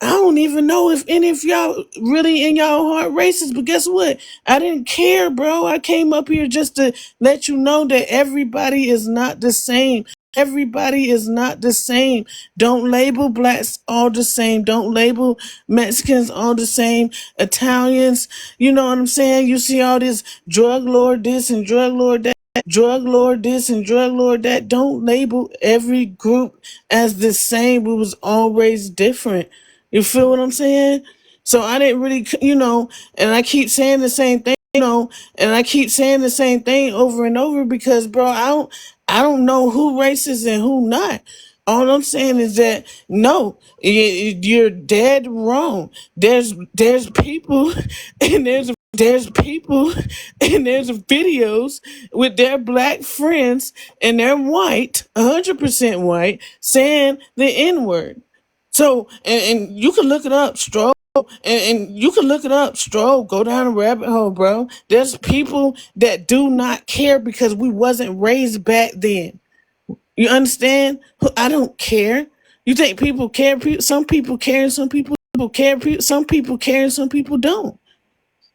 don't even know if any of y'all really in y'all heart racist. But guess what? I didn't care, bro. I came up here just to let you know that everybody is not the same. Everybody is not the same. Don't label blacks all the same. Don't label Mexicans all the same. Italians, you know what I'm saying? You see all this drug lord this and drug lord that. Drug lord this and drug lord that. Don't label every group as the same. We was always different. You feel what I'm saying? So I didn't really, and I keep saying the same thing, over and over because, bro, I don't know who racist and who not. All I'm saying is that no, you're dead wrong. There's people and there's people and there's videos with their black friends and they're white, 100% white, saying the N word. So and you can look it up, Stroll. And you can look it up, Stroll. Go down a rabbit hole, bro. There's people that do not care because we wasn't raised back then. You understand? I don't care. You think people care? Some people care and some people care. Some people care and some people don't.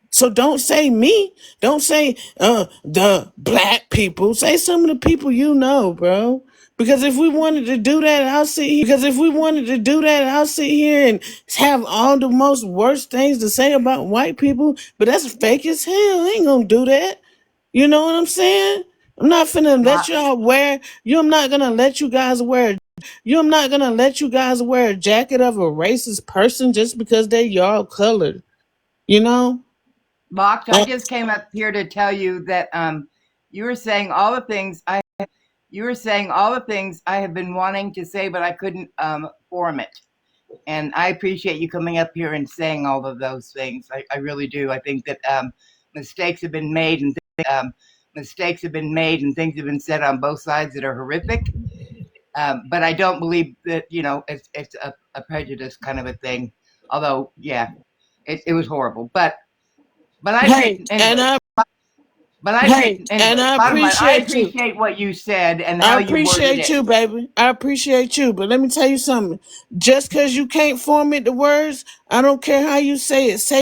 So don't say me. Don't say the black people. Say some of the people you know, bro. Because if we wanted to do that, I'll sit here and have all the most worst things to say about white people. But that's fake as hell. I ain't gonna do that. You know what I'm saying? I'm not finna let y'all wear. I'm not gonna let you guys wear. I'm not gonna let you guys wear a jacket of a racist person just because they y'all colored. You know?
Mocked, I just came up here to tell you that you were saying all the things I have been wanting to say, but I couldn't form it. And I appreciate you coming up here and saying all of those things. I really do. I think that mistakes have been made and things have been said on both sides that are horrific. But I don't believe that it's a prejudice kind of a thing. Although, yeah, it was horrible. But I anyway. Bottom line, I appreciate what you said and how you worded it.
You, baby. I appreciate you. But let me tell you something. Just because you can't formulate the words, I don't care how you say it.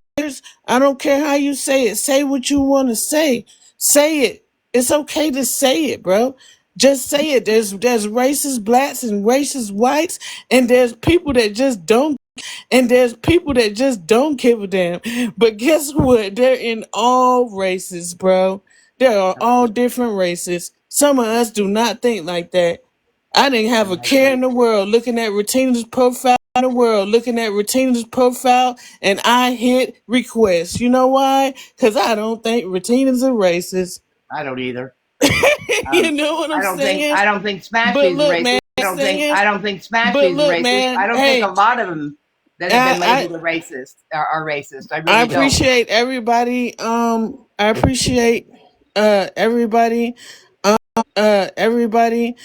I don't care how you say it. Say what you want to say. Say it. It's okay to say it, bro. Just say it. There's racist blacks and racist whites, and there's people that just don't. And there's people that just don't give a damn. But guess what? They're in all races, bro. There are all different races. Some of us do not think like that. I didn't have a care in the world looking at Retina's profile and I hit request. You know why? Because I don't think Retina's a racist.
I don't either.
You know what I'm saying?
I don't think Smashy's
But look,
racist.
man,
I don't think Smashy's racist.
man,
I don't think a lot of them that have been labeled racist are racist. I really
appreciate everybody. I appreciate everybody. Everybody.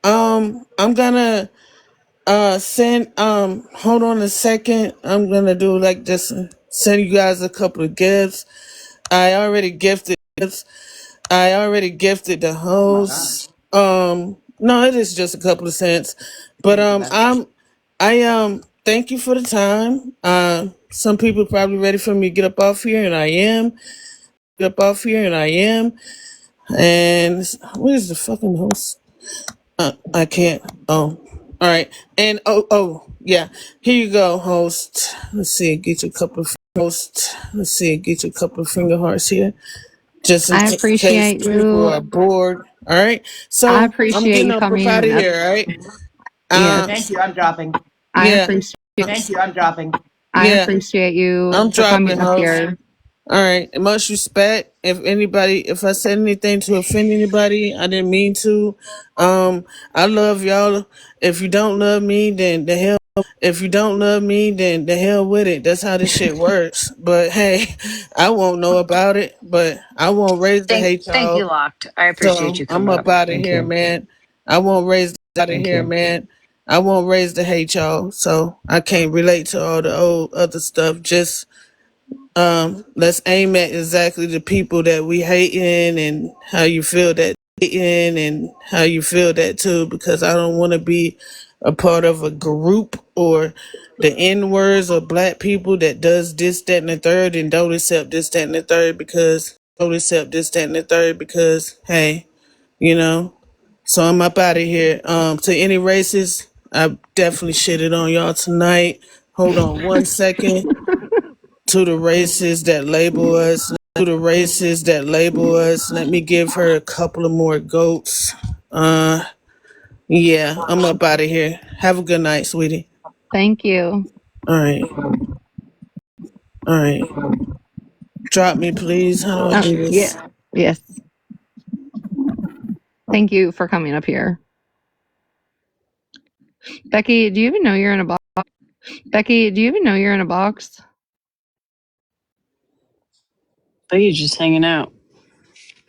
I'm gonna send hold on a second. I'm gonna do like this, send you guys a couple of gifts. I already gifted the host. No, it is just a couple of cents. But thank you for the time. Some people probably ready for me to get up off here and I am. And where's the fucking host? I can't. Oh, all right. And yeah. Here you go, host. Let's see. Get you a couple of host. Let's see. Get you a couple of finger hearts here, just in
I
case
appreciate
people
you.
are bored. All right.
I
So I'm
appreciate
getting
you
up
coming
out of
up.
here. All right.
Thank
Yes.
you. I'm dropping.
I
Yeah.
appreciate
Thank you. I'm dropping.
I
Yeah.
appreciate you
I'm
for
dropping,
coming up
host.
here.
All right. And much respect. If I said anything to offend anybody, I didn't mean to. I love y'all. If you don't love me, then the hell. If you don't love me, then the hell with it. That's how this shit works. But hey, I won't know about it. But I won't raise the hate,
Thank you,
y'all.
Locked. I appreciate
So
you
I'm
coming
up
up.
out of
Thank
here,
you.
man. I won't raise out of here, man. I won't raise the hate, y'all. So I can't relate to all the old other stuff. Just let's aim at exactly the people that we hating and how you feel that hating and how you feel that too, because I don't want to be a part of a group or the N words or black people that does this, that, and the third and don't accept this, that, and the third because hey, you know. So I'm up out of here. To any racists, I definitely shitted on y'all tonight. Hold on one second. To the racists that label us, let me give her a couple of more goats. Yeah, I'm up out of here. Have a good night, sweetie.
Thank you.
All right, all right. Drop me, please. How do I do this?
Yeah. Yes. Thank you for coming up here. Becky, do you even know you're in a box? Becky, do you even know you're in a box?
But you're just hanging out.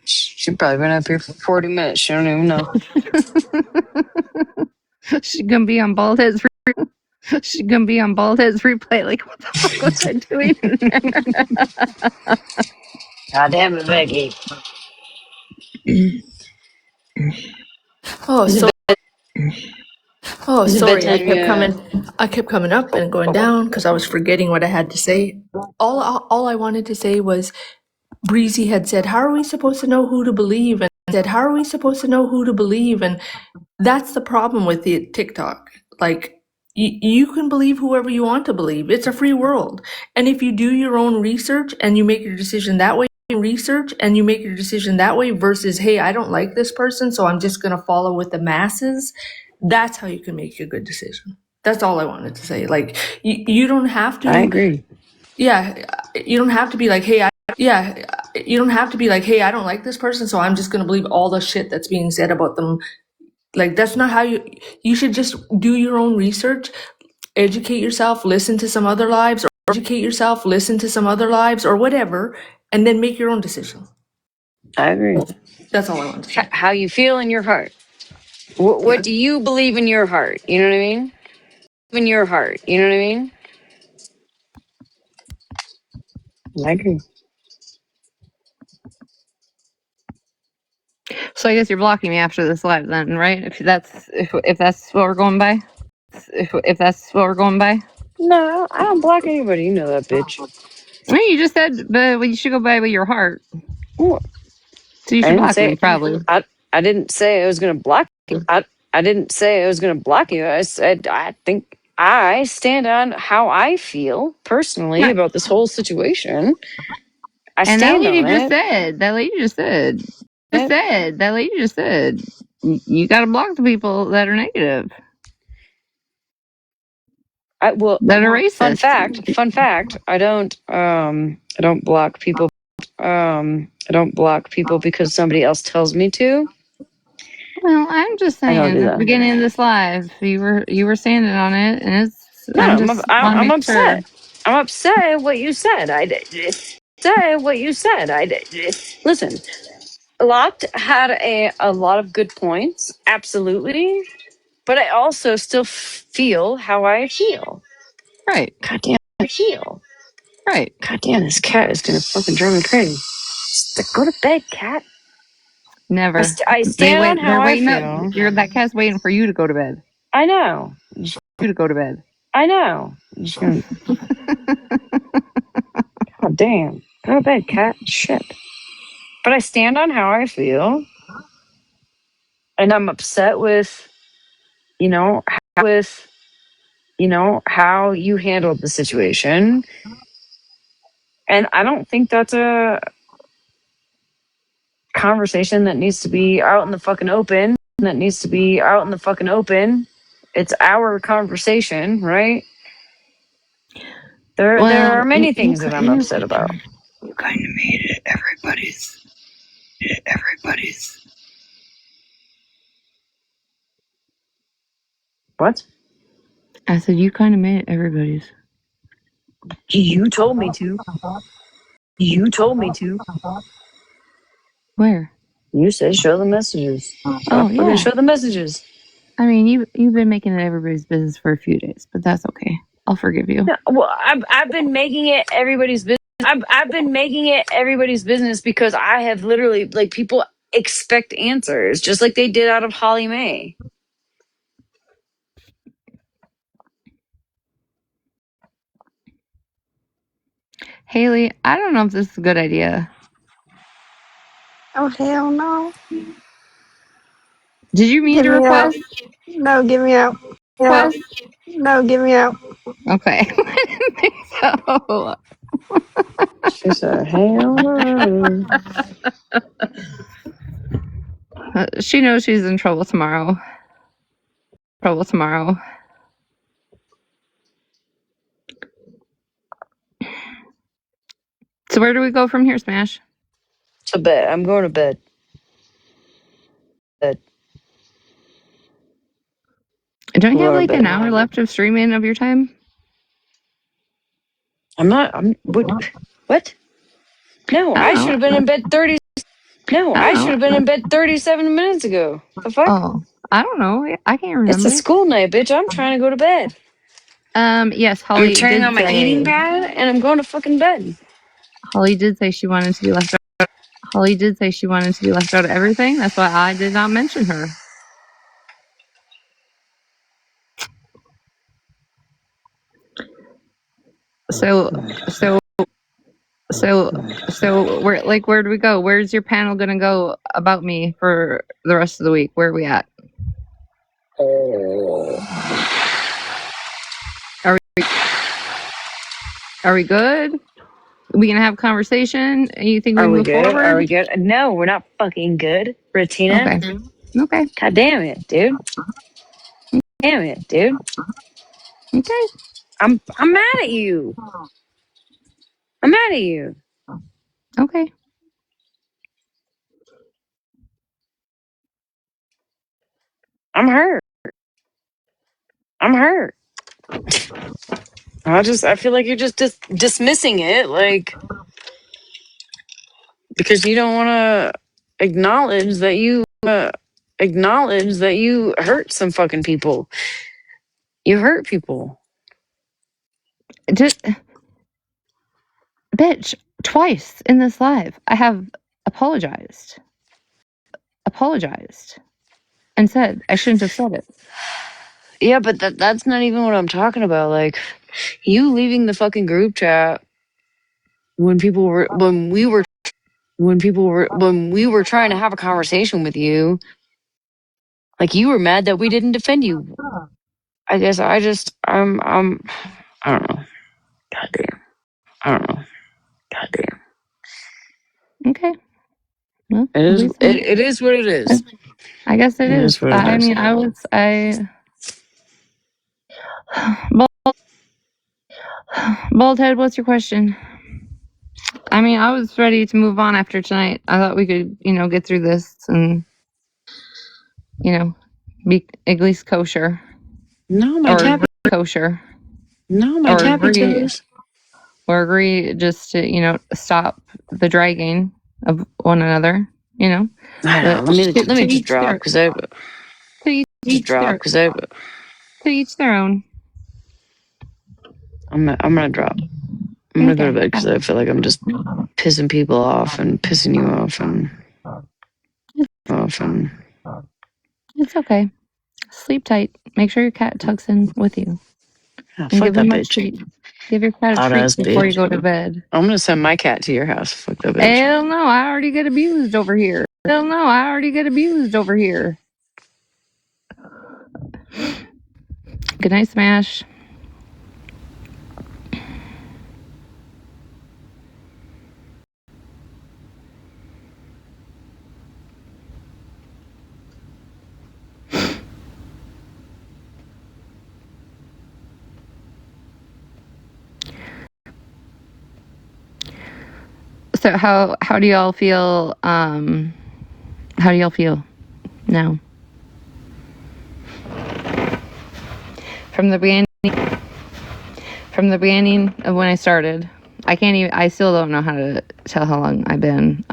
She's probably been up here for 40 minutes. She don't even know.
She's gonna be on bald heads. She's gonna be on bald heads replay. Like, what the fuck was I doing in there?
God damn it, Becky.
Oh,
Is
so
it, is it
sorry.
bedtime yet?
I kept coming up and going down because I was forgetting what I had to say. All I wanted to say was Breezy had said, "How are we supposed to know who to believe?" And said, "How are we supposed to know who to believe?" And that's the problem with the TikTok. Like, you can believe whoever you want to believe. It's a free world. And if you do your own research and you make your decision that way, versus, hey, I don't like this person, so I'm just going to follow with the masses, that's how you can make a good decision. That's all I wanted to say. Like, you don't have
I
to,
agree.
you don't have to be like, you don't have to be like, hey, I don't like this person, so I'm just going to believe all the shit that's being said about them. Like, that's not how you should just do your own research, educate yourself, listen to some other lives, or whatever, and then make your own decision.
I agree.
That's all I wanted to say.
How you feel in your heart. What do you believe in your heart? You know what I mean? In your heart. You know what I mean? I agree.
So I guess you're blocking me after this live, then, right? If that's what we're going by. If that's what we're going by.
No, I don't block anybody. You know that, bitch.
No, you just said, but you should go by with your heart.
What?
So you
I
should
didn't
block me,
say.
probably.
I didn't say I was gonna block you. I didn't say I was gonna block you. I said I think I stand on how I feel personally
Right.
about this whole situation. I
And that
stand
lady
on
just
it.
said. You got to block the people that are negative,
Well,
that are
fun fact, I don't block people. I don't block people because somebody else tells me to.
Well, I'm just
I don't
saying,
do
at the
that.
beginning of this live, you were standing on it, and
No,
I'm just want to
I'm
make sure.
upset. I'm upset at what you said. Say what you said. Listen. Locked had a lot of good points, absolutely. But I also still feel how I feel.
Right,
God damn, I feel.
right.
God damn, this cat is gonna fucking drive me crazy. Go to bed, cat.
Never.
I stand on how
They're
I
waiting up.
feel.
That cat's waiting for you to go to bed.
I know.
You to go to bed.
I know. I'm just gonna. God damn. Go to bed, cat. Shit. But I stand on how I feel, and I'm upset with, you know, how you handled the situation. And I don't think that's a conversation that needs to be out in the fucking open. It's our conversation, right? There are many things that I'm upset about.
You kind of made it everybody's.
What?
I said you kind of made it everybody's.
You told me to.
Where?
You said show the messages.
Oh yeah.
Show the messages.
I mean, you've been making it everybody's business for a few days, but that's okay. I'll forgive you.
No, well, I've been making it everybody's business. I've been making it everybody's business because I have literally, like, people expect answers, just like they did out of Holly Mae.
Haley, I don't know if this is a good idea.
Oh, hell no.
Did you mean
Get
to
me out.
request?
No, get me out.
Request?
No, get me out.
Okay. I didn't think so.
She said, "Hell no."
She knows she's in trouble tomorrow. So where do we go from here, Smash?
To bed. I'm going to bed.
Don't you have
Going to
like
bed.
an hour left of streaming of your time?
What? No, I should have been in bed 30. No, I should have been in bed 37 minutes ago. The fuck?
Oh, I don't know. I can't remember.
It's a school night, bitch. I'm trying to go to bed.
Yes,
I'm
Holly
turning
did
on my
say.
eating pad and I'm going to fucking bed.
Holly did say she wanted to be left out. Holly did say she wanted to be left out of everything. That's why I did not mention her. So where do we go? Where's your panel gonna go about me for the rest of the week? Where are we at? Are we good? We gonna have a conversation? You think we
Are we
move
good?
forward?
Are we good? No, we're not fucking good, Retina.
Okay.
God damn it, dude.
Okay.
I'm mad at you.
Okay.
I'm hurt. I feel like you're just dismissing it, like, because you don't want to acknowledge that you hurt some fucking people. You hurt people.
Bitch, twice in this live, I have apologized and said I shouldn't have said it.
Yeah, but that's not even what I'm talking about. Like, you leaving the fucking group chat when we were trying to have a conversation with you. Like, you were mad that we didn't defend you. I guess I don't know. Goddamn. I don't know. Goddamn.
Okay. Well,
it is what it is.
I guess it is.
What it is.
Bald head, what's your question? I mean, I was ready to move on after tonight. I thought we could, get through this and, be at least kosher.
No, my tappy
kosher.
No, my tappy toes.
Or agree just to, stop the dragging of one another,
I know. Let me just drop because I.
To each their own.
I'm gonna drop. I'm gonna go to bed because I feel like I'm just pissing people off and pissing you off and.
It's okay. Sleep tight. Make sure your cat tucks in with you.
Oh, fuck that bitch.
Give your cat a
Hot
treat
ass
before you
bitch.
go to bed.
I'm gonna send my cat to your house. Fuck that bitch.
Hell no, I already get abused over here. Hell no, I already get abused over here. Good night, Smash. So how do y'all feel? How do y'all feel now? From the beginning of when I started, I still don't know how to tell how long I've been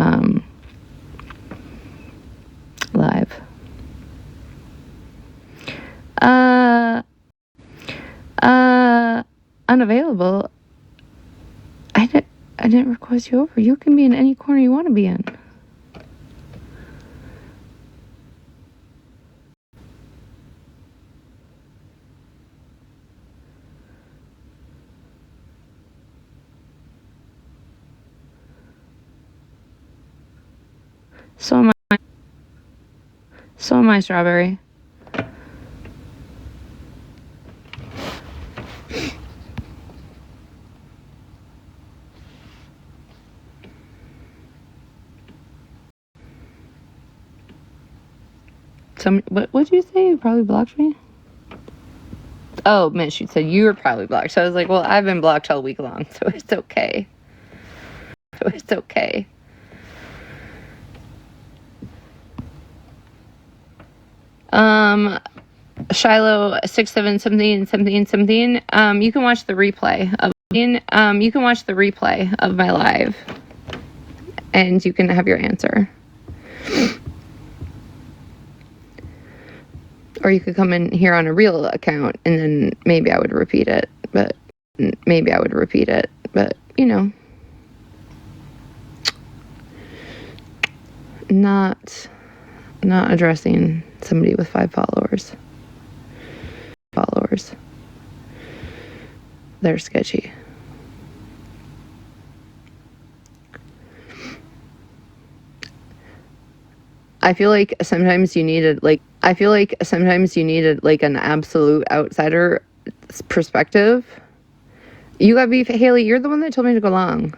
live. Unavailable. I didn't request you over. You can be in any corner you want to be in. So am I. So am I, Strawberry. What'd you say? You probably blocked me? Oh, Mitch, you said you were probably blocked. So I was like, well, I've been blocked all week long, so it's okay. So it's okay. Shiloh 67 something. You can watch the replay of my live, and you can have your answer. Or you could come in here on a real account, and then maybe I would repeat it. But you know, not addressing somebody with 5 followers. They're sketchy. I feel like sometimes you needed an absolute outsider perspective. You got beef, Haley. You're the one that told me to go long.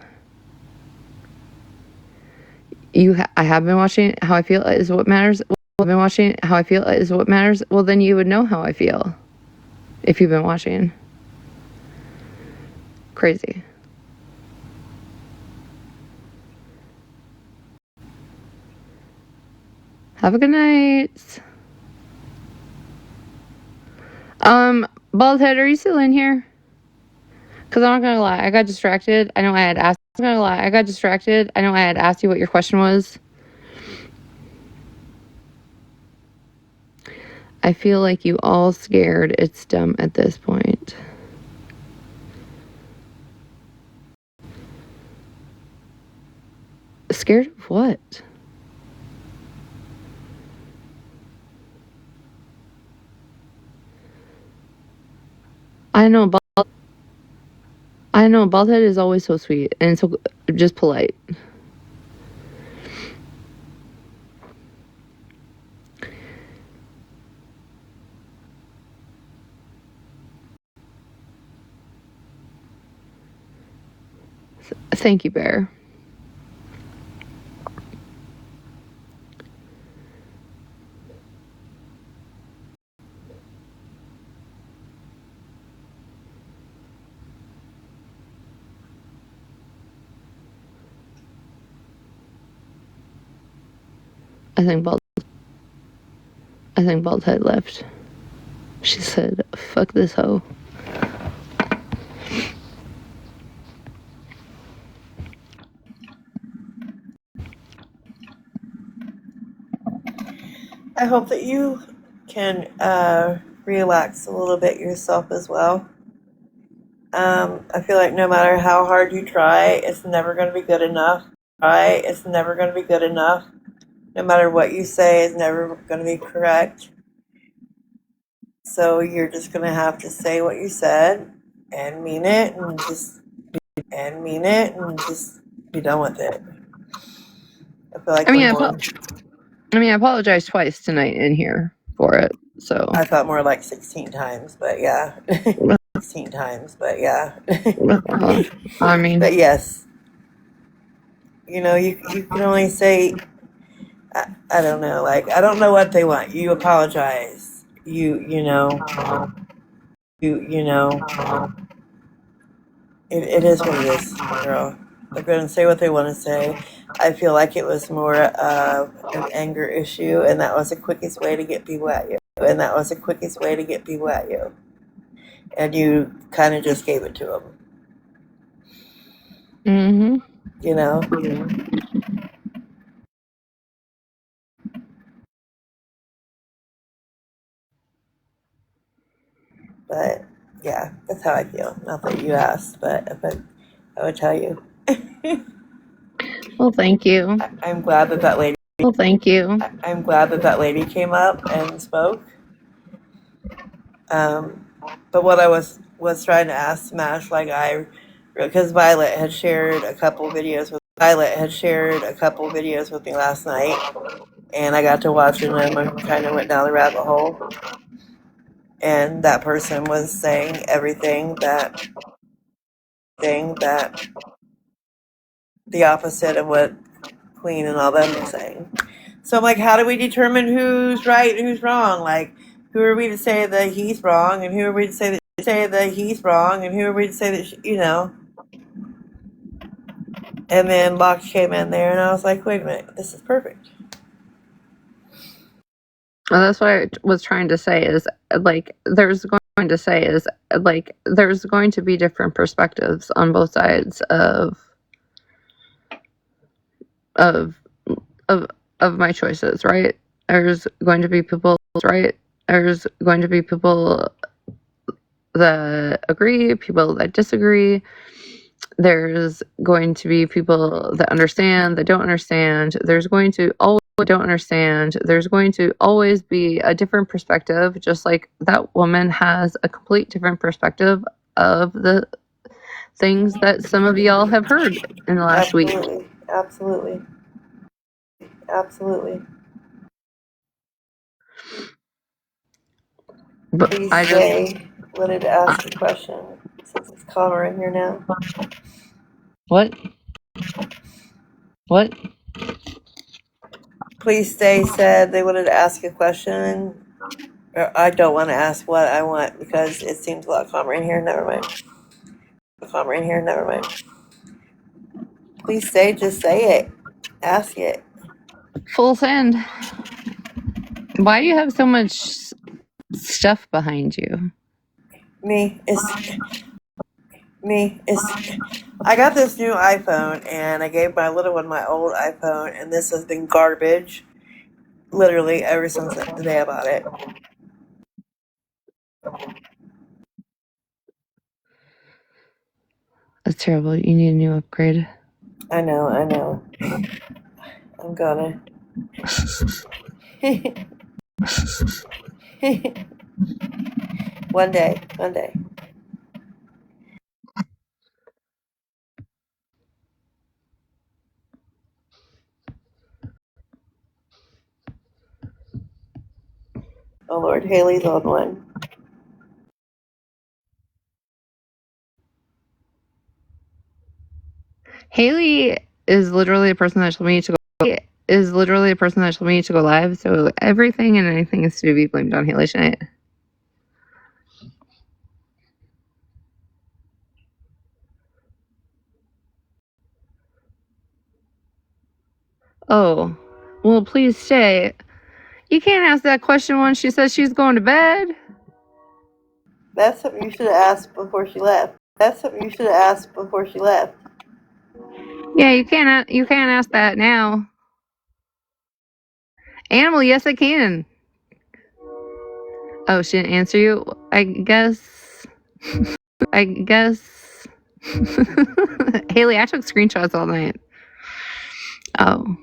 I have been watching. How I feel is what matters. I've been watching. How I feel is what matters. Well, then you would know how I feel if you've been watching. Crazy. Have a good night. Baldhead, are you still in here? Because I'm not gonna lie, I got distracted. I know I had asked. You what your question was. I feel like you all scared. It's dumb at this point. Scared of what? I know Baldhead is always so sweet and so just polite. Thank you, Bear. I think Baldhead left. She said, "Fuck this hoe."
I hope that you can relax a little bit yourself as well. I feel like no matter how hard you try, it's never going to be good enough. No matter what you say, it's never going to be correct. So you're just going to have to say what you said and mean it and just be done with it. I feel like
I apologized twice tonight in here for it. So
I thought more like 16 times, but yeah. 16 times, but yeah.
I mean,
But yes, you know, you can only say, I don't know, like, I don't know what they want. You apologize. You know, it is what it is, girl. They're going to say what they want to say. I feel like it was more of an anger issue, and that was the quickest way to get people at you. And you kind of just gave it to them.
mm-hmm.
You know? But yeah, that's how I feel. Not that you asked, but I would tell you.
Well, thank you.
I'm glad that that lady.
Well, thank you.
I'm glad that that lady came up and spoke. But what I was trying to ask Smash, because Violet had shared a couple videos with me last night, and I got to watching them and kind of went down the rabbit hole. And that person was saying everything that the opposite of what Queen and all them were saying. So I'm like, how do we determine who's right and who's wrong? Like, who are we to say that he's wrong, and who are we to say that he's wrong, and who are we to say that you know? And then Locke came in there, and I was like, wait a minute, this is perfect.
Well, that's what I was trying to say is like there's going to be different perspectives on both sides of of my choices, right? There's going to be people that agree, people that disagree. There's going to be people that understand, that don't understand. There's going to always be a different perspective, just like that woman has a complete different perspective of the things that some of y'all have heard in the last week.
Absolutely.
But
Please stay. Let it ask a question since it's calmer in here now.
What?
Please stay said they wanted to ask a question. Or I don't want to ask what I want because it seems a lot calmer in here. Never mind. Please stay. Just say it. Ask it.
Full send. Why do you have so much stuff behind you?
Me. I got this new iPhone and I gave my little one my old iPhone, and this has been garbage literally ever since the day I bought it.
That's terrible. You need a new upgrade.
I know. I'm gonna. One day. Oh Lord, Haley's on one.
Haley is literally the person that told me to go live, so everything and anything is to be blamed on Haley tonight. Oh, well, please stay. You can't ask that question when she says she's going to bed.
That's something you should have asked before she left.
Yeah, you can't ask that now. Animal, yes, I can. Oh, she didn't answer you? I guess. Haley, I took screenshots all night. Oh.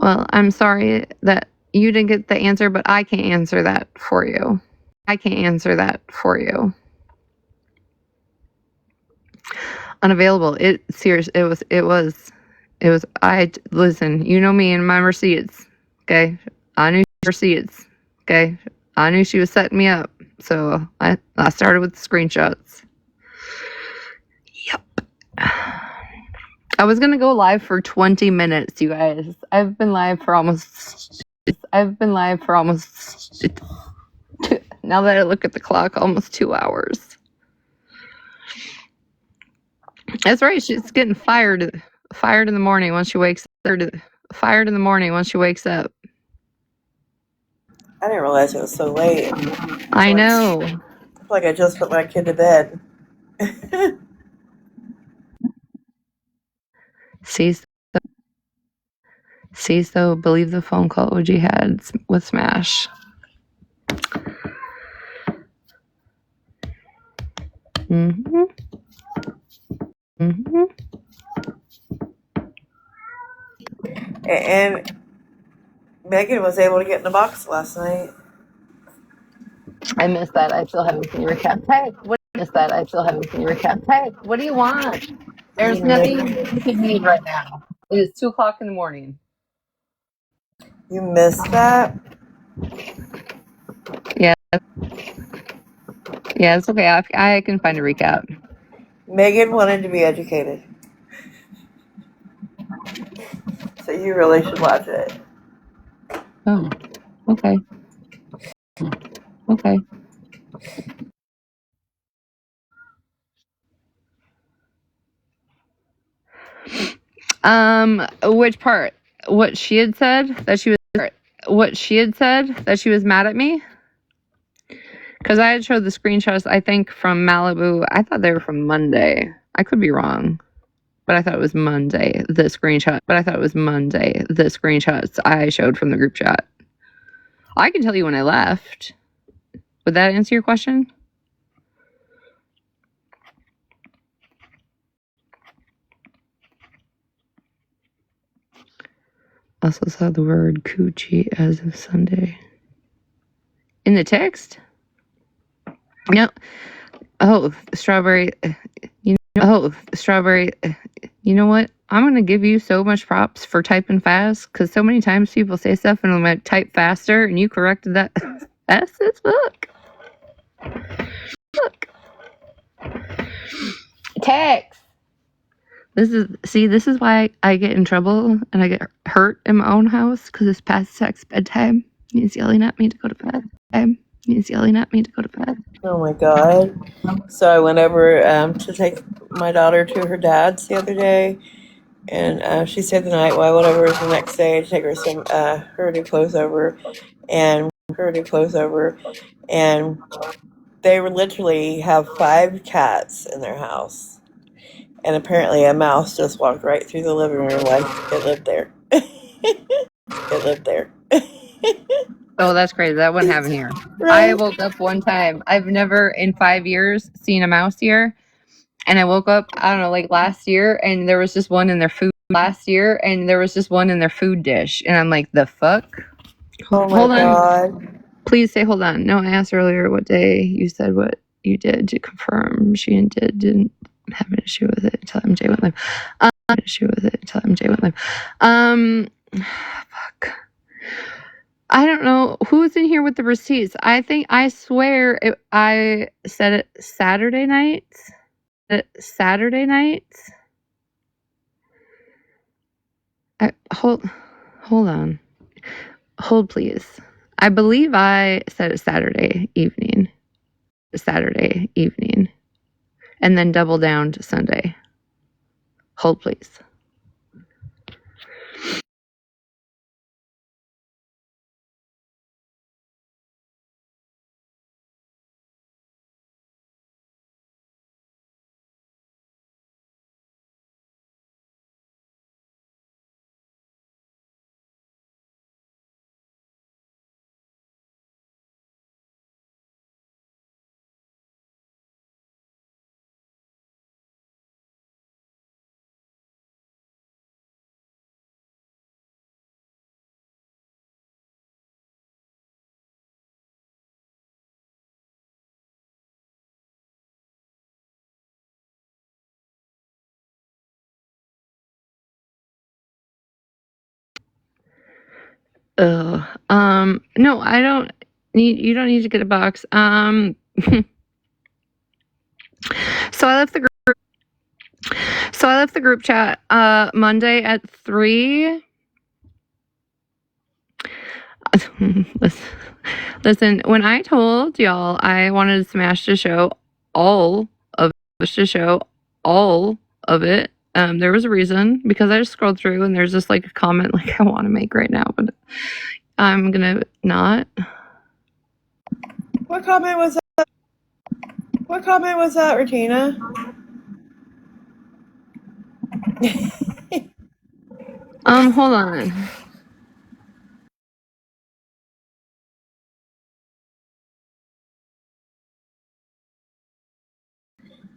Well, I'm sorry that you didn't get the answer, but I can't answer that for you. Unavailable. It serious. It was. I listen. You know me and my receipts. Okay. I knew receipts. Okay. I knew she was setting me up. So I started with the screenshots. Yep. I was gonna go live for 20 minutes, you guys. I've been live for almost. Now that I look at the clock, almost 2 hours. That's right. She's getting fired. Fired in the morning when she wakes up. Fired in the morning when she wakes up.
I didn't realize it was so late.
I
I
know.
feel like I just put my kid to bed.
See, so believe the phone call OG had with Smash. Mm-hmm. Mm-hmm.
And Megan was able to get in the box last night.
I missed that. I still haven't seen your recap. Hey, what? Missed that. I still haven't seen your recap. Hey, what do you want? There's nothing you can need right now. It is 2:00 in the morning.
You missed that?
Yeah. Yeah, it's okay. I can find a recap.
Megan wanted to be educated. So you really should watch it.
Oh, okay. Okay. Which part? What she had said that she was. What she had said that she was mad at me. Because I had showed the screenshots. I think from Malibu. I thought they were from Monday. I could be wrong, but I thought it was Monday. The screenshots I showed from the group chat. I can tell you when I left. Would that answer your question? Also saw the word coochie as of Sunday. In the text? No. Oh, strawberry. Strawberry. You know what? I'm going to give you so much props for typing fast because so many times people say stuff and I'm like, type faster, and you corrected that fast as fuck. Look. Text. This is why I get in trouble and I get hurt in my own house because it's past sex bedtime. He's yelling at me to go to bed.
Oh my god. So I went over to take my daughter to her dad's the other day, and she stayed the night. Well, I went over the next day to take her some her new clothes over, and they were literally have 5 cats in their house, and apparently a mouse just walked right through the living room like it lived there. It lived there.
Oh, that's crazy. That wouldn't happen here. I
Right?
woke up one time. I've never in 5 years seen a mouse here. And I woke up, I don't know, like last year, and there was just one in their food dish. And I'm like, the fuck?
Oh my
Hold on.
god.
Please say hold on. No, I asked earlier what day you said what you did to confirm she didn't have an issue with it until MJ went live. Fuck. I don't know who's in here with the receipts. I swear I said it Saturday nights. Hold on. Hold please. I believe I said it Saturday evening. And then double down to Sunday. Hold please. No, I don't need. You don't need to get a box. So I left the group. So I left the group chat Monday at 3. Listen, when I told y'all I wanted to smash the show, all of it, there was a reason, because I just scrolled through and there's just like a comment like I want to make right now, but I'm gonna not.
What comment was that? What comment was that, Retina?
Hold on.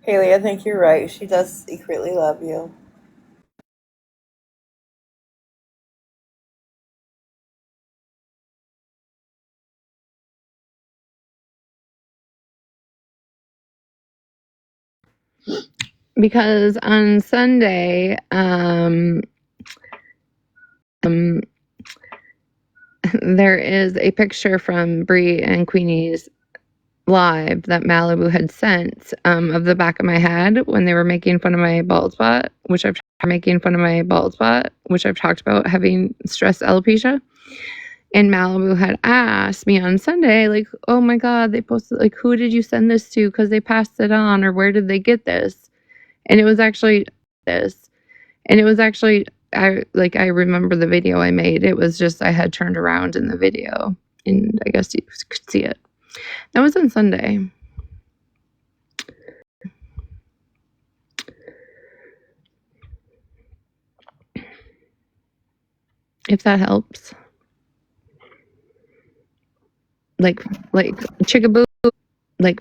Haley, I think you're right. She does secretly love you.
Because on Sunday, there is a picture from Bree and Queenie's live that Malibu had sent of the back of my head when they were making fun of my bald spot, which I've talked about having stress alopecia. And Malibu had asked me on Sunday, like, oh my God, they posted, like, who did you send this to? Because they passed it on, or where did they get this? And it was actually this. And it was actually, I remember the video I made. It was just, I had turned around in the video, and I guess you could see it. That was on Sunday. If that helps. Like chickaboo, like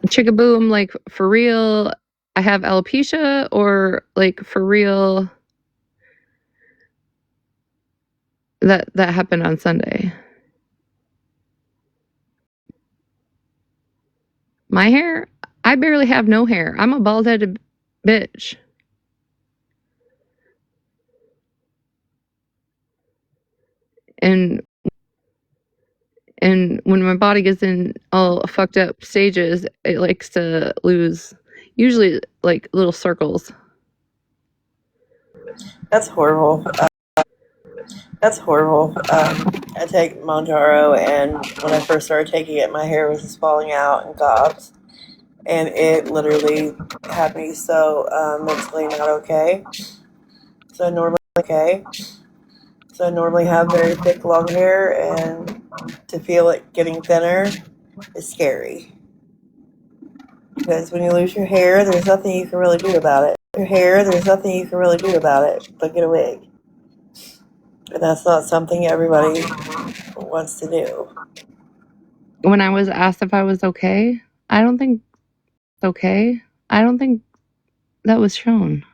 chickaboom, like for real, I have alopecia, or like for real, that happened on Sunday. My hair, I barely have no hair. I'm a bald-headed bitch. And when my body gets in all fucked up stages, it likes to lose, usually like little circles.
That's horrible. That's horrible. I take Monjaro, and when I first started taking it, my hair was just falling out in gobs, and it literally had me so mentally not okay. So I normally have very thick, long hair, and to feel it getting thinner is scary. Because when you lose your hair, there's nothing you can really do about it. But get a wig. And that's not something everybody wants to do.
When I was asked if I was okay, I don't think that was shown.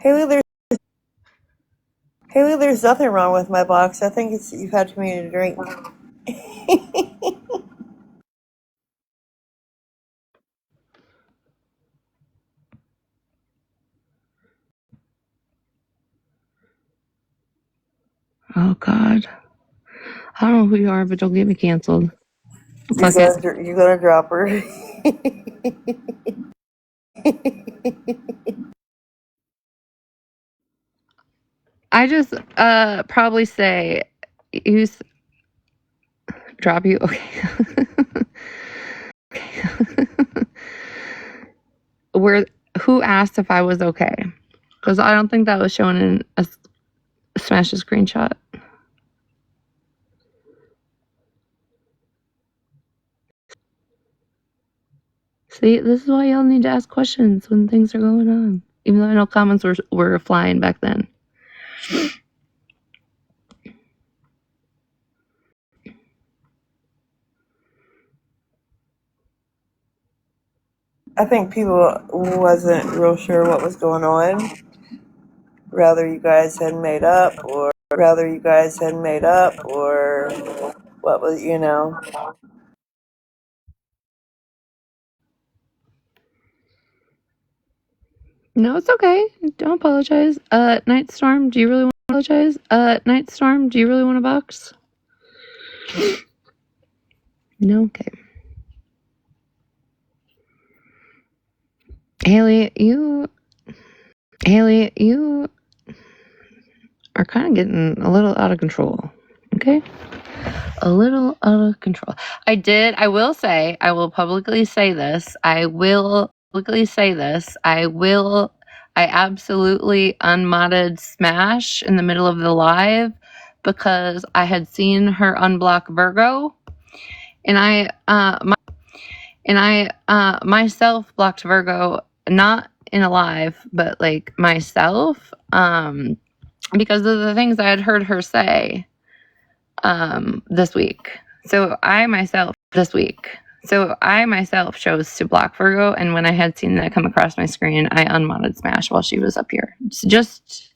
Haley, there's nothing wrong with my box. I think it's you've had too many to drink.
Oh God, I don't know who you are, but don't get me canceled.
You're gonna drop her.
I just probably say drop you. Okay. Who asked if I was okay? Because I don't think that was shown in a smash screenshot. See, this is why y'all need to ask questions when things are going on. Even though I know comments were flying back then.
I think people wasn't real sure what was going on. Rather you guys had made up, or what was,
No, it's okay. Don't apologize. Nightstorm, do you really want to apologize? Nightstorm, do you really want a box? No, okay. Haley, you are kind of getting a little out of control. Okay? A little out of control. I will publicly say this. I absolutely unmodded Smash in the middle of the live because I had seen her unblock Virgo, and I myself blocked Virgo, not in a live, but like myself, because of the things I had heard her say this week. So I myself chose to block Virgo, and when I had seen that come across my screen, I unmodded Smash while she was up here, just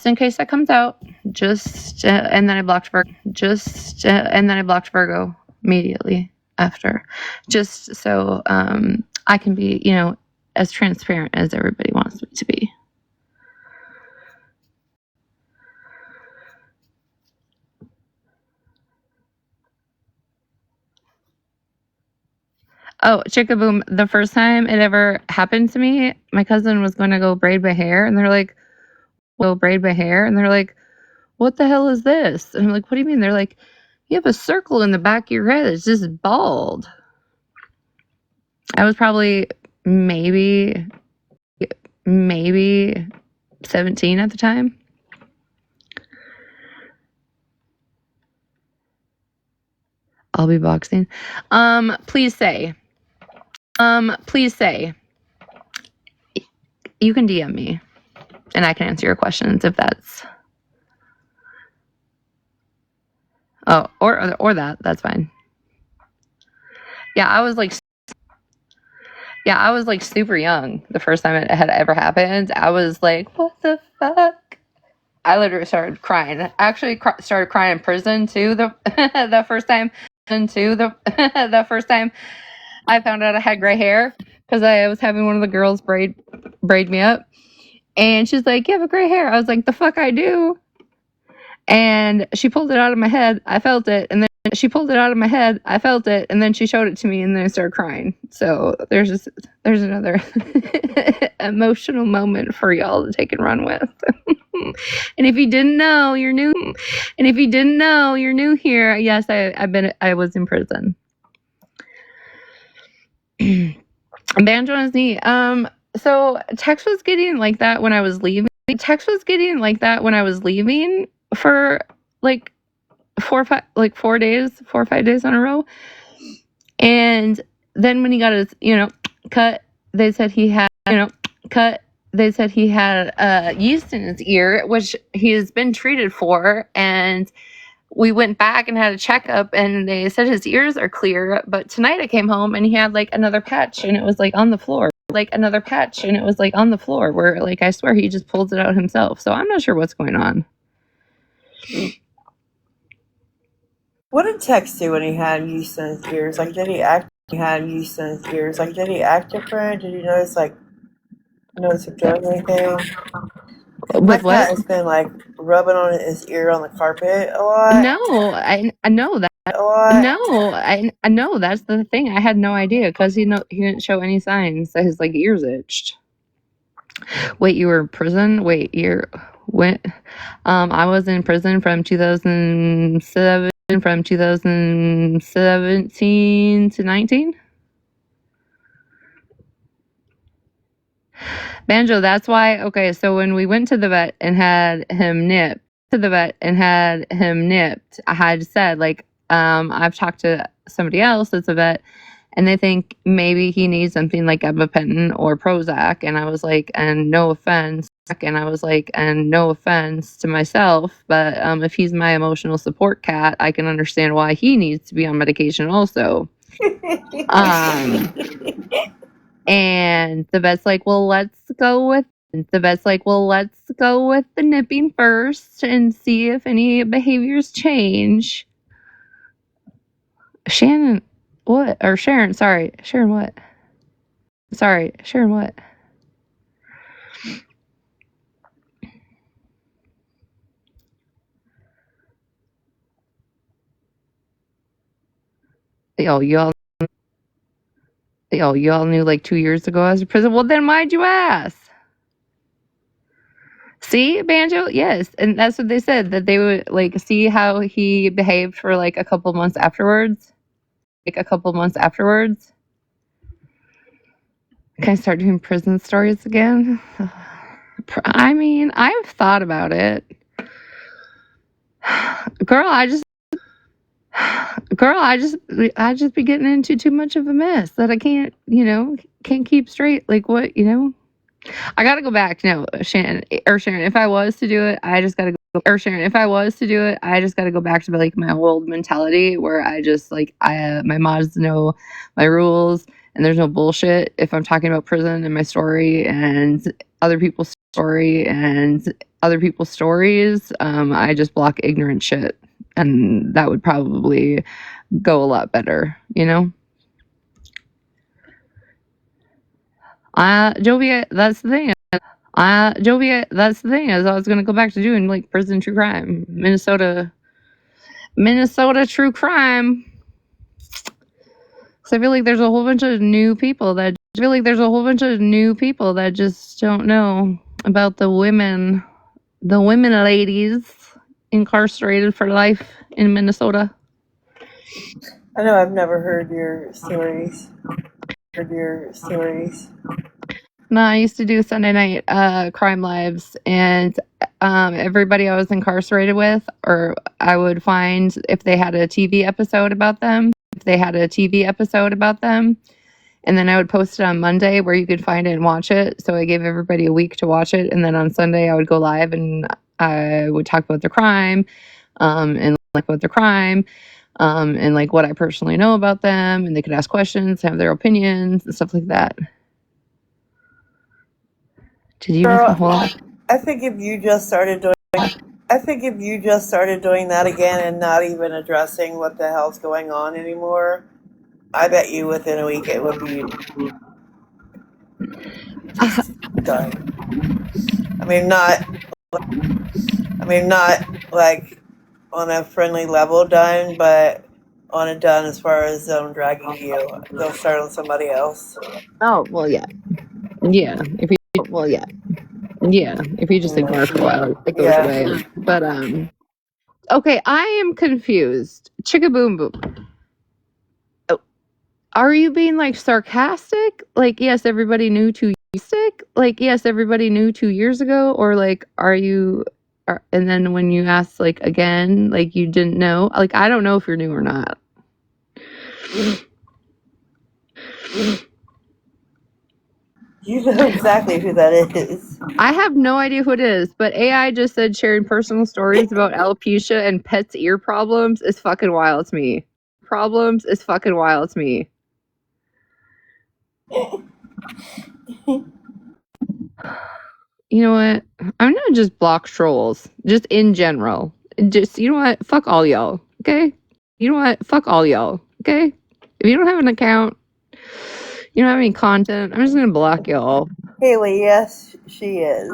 in case that comes out. And then I blocked Virgo immediately after, just so I can be, as transparent as everybody wants me to be. Oh, Chickaboom, the first time it ever happened to me, my cousin was going to go braid my hair, and they're like, what the hell is this? And I'm like, what do you mean? They're like, you have a circle in the back of your head. It's just bald. I was probably maybe 17 at the time. I'll be boxing. Please say. You can DM me, and I can answer your questions if that's. Oh, or that's fine. Yeah, I was like super young the first time it had ever happened. I was like, what the fuck? I literally started crying. I actually started crying in prison too. The first time I found out I had gray hair, because I was having one of the girls braid me up, and she's like, you have a gray hair. I was like, the fuck I do. And she pulled it out of my head. I felt it, and then she showed it to me, and then I started crying. So there's another emotional moment for y'all to take and run with. And if you didn't know, you're new here. Yes, I was in prison. Banjo is neat. So Tex was getting like that when I was leaving. For like 4 or 5 days in a row. And then when he got his, cut, they said he had yeast in his ear, which he has been treated for. And we went back and had a checkup, and they said his ears are clear. But tonight I came home and he had like another patch, and it was like on the floor. Where like I swear he just pulled it out himself. So I'm not sure what's going on.
What did Tex do when he had yeast in his ears? Like, did he act? Did he act different? Did you notice him doing anything? My cat has been like rubbing on his ear on the carpet a lot.
No, I know that.
A lot.
No, I know that's the thing. I had no idea, because he didn't show any signs that his like ears itched. Wait, you were in prison? When? I was in prison from 2017 to 19. Banjo, that's why. Okay, so when we went to the vet and had him nipped, I had said, like, I've talked to somebody else that's a vet, and they think maybe he needs something like gabapentin or Prozac, and I was like, and no offense to myself, but if he's my emotional support cat, I can understand why he needs to be on medication also. And the vet's like, well, let's go with the nipping first and see if any behaviors change. Sharon, what? y'all knew like 2 years ago I was in prison. Well, then why'd you ask? See, Banjo? Yes. And that's what they said, that they would like see how he behaved for like a couple months afterwards. Can I start doing prison stories again? I mean, I've thought about it. Girl, I just be getting into too much of a mess that I can't keep straight. Like what, I gotta go back. No, Sharon, if I was to do it, I just gotta go. Or Sharon, if I was to do it, I just gotta go back to like my old mentality where I just like my mods know my rules and there's no bullshit. If I'm talking about prison and my story and other people's stories, I just block ignorant shit, and that would probably go a lot better, Jovia, that's the thing. Jovia, that's the thing, is I was gonna go back to doing like prison true crime. Minnesota true crime. So I feel like there's a whole bunch of new people that just don't know about the women ladies incarcerated for life in Minnesota.
I know I've never heard your stories.
No, I used to do Sunday night crime lives, and everybody I was incarcerated with, or I would find if they had a TV episode about them, and then I would post it on Monday where you could find it and watch it. So I gave everybody a week to watch it, and then on Sunday I would go live and I would talk about the crime, and like what I personally know about them, and they could ask questions, have their opinions, and stuff like that. Did you miss the whole?
I think if you just started doing that again and not even addressing what the hell's going on anymore, I bet you within a week it would be done. I mean, not like on a friendly level done, but on a done as far as them dragging you. They'll start on somebody else.
Oh, well, yeah. Yeah. If you just ignore for a while, it goes away. But, okay, I am confused. Chicka boom boom. Oh, are you being like sarcastic? Like, yes, everybody knew 2 years ago, or like, and then when you ask like again, like you didn't know? Like, I don't know if you're new or not.
You know exactly who that is.
I have no idea who it is, but AI just said sharing personal stories about alopecia and pets' ear problems is fucking wild to me. You know what? I'm gonna just block trolls, just in general. Just, you know what? Fuck all y'all, okay? If you don't have an account, you don't have any content, I'm just gonna block y'all.
Haley, yes, she is.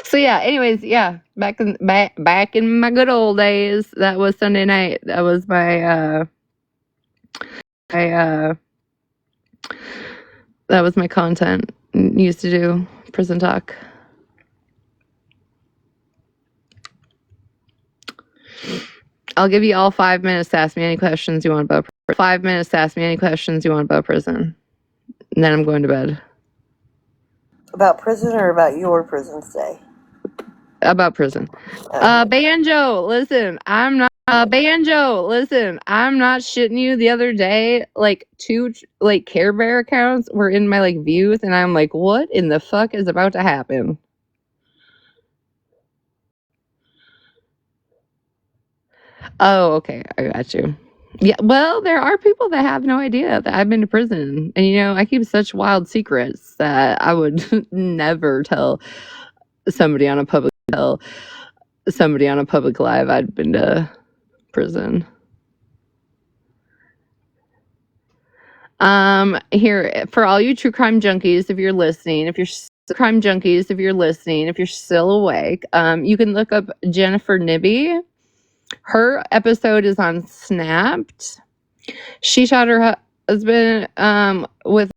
So yeah, anyways, yeah, back in my good old days, that was Sunday night. That was my that was my content. Used to do prison talk. I'll give you all 5 minutes to ask me any questions you want about prison. And then I'm going to bed.
About prison or about your prison stay?
About prison. Banjo, listen, I'm not shitting you. The other day, like 2 like Care Bear accounts were in my like views, and I'm like, what in the fuck is about to happen? Oh, okay, I got you. Yeah, well, there are people that have no idea that I've been to prison, and I keep such wild secrets that I would never tell somebody on a public live I'd been to prison. Here, for all you true crime junkies, if you're listening, if you're crime junkies, if you're listening, if you're still awake, you can look up Jennifer Nibby. Her episode is on Snapped. She shot her husband with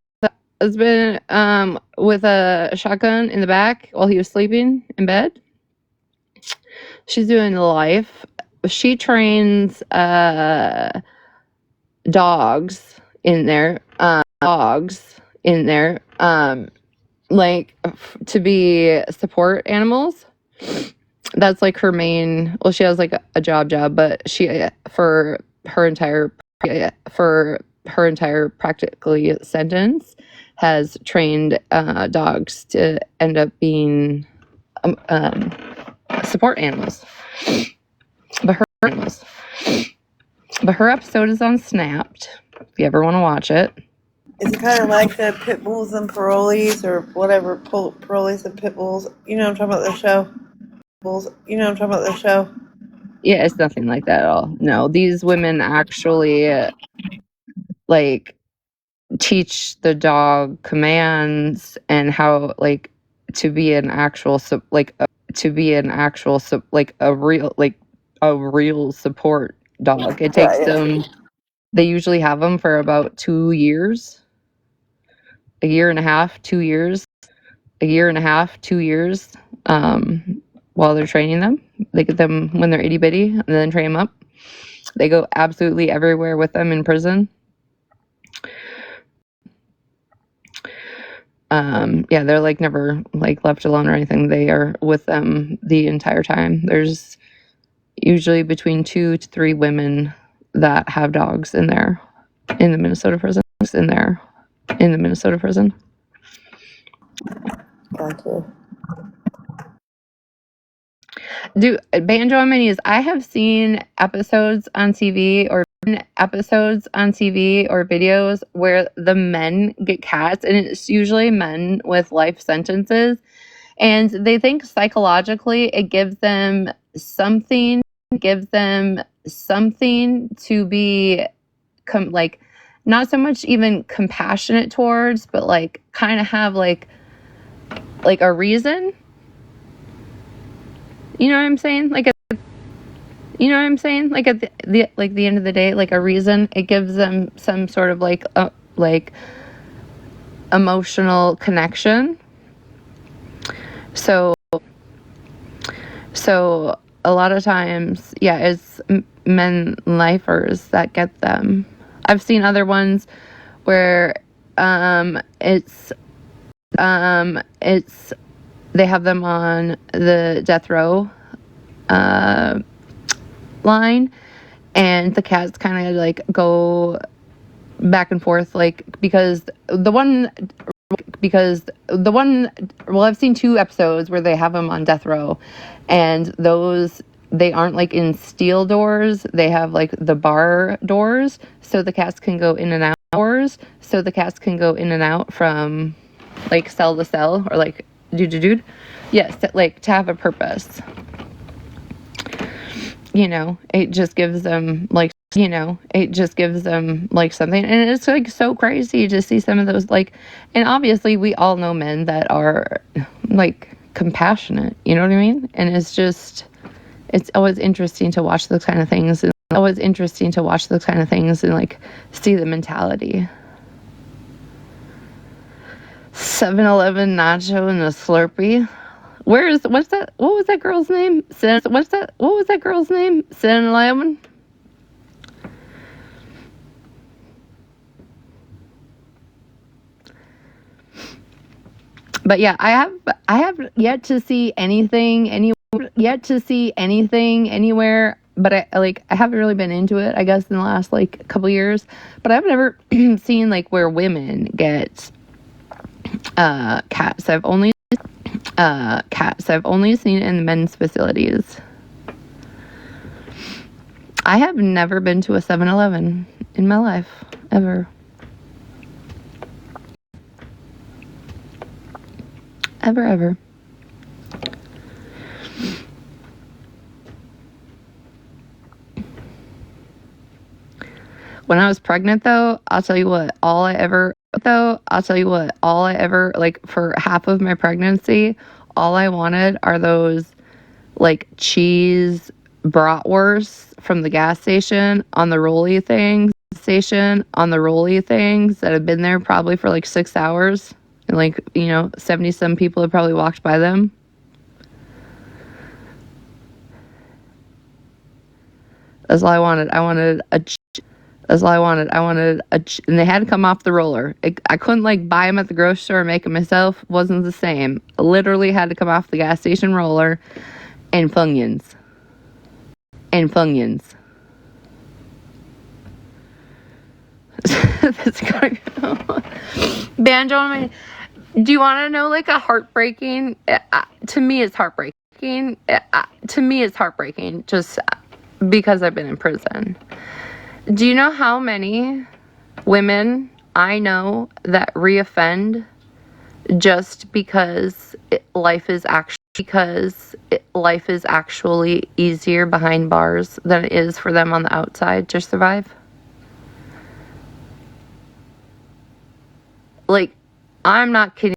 a shotgun in the back while he was sleeping in bed. She's doing life. She trains dogs in there. Like to be support animals. That's like her main. Well, she has like a job, but she for her entire practically sentence has trained dogs to end up being support animals. But her episode is on Snapped. If you ever want to watch it.
Is it kind of like the pit bulls and parolees or whatever, parolees and pit bulls? You know what I'm talking about the show?
Yeah, it's nothing like that at all. No, these women actually like teach the dog commands and how like to be an actual a real support dog. It takes them. They usually have them for about 2 years, a year and a half, 2 years, while they're training them. They get them when they're itty bitty and then train them up. They go absolutely everywhere with them in prison. Yeah, they're like never like left alone or anything. They are with them the entire time. There's usually between 2 to 3 women that have dogs in the Minnesota prison.
Gotcha.
Dude, Banjo and Minis, I have seen episodes on TV or videos where the men get cats, and it's usually men with life sentences, and they think psychologically it gives them something to be like not so much even compassionate towards, but like kind of have like a reason. You know what I'm saying? Like at the end of the day, like a reason. It gives them some sort of like emotional connection. So a lot of times, yeah, it's men lifers that get them. I've seen other ones where it's they have them on the death row line, and the cats kind of like go back and forth, like because the one well, I've seen 2 episodes where they have them on death row, and those, they aren't like in steel doors, they have like the bar doors, so the cats can go in and out from like cell to cell, or like dude to dude. Yes, like to have a purpose. It just gives them like something, and it's like so crazy to see some of those, like, and obviously we all know men that are like compassionate, you know what I mean? And it's always interesting to watch those kind of things, and like see the mentality. 7-Eleven nacho and a Slurpee. What was that girl's name? 7-Eleven. But yeah, I have yet to see anything anywhere, but I haven't really been into it, I guess, in the last like couple years. But I've never seen like where women get cats. I've only seen it in the men's facilities. I have never been to a 7-Eleven in my life, ever. Ever. When I was pregnant, though, I'll tell you what, all I ever though, I'll tell you what, all I ever, like, for half of my pregnancy, all I wanted are those, like, cheese bratwursts from the gas station on the rolly things, that have been there probably for, like, 6 hours. And, like, 70 some people have probably walked by them. That's all I wanted. I wanted a and they had to come off the roller. I couldn't, like, buy them at the grocery store and make them myself. Wasn't the same. I literally had to come off the gas station roller and Funyuns. That's going Banjo, do you want to know, like, a heartbreaking? To me, it's heartbreaking. Just because I've been in prison. Do you know how many women I know that reoffend just because life is actually easier behind bars than it is for them on the outside to survive? Like, I'm not kidding.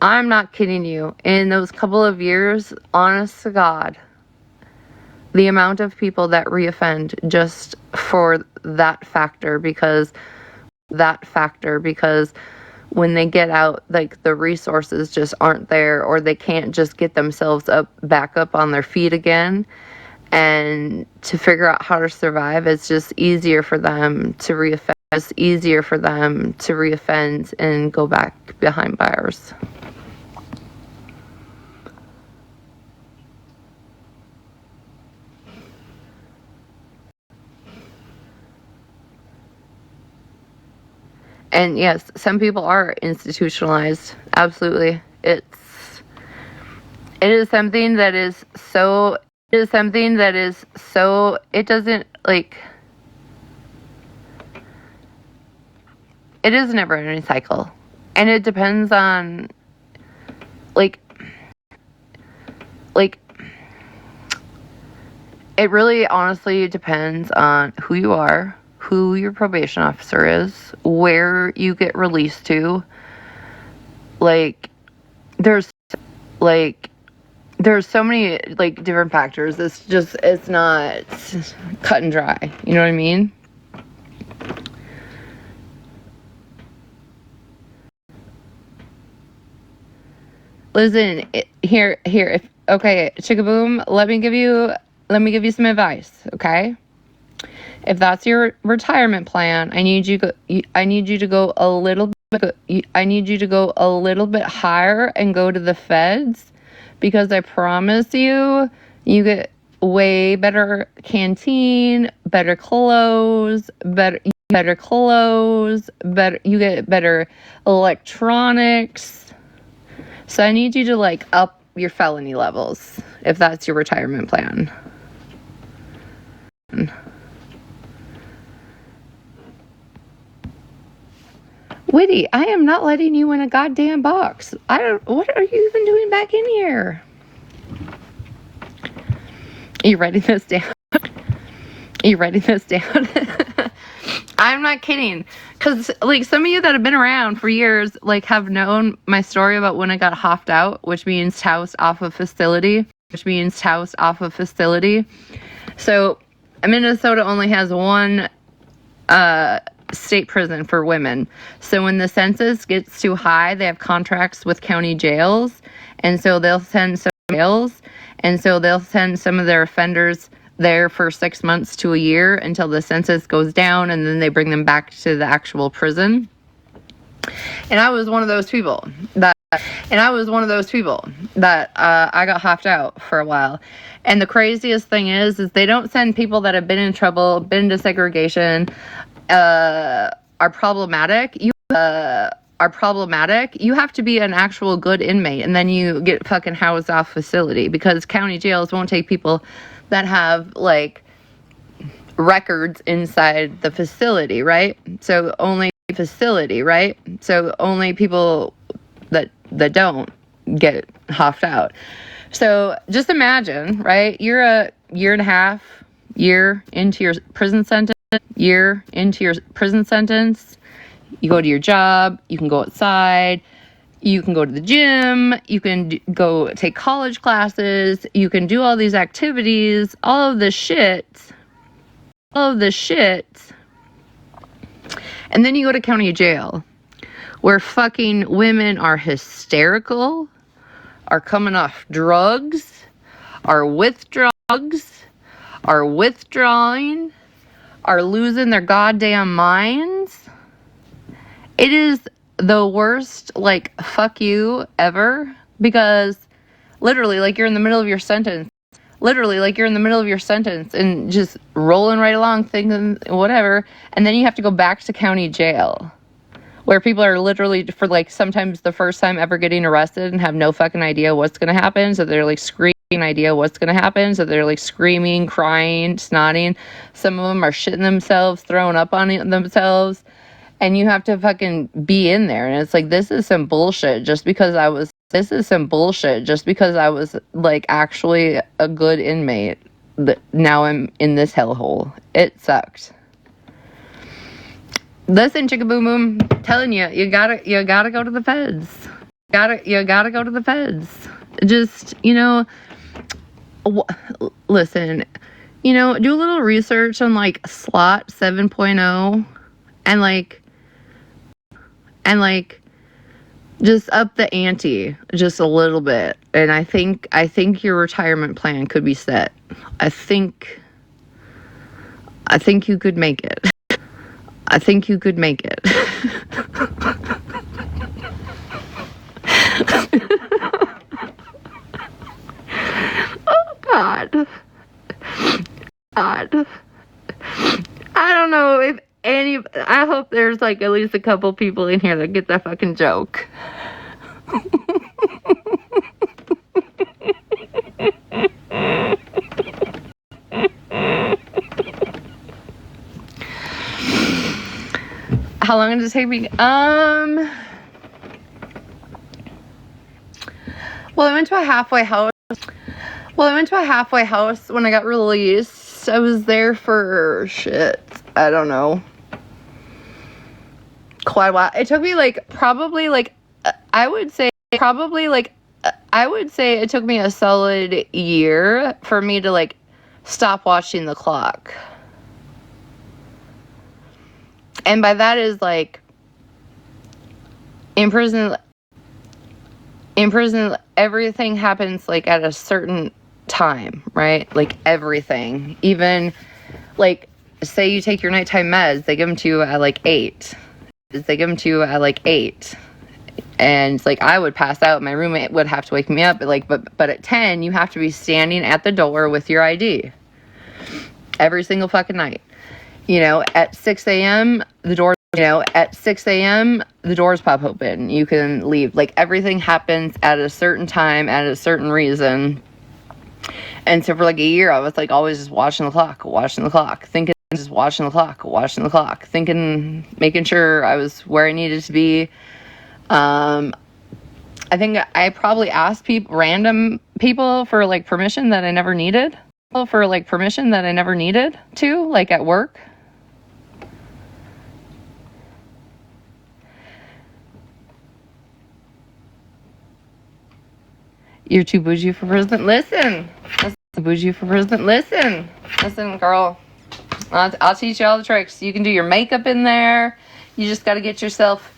I'm not kidding you. In those couple of years, honest to God, the amount of people that reoffend just for that factor, because when they get out, like, the resources just aren't there, or they can't just get themselves back up on their feet again, and to figure out how to survive, it's just easier for them to reoffend. And go back behind bars. And yes, some people are institutionalized. Absolutely. It is something that is so, it doesn't, like, it is a never-ending cycle. And it depends on, like, it really honestly depends on who you are, who your probation officer is, where you get released to. Like, there's so many, like, different factors. It's not cut and dry. You know what I mean? Listen, here, okay, Chickaboom, let me give you some advice, okay? If that's your retirement plan, I need you to go a little bit higher and go to the feds, because I promise you get way better canteen, better clothes, you get better electronics. So I need you to, like, up your felony levels if that's your retirement plan. Witty, I am not letting you in a goddamn box. What are you even doing back in here? Are you writing this down? I'm not kidding. Because, like, some of you that have been around for years, like, have known my story about when I got hoffed out, which means housed off of facility. So, Minnesota only has one state prison for women. So when the census gets too high, they have contracts with county jails. And so they'll send some of their offenders there for 6 months to a year until the census goes down, and then they bring them back to the actual prison. And I was one of those people that I got hopped out for a while. And the craziest thing is they don't send people that have been in trouble, been to segregation, are problematic. You have to be an actual good inmate, and then you get fucking housed off facility, because county jails won't take people that have, like, records inside the facility, right? So only people that don't get hoffed out. So just imagine, right? You're a year and a half into your prison sentence. You go to your job, you can go outside, you can go to the gym, you can go take college classes, you can do all these activities, all of this shit. And then you go to county jail, where fucking women are hysterical, are coming off drugs, are withdrawing, are losing their goddamn minds. It is the worst, like, fuck you ever, because literally, like, you're in the middle of your sentence, and just rolling right along thinking whatever, and then you have to go back to county jail, where people are literally, for like sometimes the first time ever getting arrested and have no fucking idea what's going to happen, so they're like screaming, crying, snotting. Some of them are shitting themselves, throwing up on themselves, and you have to fucking be in there. And it's like, this is some bullshit just because I was like actually a good inmate. Now I'm in this hellhole. It sucked. Listen, chicka boom boom, telling you, you gotta go to the feds. You gotta go to the feds. Just, listen, do a little research on like slot 7.0 and just up the ante just a little bit. And I think your retirement plan could be set. I think you could make it. Oh, God. I don't know if I hope there's like at least a couple people in here that get that fucking joke. How long did it take me? Well, I went to a halfway house when I got released. I was there for I don't know, quite a while. It took me I would say it took me a solid year for me to like stop watching the clock. And by that is like, in prison everything happens like at a certain time, right? Like everything, even like say you take your nighttime meds, they give them to you at like 8. And like I would pass out, my roommate would have to wake me up, but at 10 you have to be standing at the door with your ID every single fucking night. At 6 a.m. the doors pop open. You can leave. Like everything happens at a certain time, at a certain reason. And so for like a year, I was like always just watching the clock, thinking, making sure I was where I needed to be. I think I probably asked random people for like permission that I never needed to, like at work. You're too bougie for prison. Listen, girl. I'll teach you all the tricks. You can do your makeup in there. You just got to get yourself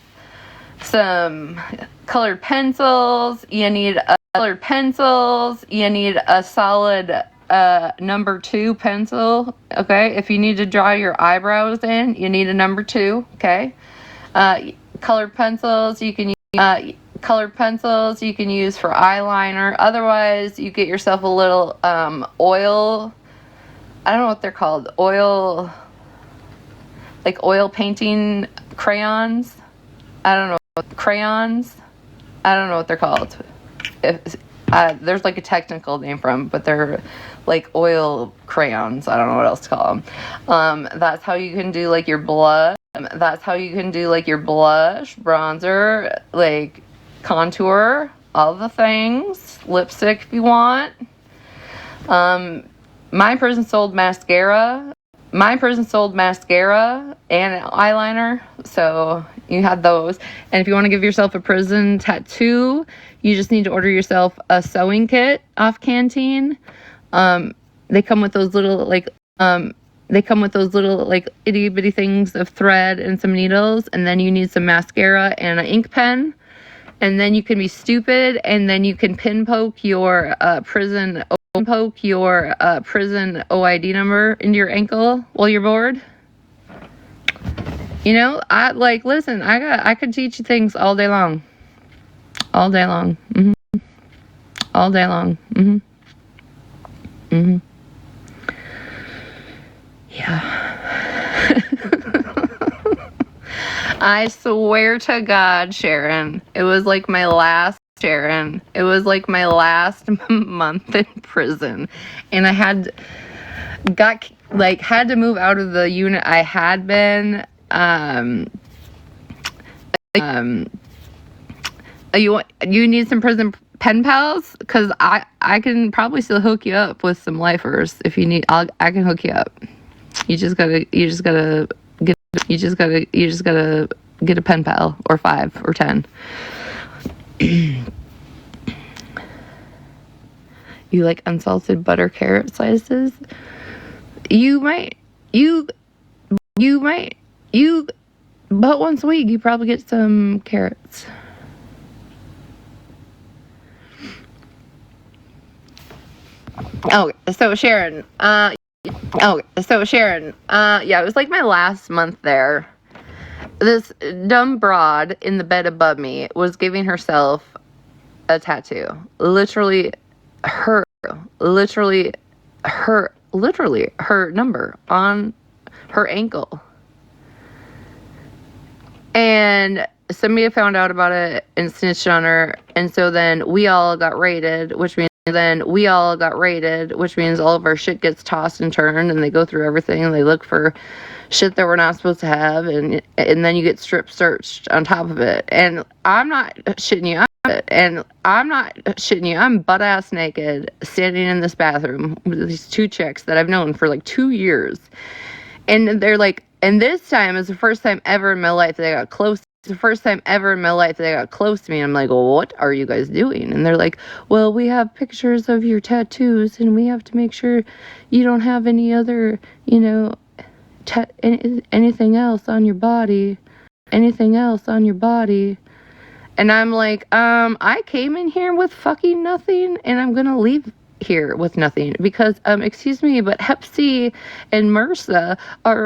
some colored pencils. You need a solid number 2 pencil. Okay, if you need to draw your eyebrows in, you need a number 2. Okay, colored pencils you can use. For eyeliner. Otherwise, you get yourself a little oil. I don't know what they're called. Oil painting crayons. I don't know what they're called. There's like a technical name for them, but they're like oil crayons. I don't know what else to call them. That's how you can do like your blush. Bronzer, like contour, all the things. Lipstick if you want. My person sold mascara. my prison sold mascara and eyeliner, so you had those. And if you want to give yourself a prison tattoo, you just need to order yourself a sewing kit off Canteen. They come with those little itty bitty things of thread and some needles, and then you need some mascara and an ink pen, and then you can be stupid, and then you can pin poke your prison OID number into your ankle while you're bored. You know, listen, I could teach you things all day long. All day long. All day long. Yeah. I swear to God, Sharon, it was like my last month in prison, and I had to move out of the unit I had been. You need some prison pen pals? Because I can probably still hook you up with some lifers if you need. I can hook you up. You just gotta get a pen pal, or 5 or 10. You like unsalted butter carrot slices? But once a week you probably get some carrots. So Sharon, yeah, it was like my last month there. This dumb broad in the bed above me was giving herself a tattoo. Literally her number on her ankle. And somebody found out about it and snitched on her, and so then we all got raided, which means all of our shit gets tossed and turned, and they go through everything, and they look for shit that we're not supposed to have, and then you get strip searched on top of it. And I'm not shitting you, I'm butt ass naked, standing in this bathroom with these 2 chicks that I've known for like 2 years. And they're like, and this time is the first time ever in my life they got close. It's the first time ever in my life they got close to me. I'm like, well, what are you guys doing? And they're like, well, we have pictures of your tattoos, and we have to make sure you don't have any other, anything else on your body. And I'm like, I came in here with fucking nothing, and I'm gonna leave here with nothing, because excuse me, but Hep C and MRSA are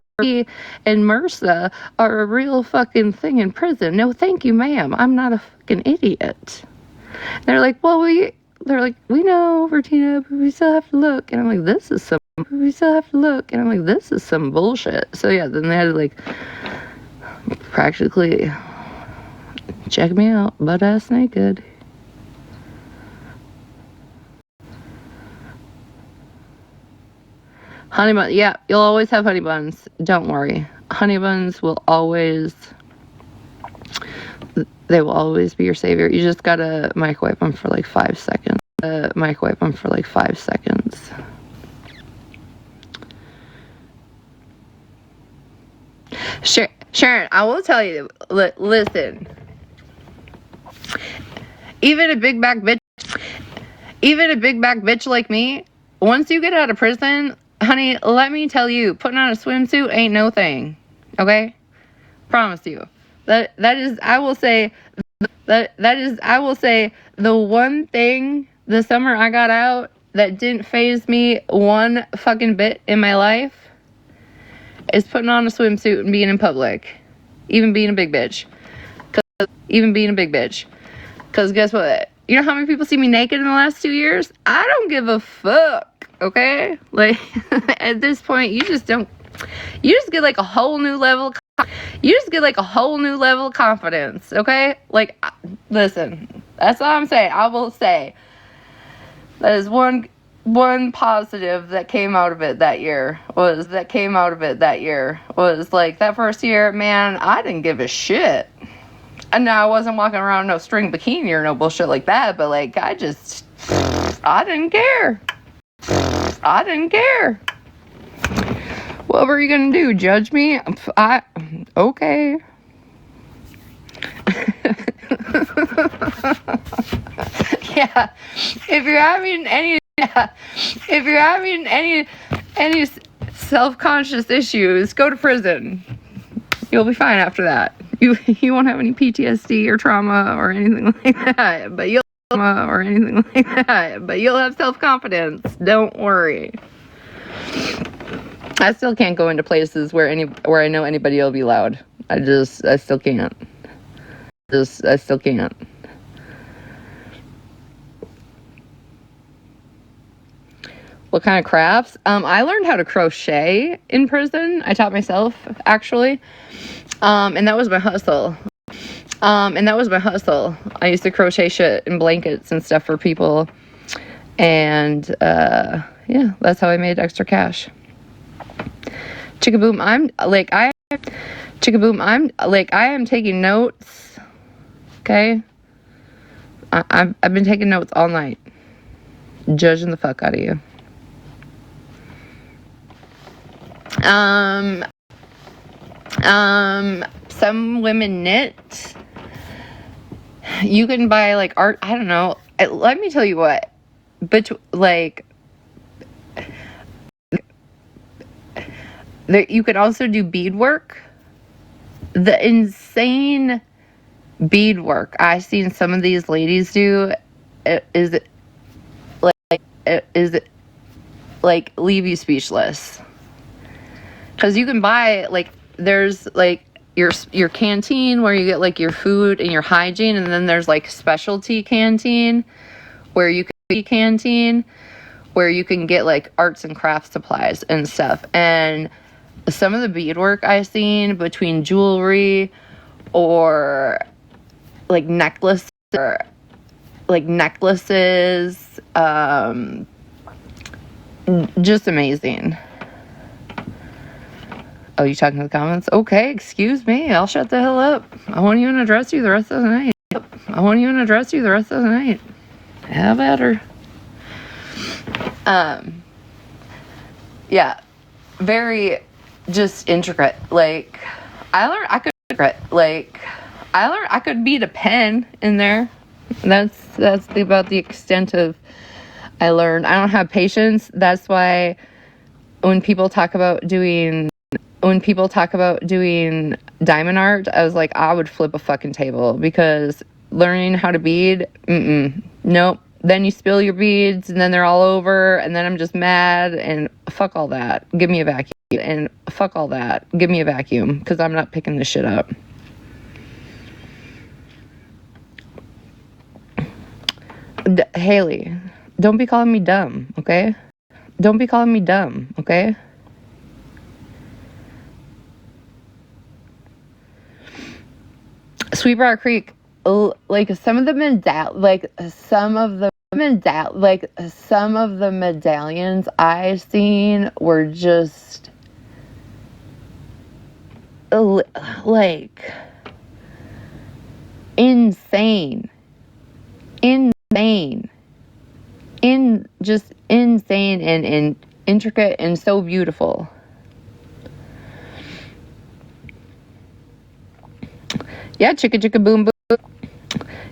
a real fucking thing in prison. No, thank you, ma'am. I'm not a fucking idiot. They're like, well, we know, Retina, but we still have to look. And I'm like, this is some bullshit. So yeah, then they had to like practically check me out, butt ass naked. Honey bun, yeah, you'll always have honey buns. Don't worry. Honey buns will always be your savior. You just gotta microwave them for like 5 seconds. Sharon, I will tell you, listen. Even a big back bitch like me, once you get out of prison, honey, let me tell you, putting on a swimsuit ain't no thing. Okay? Promise you. That is I will say the one thing the summer I got out that didn't faze me one fucking bit in my life is putting on a swimsuit and being in public. Even being a big bitch. Because guess what? You know how many people see me naked in the last 2 years? I don't give a fuck, okay? Like, at this point, you just get like a whole new level of confidence, okay? Like, listen, that's all I'm saying. I will say, that is one positive that came out of it that year was like, that first year, man, I didn't give a shit. And now I wasn't walking around in no string bikini or no bullshit like that, but like, I didn't care. What were you gonna do? Judge me? Okay. Yeah. If you're having any self-conscious issues, go to prison. You'll be fine after that. You won't have any PTSD or trauma or anything like that. But you'll have self-confidence. Don't worry. I still can't go into places where I know anybody will be loud. I still can't. I still can't. What kind of crafts? I learned how to crochet in prison. I taught myself, actually. And that was my hustle. I used to crochet shit and blankets and stuff for people. And, yeah, that's how I made extra cash. Chickaboom, I am taking notes. Okay? I've been taking notes all night. Judging the fuck out of you. Some women knit. You can buy like art. I don't know. Let me tell you what. But like, you can also do beadwork. The insane beadwork I've seen some of these ladies do is leave you speechless. Because you can buy, like, there's, like, your canteen where you get, like, your food and your hygiene. And then there's, like, specialty canteen where you can get, like, arts and crafts supplies and stuff. And some of the beadwork I've seen between jewelry or, like, necklaces, just amazing. Oh, you talking to the comments? Okay, excuse me. I'll shut the hell up. I won't even address you the rest of the night. How better. Yeah. Very just intricate. Like, I learned I could beat a pen in there. That's about the extent of I learned. I don't have patience. That's why when people talk about doing diamond art, I was like, I would flip a fucking table, because learning how to bead, nope. Then you spill your beads and then they're all over, and then I'm just mad, and fuck all that. Give me a vacuum, because I'm not picking this shit up. Haley, don't be calling me dumb, okay? Sweetbriar Creek, like some of the medallions I've seen were just like insane, just insane and intricate and so beautiful. Yeah, chicka boom boom.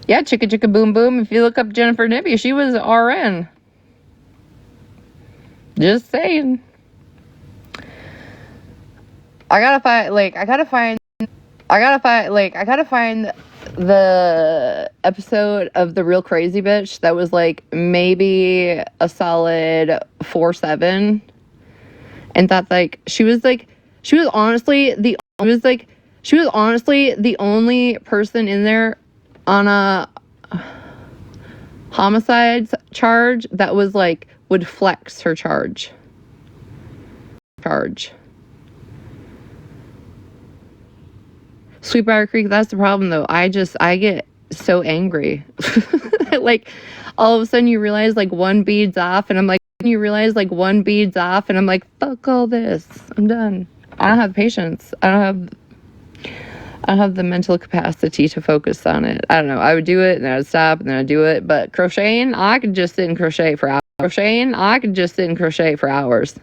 Yeah, chicka boom boom. If you look up Jennifer Nibby, she was RN. Just saying. I gotta find the episode of The Real Crazy Bitch that was like maybe a solid 4-7, and thought like she was honestly the only person in there on a homicide charge that was like would flex her charge. Sweetbriar Creek, that's the problem though. I get so angry. Like all of a sudden you realize like one bead's off, and I'm like, fuck all this. I'm done. I don't have patience. I don't have the mental capacity to focus on it. I don't know. I would do it and then I'd stop and then I'd do it. But crocheting, I could just sit and crochet for hours.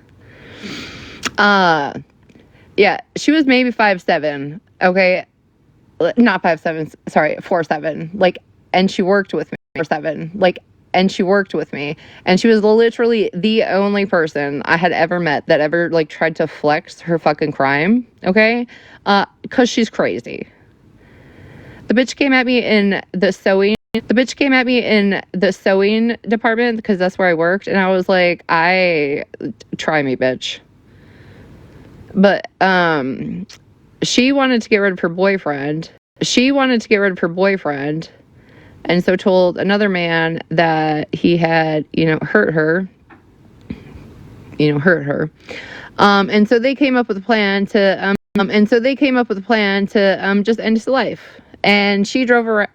Yeah, she was maybe 5'7", okay? Not 5'7", sorry, 4'7". Like, and she worked with me. 4'7". Like, and she worked with me. And she was literally the only person I had ever met that ever, like, tried to flex her fucking crime, okay? Because she's crazy. The bitch came at me in the sewing department because that's where I worked, and I was like, try me, bitch. But she wanted to get rid of her boyfriend. And so told another man that he had, hurt her. And so they came up with a plan to just end his life. And she drove her.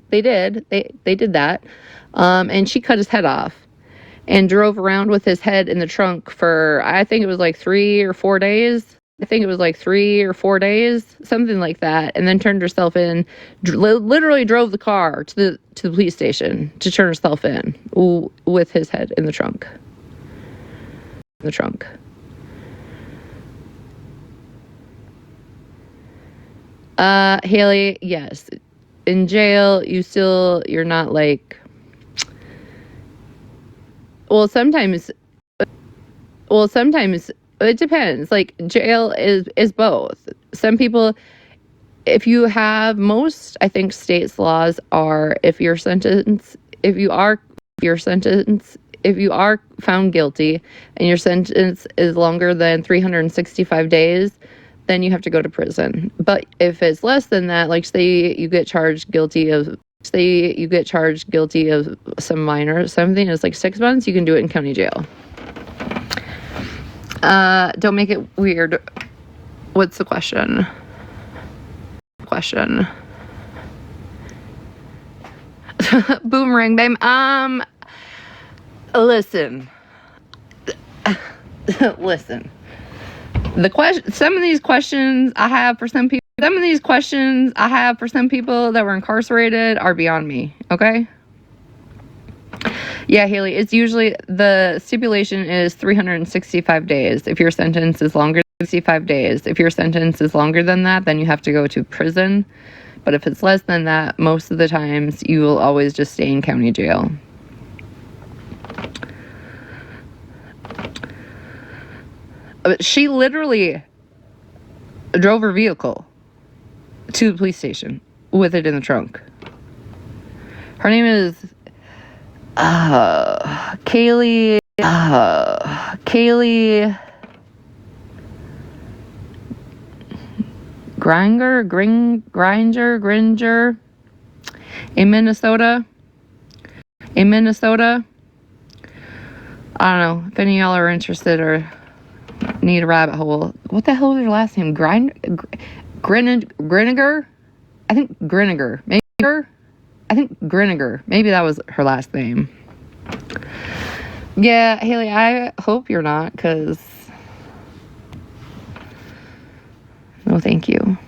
They did that. And she cut his head off and drove around with his head in the trunk for, I think it was like 3 or 4 days. Something like that. And then turned herself in, literally drove the car to the police station to turn herself in with his head in the trunk. Haley, yes. In jail, you're not like, well, sometimes it depends. Like, jail is both. Some people, I think states' laws are, if you are found guilty and your sentence is longer than 365 days, then you have to go to prison. But if it's less than that, like say you get charged guilty of some minor, something is like 6 months, you can do it in county jail. Don't make it weird. What's the question? Boomerang, babe. Listen. Some of these questions I have for some people that were incarcerated are beyond me, okay? Yeah, Haley, it's usually, the stipulation is 365 days. If your sentence is longer than that, then you have to go to prison. But if it's less than that, most of the times you will always just stay in county jail. But she literally drove her vehicle to the police station with it in the trunk. Her name is Kaylee Gringer in Minnesota. I don't know if any of y'all are interested or need a rabbit hole. What the hell was her last name? Griniger? I think Griniger. Maybe that was her last name. Yeah, Haley, I hope you're not, because no thank you.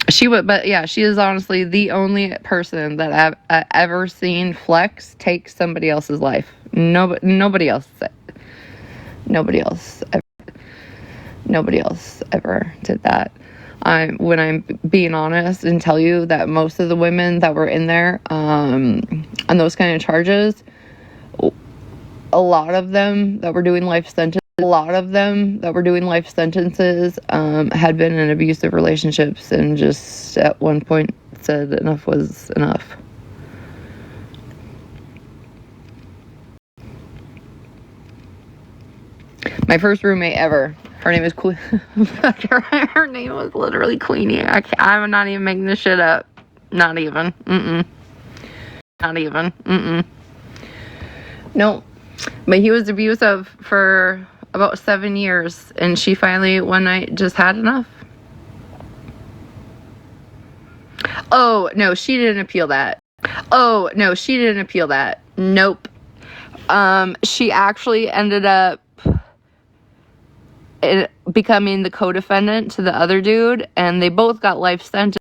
She would, but yeah, she is honestly the only person that I've ever seen flex take somebody else's life. Nobody else ever did that. When I'm being honest and tell you that most of the women that were in there on those kind of charges, a lot of them that were doing life sentences had been in abusive relationships and just at one point said enough was enough. My first roommate ever. Her name is her name was literally Queenie. I'm not even making this shit up. Not even. Nope. But he was abusive for about 7 years, and she finally one night just had enough. Oh, no, she didn't appeal that. Nope. She actually ended up becoming the co-defendant to the other dude, and they both got life sentences.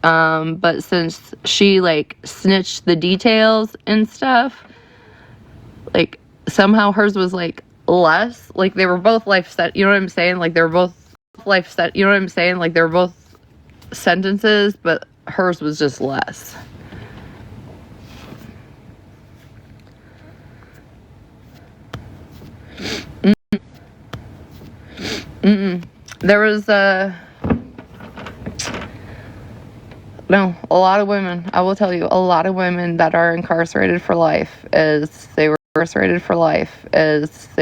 But since she like snitched the details and stuff, like somehow hers was like less. Like they were both life set. You know what I'm saying? Like they were both life set. You know what I'm saying? Like they were both sentences, but hers was just less. There was no, a lot of women, I will tell you, a lot of women that are incarcerated for life as they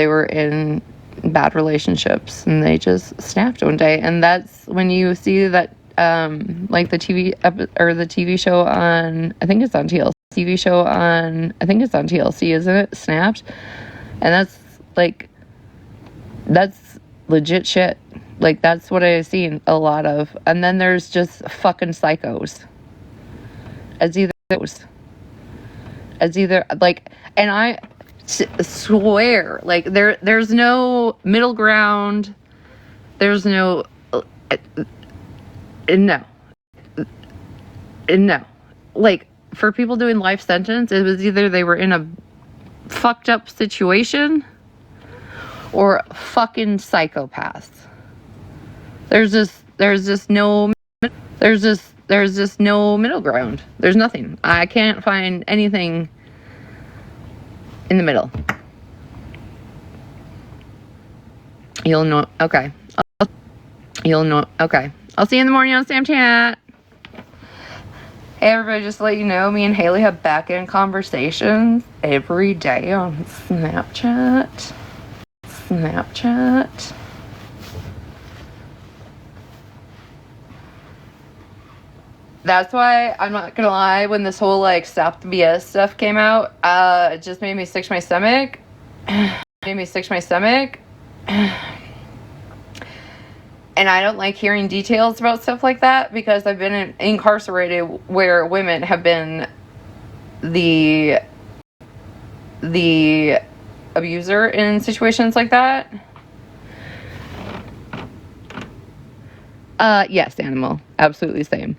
were in bad relationships and they just snapped one day. And that's when you see that like the TV show on, I think it's on TLC, isn't it? Snapped. And that's legit shit. Like, that's what I've seen a lot of. And then there's just fucking psychos. As either, like, and I swear, like, there's no middle ground. There's no, no. Like, for people doing life sentence, it was either they were in a fucked up situation or fucking psychopaths. There's just no middle ground. There's nothing. I can't find anything in the middle. You'll know. Okay. Okay. I'll see you in the morning on Snapchat. Hey everybody, just to let you know, me and Haley have back-end conversations every day on Snapchat. That's why, I'm not gonna lie, when this whole, like, stop the BS stuff came out, it just made me sick to my stomach. And I don't like hearing details about stuff like that because I've been incarcerated where women have been the abuser in situations like that. Yes, animal. Absolutely same.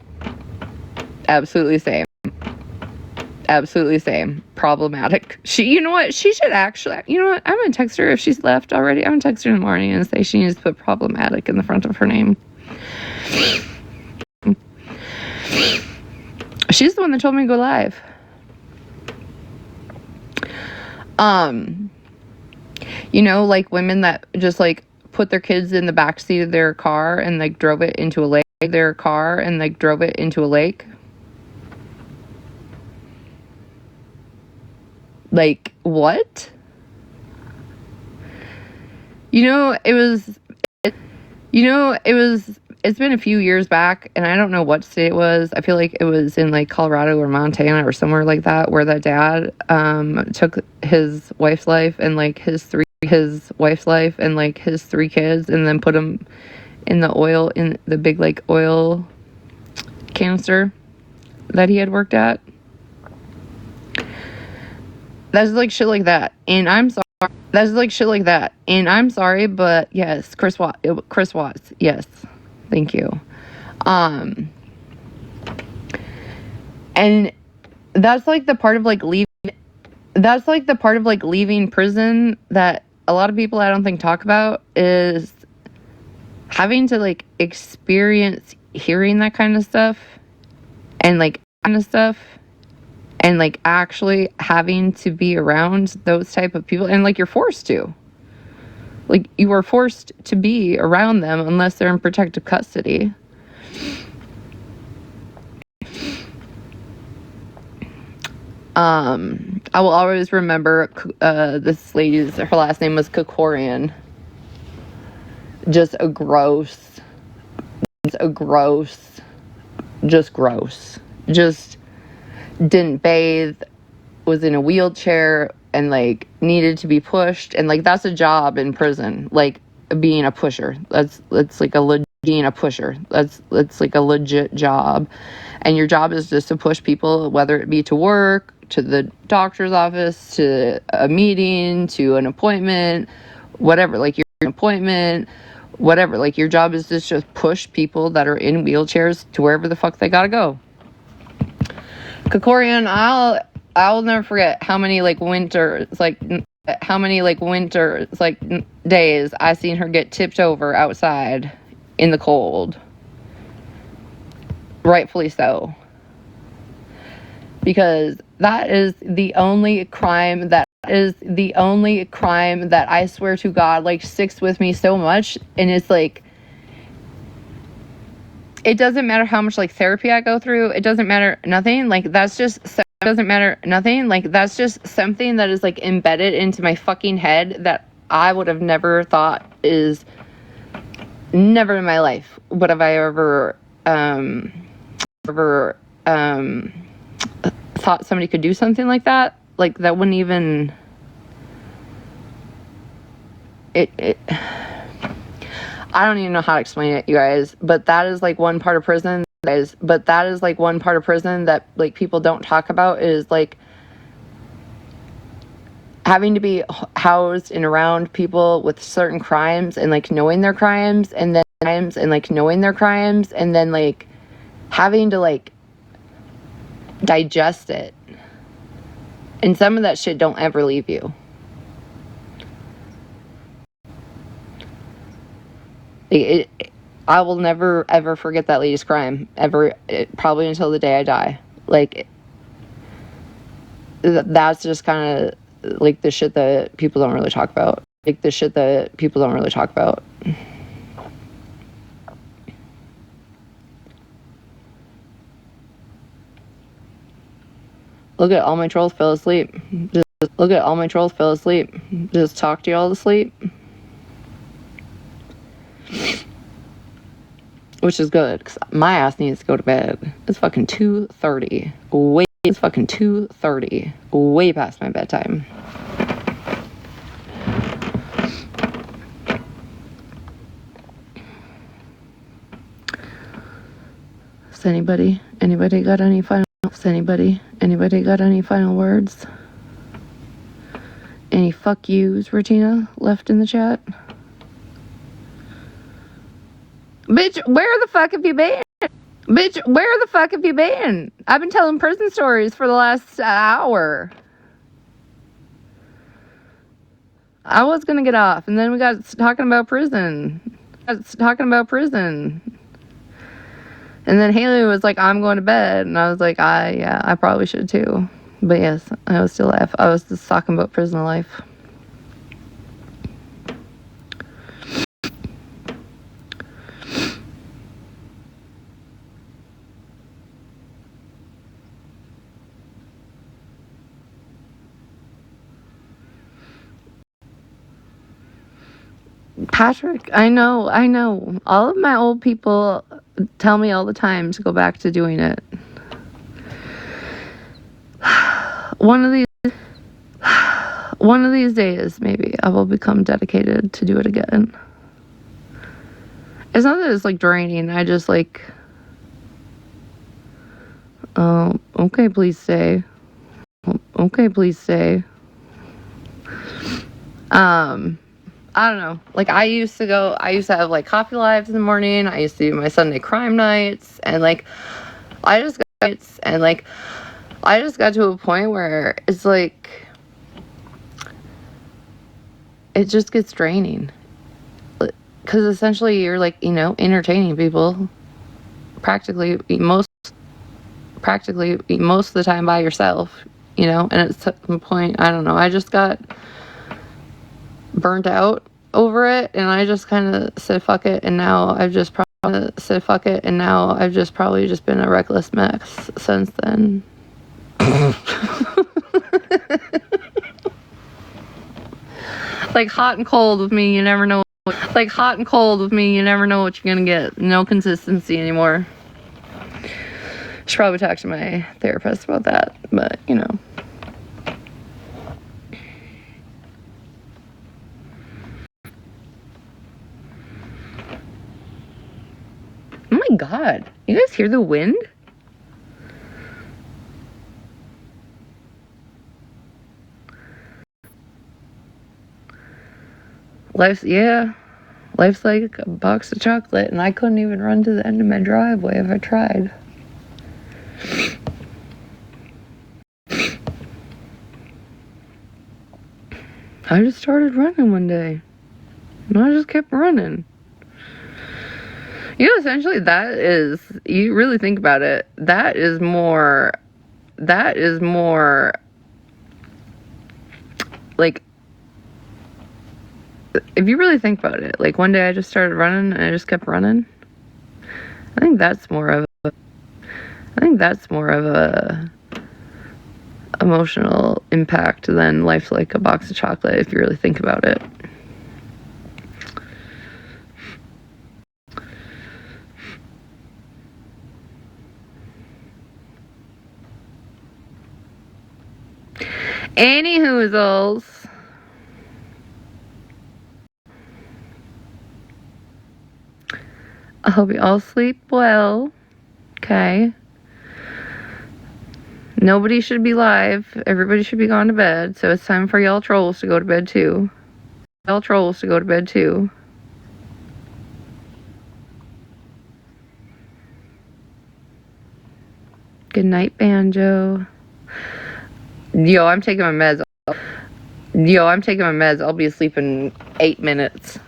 Problematic. You know what? She should actually, you know what? I'm gonna text her if she's left already. I'm gonna text her in the morning and say she needs to put problematic in the front of her name. She's the one that told me to go live. You know, like women that just like put their kids in the backseat of their car and like drove it into a lake. Like, what? It's been a few years back, and I don't know what state it was. I feel like it was in, like, Colorado or Montana or somewhere like that, where that dad, took his wife's life and, like, his three kids, and then put them in the big, like, oil canister that he had worked at. That's like shit like that. And I'm sorry, but yes, Chris Watts. Yes. Thank you. And that's like the part of like leaving prison that a lot of people I don't think talk about, is having to like experience hearing that kind of stuff and actually having to be around those type of people, and like you're forced to. Like, you are forced to be around them unless they're in protective custody. I will always remember this lady's, her last name was Kokorian. Just gross. Just didn't bathe, was in a wheelchair, and like needed to be pushed, and like that's a job in prison, like being a pusher. That's like a legit job, and your job is just to push people, whether it be to work, to the doctor's office, to a meeting, to an appointment, whatever. Like your job is to just push people that are in wheelchairs to wherever the fuck they gotta go. Kokorian, I'll never forget how many like winters, days I seen her get tipped over outside in the cold. Rightfully so. Because that is the only crime that I swear to God like sticks with me so much. And it's like, it doesn't matter how much like therapy I go through. It doesn't matter nothing. Like that's just something that is like embedded into my fucking head that I would have never thought is never in my life would have I ever thought somebody could do something like that. Like that wouldn't even it I don't even know how to explain it, you guys, but that is like one part of prison that like people don't talk about, is like having to be housed and around people with certain crimes and like knowing their crimes and then like having to like digest it. And some of that shit don't ever leave you. I will never ever forget that lady's crime probably until the day I die. Like that's just kind of like the shit that people don't really talk about. Look at all my trolls fell asleep. Just talked you all to sleep. Which is good, because my ass needs to go to bed. It's fucking 2:30. Way past my bedtime. Does anybody got any final words? Any fuck yous, Retina, left in the chat? Bitch, where the fuck have you been? I've been telling prison stories for the last hour. I was gonna get off, and then we got talking about prison. And then Haley was like, I'm going to bed. And I was like, I probably should too. But yes, I was just talking about prison life. Patrick, I know. All of my old people tell me all the time to go back to doing it. One of these days, maybe, I will become dedicated to do it again. It's not that it's, like, draining. I just, like... okay, please stay. I don't know. Like, I used to have, like, coffee lives in the morning. I used to do my Sunday crime nights. And, like, I just got to a point where it's, like, it just gets draining. Because essentially you're, like, entertaining people practically most of the time by yourself, and at some point, I don't know, I just got burnt out over it, and I just kind of said fuck it, and now I've just probably just been a reckless mess since then. Like hot and cold with me, you never know what you're gonna get. No consistency anymore. Should probably talk to my therapist about that, but Oh my god, you guys hear the wind? Life's like a box of chocolate, and I couldn't even run to the end of my driveway if I tried. I just started running one day. And I just kept running. You know, essentially that is, you really think about it, that is more, like, if you really think about it, like one day I just started running and I just kept running. I think that's more of a emotional impact than life's like a box of chocolate, if you really think about it. Anywhoozles. I hope you all sleep well. Okay. Nobody should be live. Everybody should be gone to bed. So it's time for y'all trolls to go to bed too. Good night, Banjo. Yo, I'm taking my meds. I'll be asleep in 8 minutes.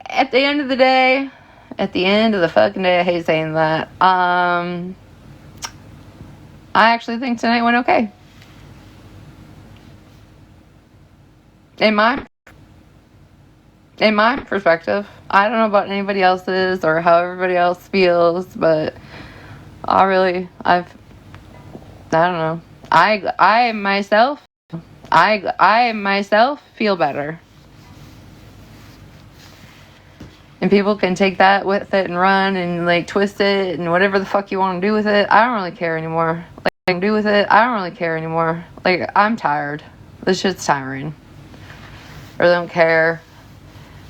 At the end of the day, at the end of the fucking day, I hate saying that. I actually think tonight went okay. In my perspective. I don't know about anybody else's or how everybody else feels, but I don't know. I myself feel better. And people can take that with it and run and like twist it and whatever the fuck you want to do with it. I don't really care anymore. Like, I'm tired. This shit's tiring. I really don't care.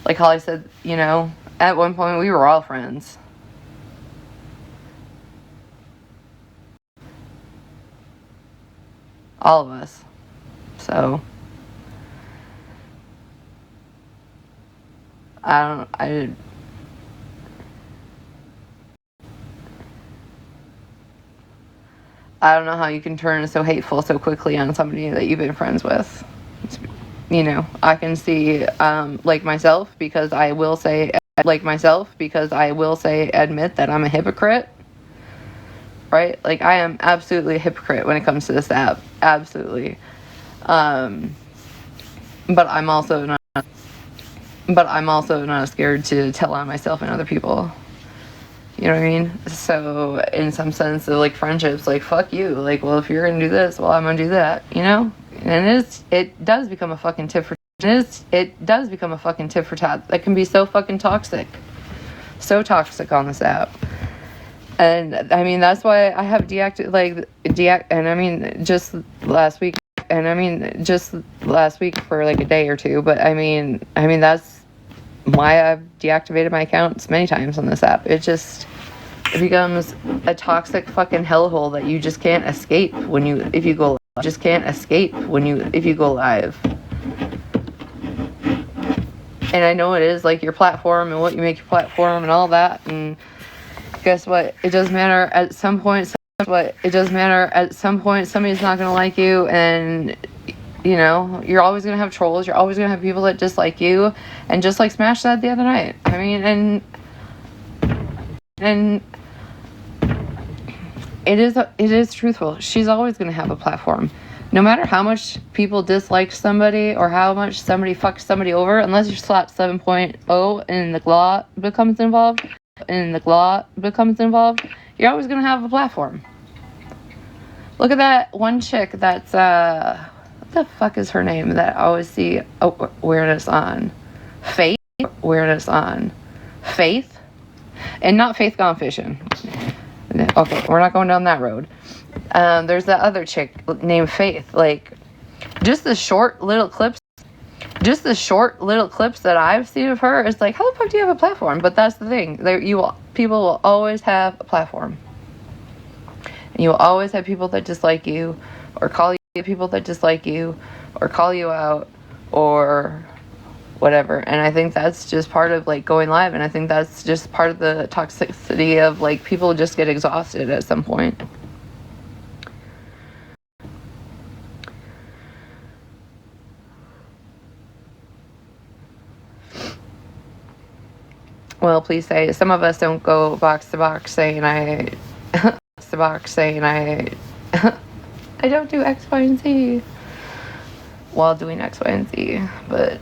Like Holly said, you know, at one point we were all friends. All of us. So I don't know how you can turn so hateful so quickly on somebody that you've been friends with. You know, I can see, like myself, because I will say, admit that I'm a hypocrite. Right? Like, I am absolutely a hypocrite when it comes to this app. Absolutely. But I'm also not scared to tell on myself and other people. You know what I mean? So in some sense of like friendships, like fuck you. Like, well, if you're gonna do this, well, I'm gonna do that. You know? And it does become a fucking tit for tat. That can be so fucking toxic. So toxic on this app. And I mean that's why I have just last week for like a day or two, but I mean that's why I've deactivated my accounts many times on this app. It becomes a toxic fucking hellhole that you just can't escape if you go live. And I know it is like your platform and what you make your platform and all that, and guess what? It does matter at some point. Somebody's not gonna like you, and you know, you're always gonna have trolls. You're always gonna have people that dislike you. And just like Smash said the other night, I mean, and it is truthful. She's always gonna have a platform, no matter how much people dislike somebody or how much somebody fucks somebody over. Unless you slap 7.0 and the law becomes involved, you're always gonna have a platform. Look at that one chick that's what the fuck is her name that I always see awareness on? Faith? Faith? And not Faith Gone Fishing. Okay, we're not going down that road. There's that other chick named Faith. Like, just the short little clips that I've seen of her, it's like, how the fuck do you have a platform? But that's the thing. People will always have a platform. And you will always have people that dislike you, or call you out, or whatever. And I think that's just part of like going live, and I think that's just part of the toxicity of like people just get exhausted at some point. Well, please say some of us don't go box to box saying I I don't do X, Y, and Z while doing X, Y, and Z, but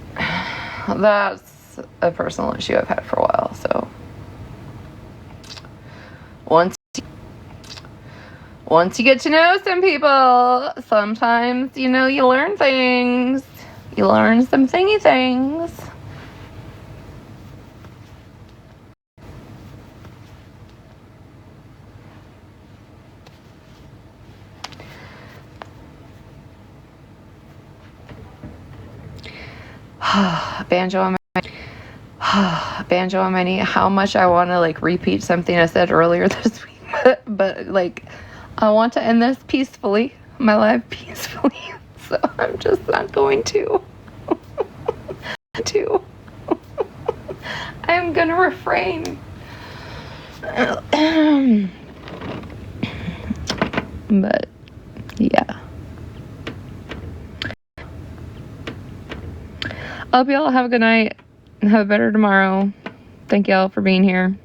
that's a personal issue I've had for a while. So once you get to know some people, sometimes, you know, you learn things. You learn some thingy things. Banjo on my knee. How much I want to like repeat something I said earlier this week, but like I want to end this peacefully, my life peacefully. So I'm just not going to. I'm gonna refrain. But yeah. I hope y'all have a good night and have a better tomorrow. Thank y'all for being here.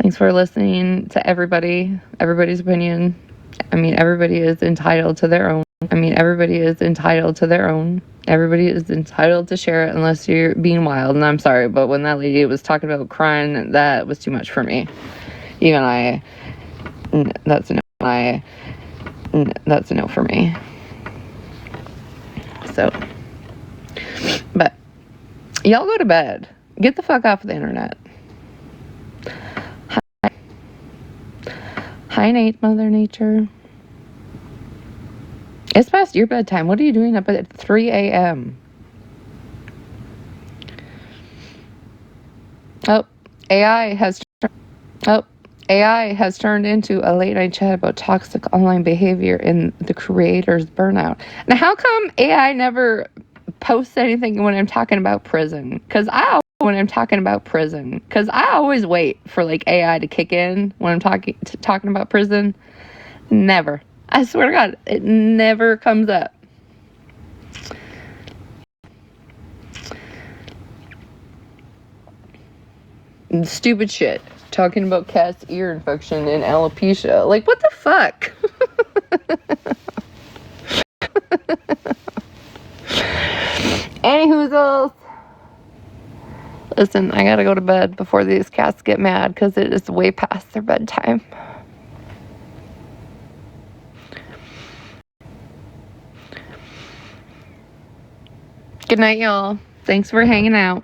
Thanks for listening to everybody's opinion. I mean, everybody is entitled to their own. Everybody is entitled to share it unless you're being wild. And I'm sorry, but when that lady was talking about crying, that was too much for me. Even that's a no for me. So, but y'all go to bed. Get the fuck off the internet. Hi, Nate, Mother Nature. It's past your bedtime. What are you doing up at 3 a.m.? AI has turned into a late night chat about toxic online behavior and the creator's burnout. Now, how come AI never posts anything when I'm talking about prison? Because I always wait for like AI to kick in when I'm talking about prison. Never. I swear to God, it never comes up. Stupid shit. Talking about cat's ear infection and alopecia. Like, what the fuck? Anywhoozles. Listen, I gotta go to bed before these cats get mad because it is way past their bedtime. Good night, y'all. Thanks for hanging out.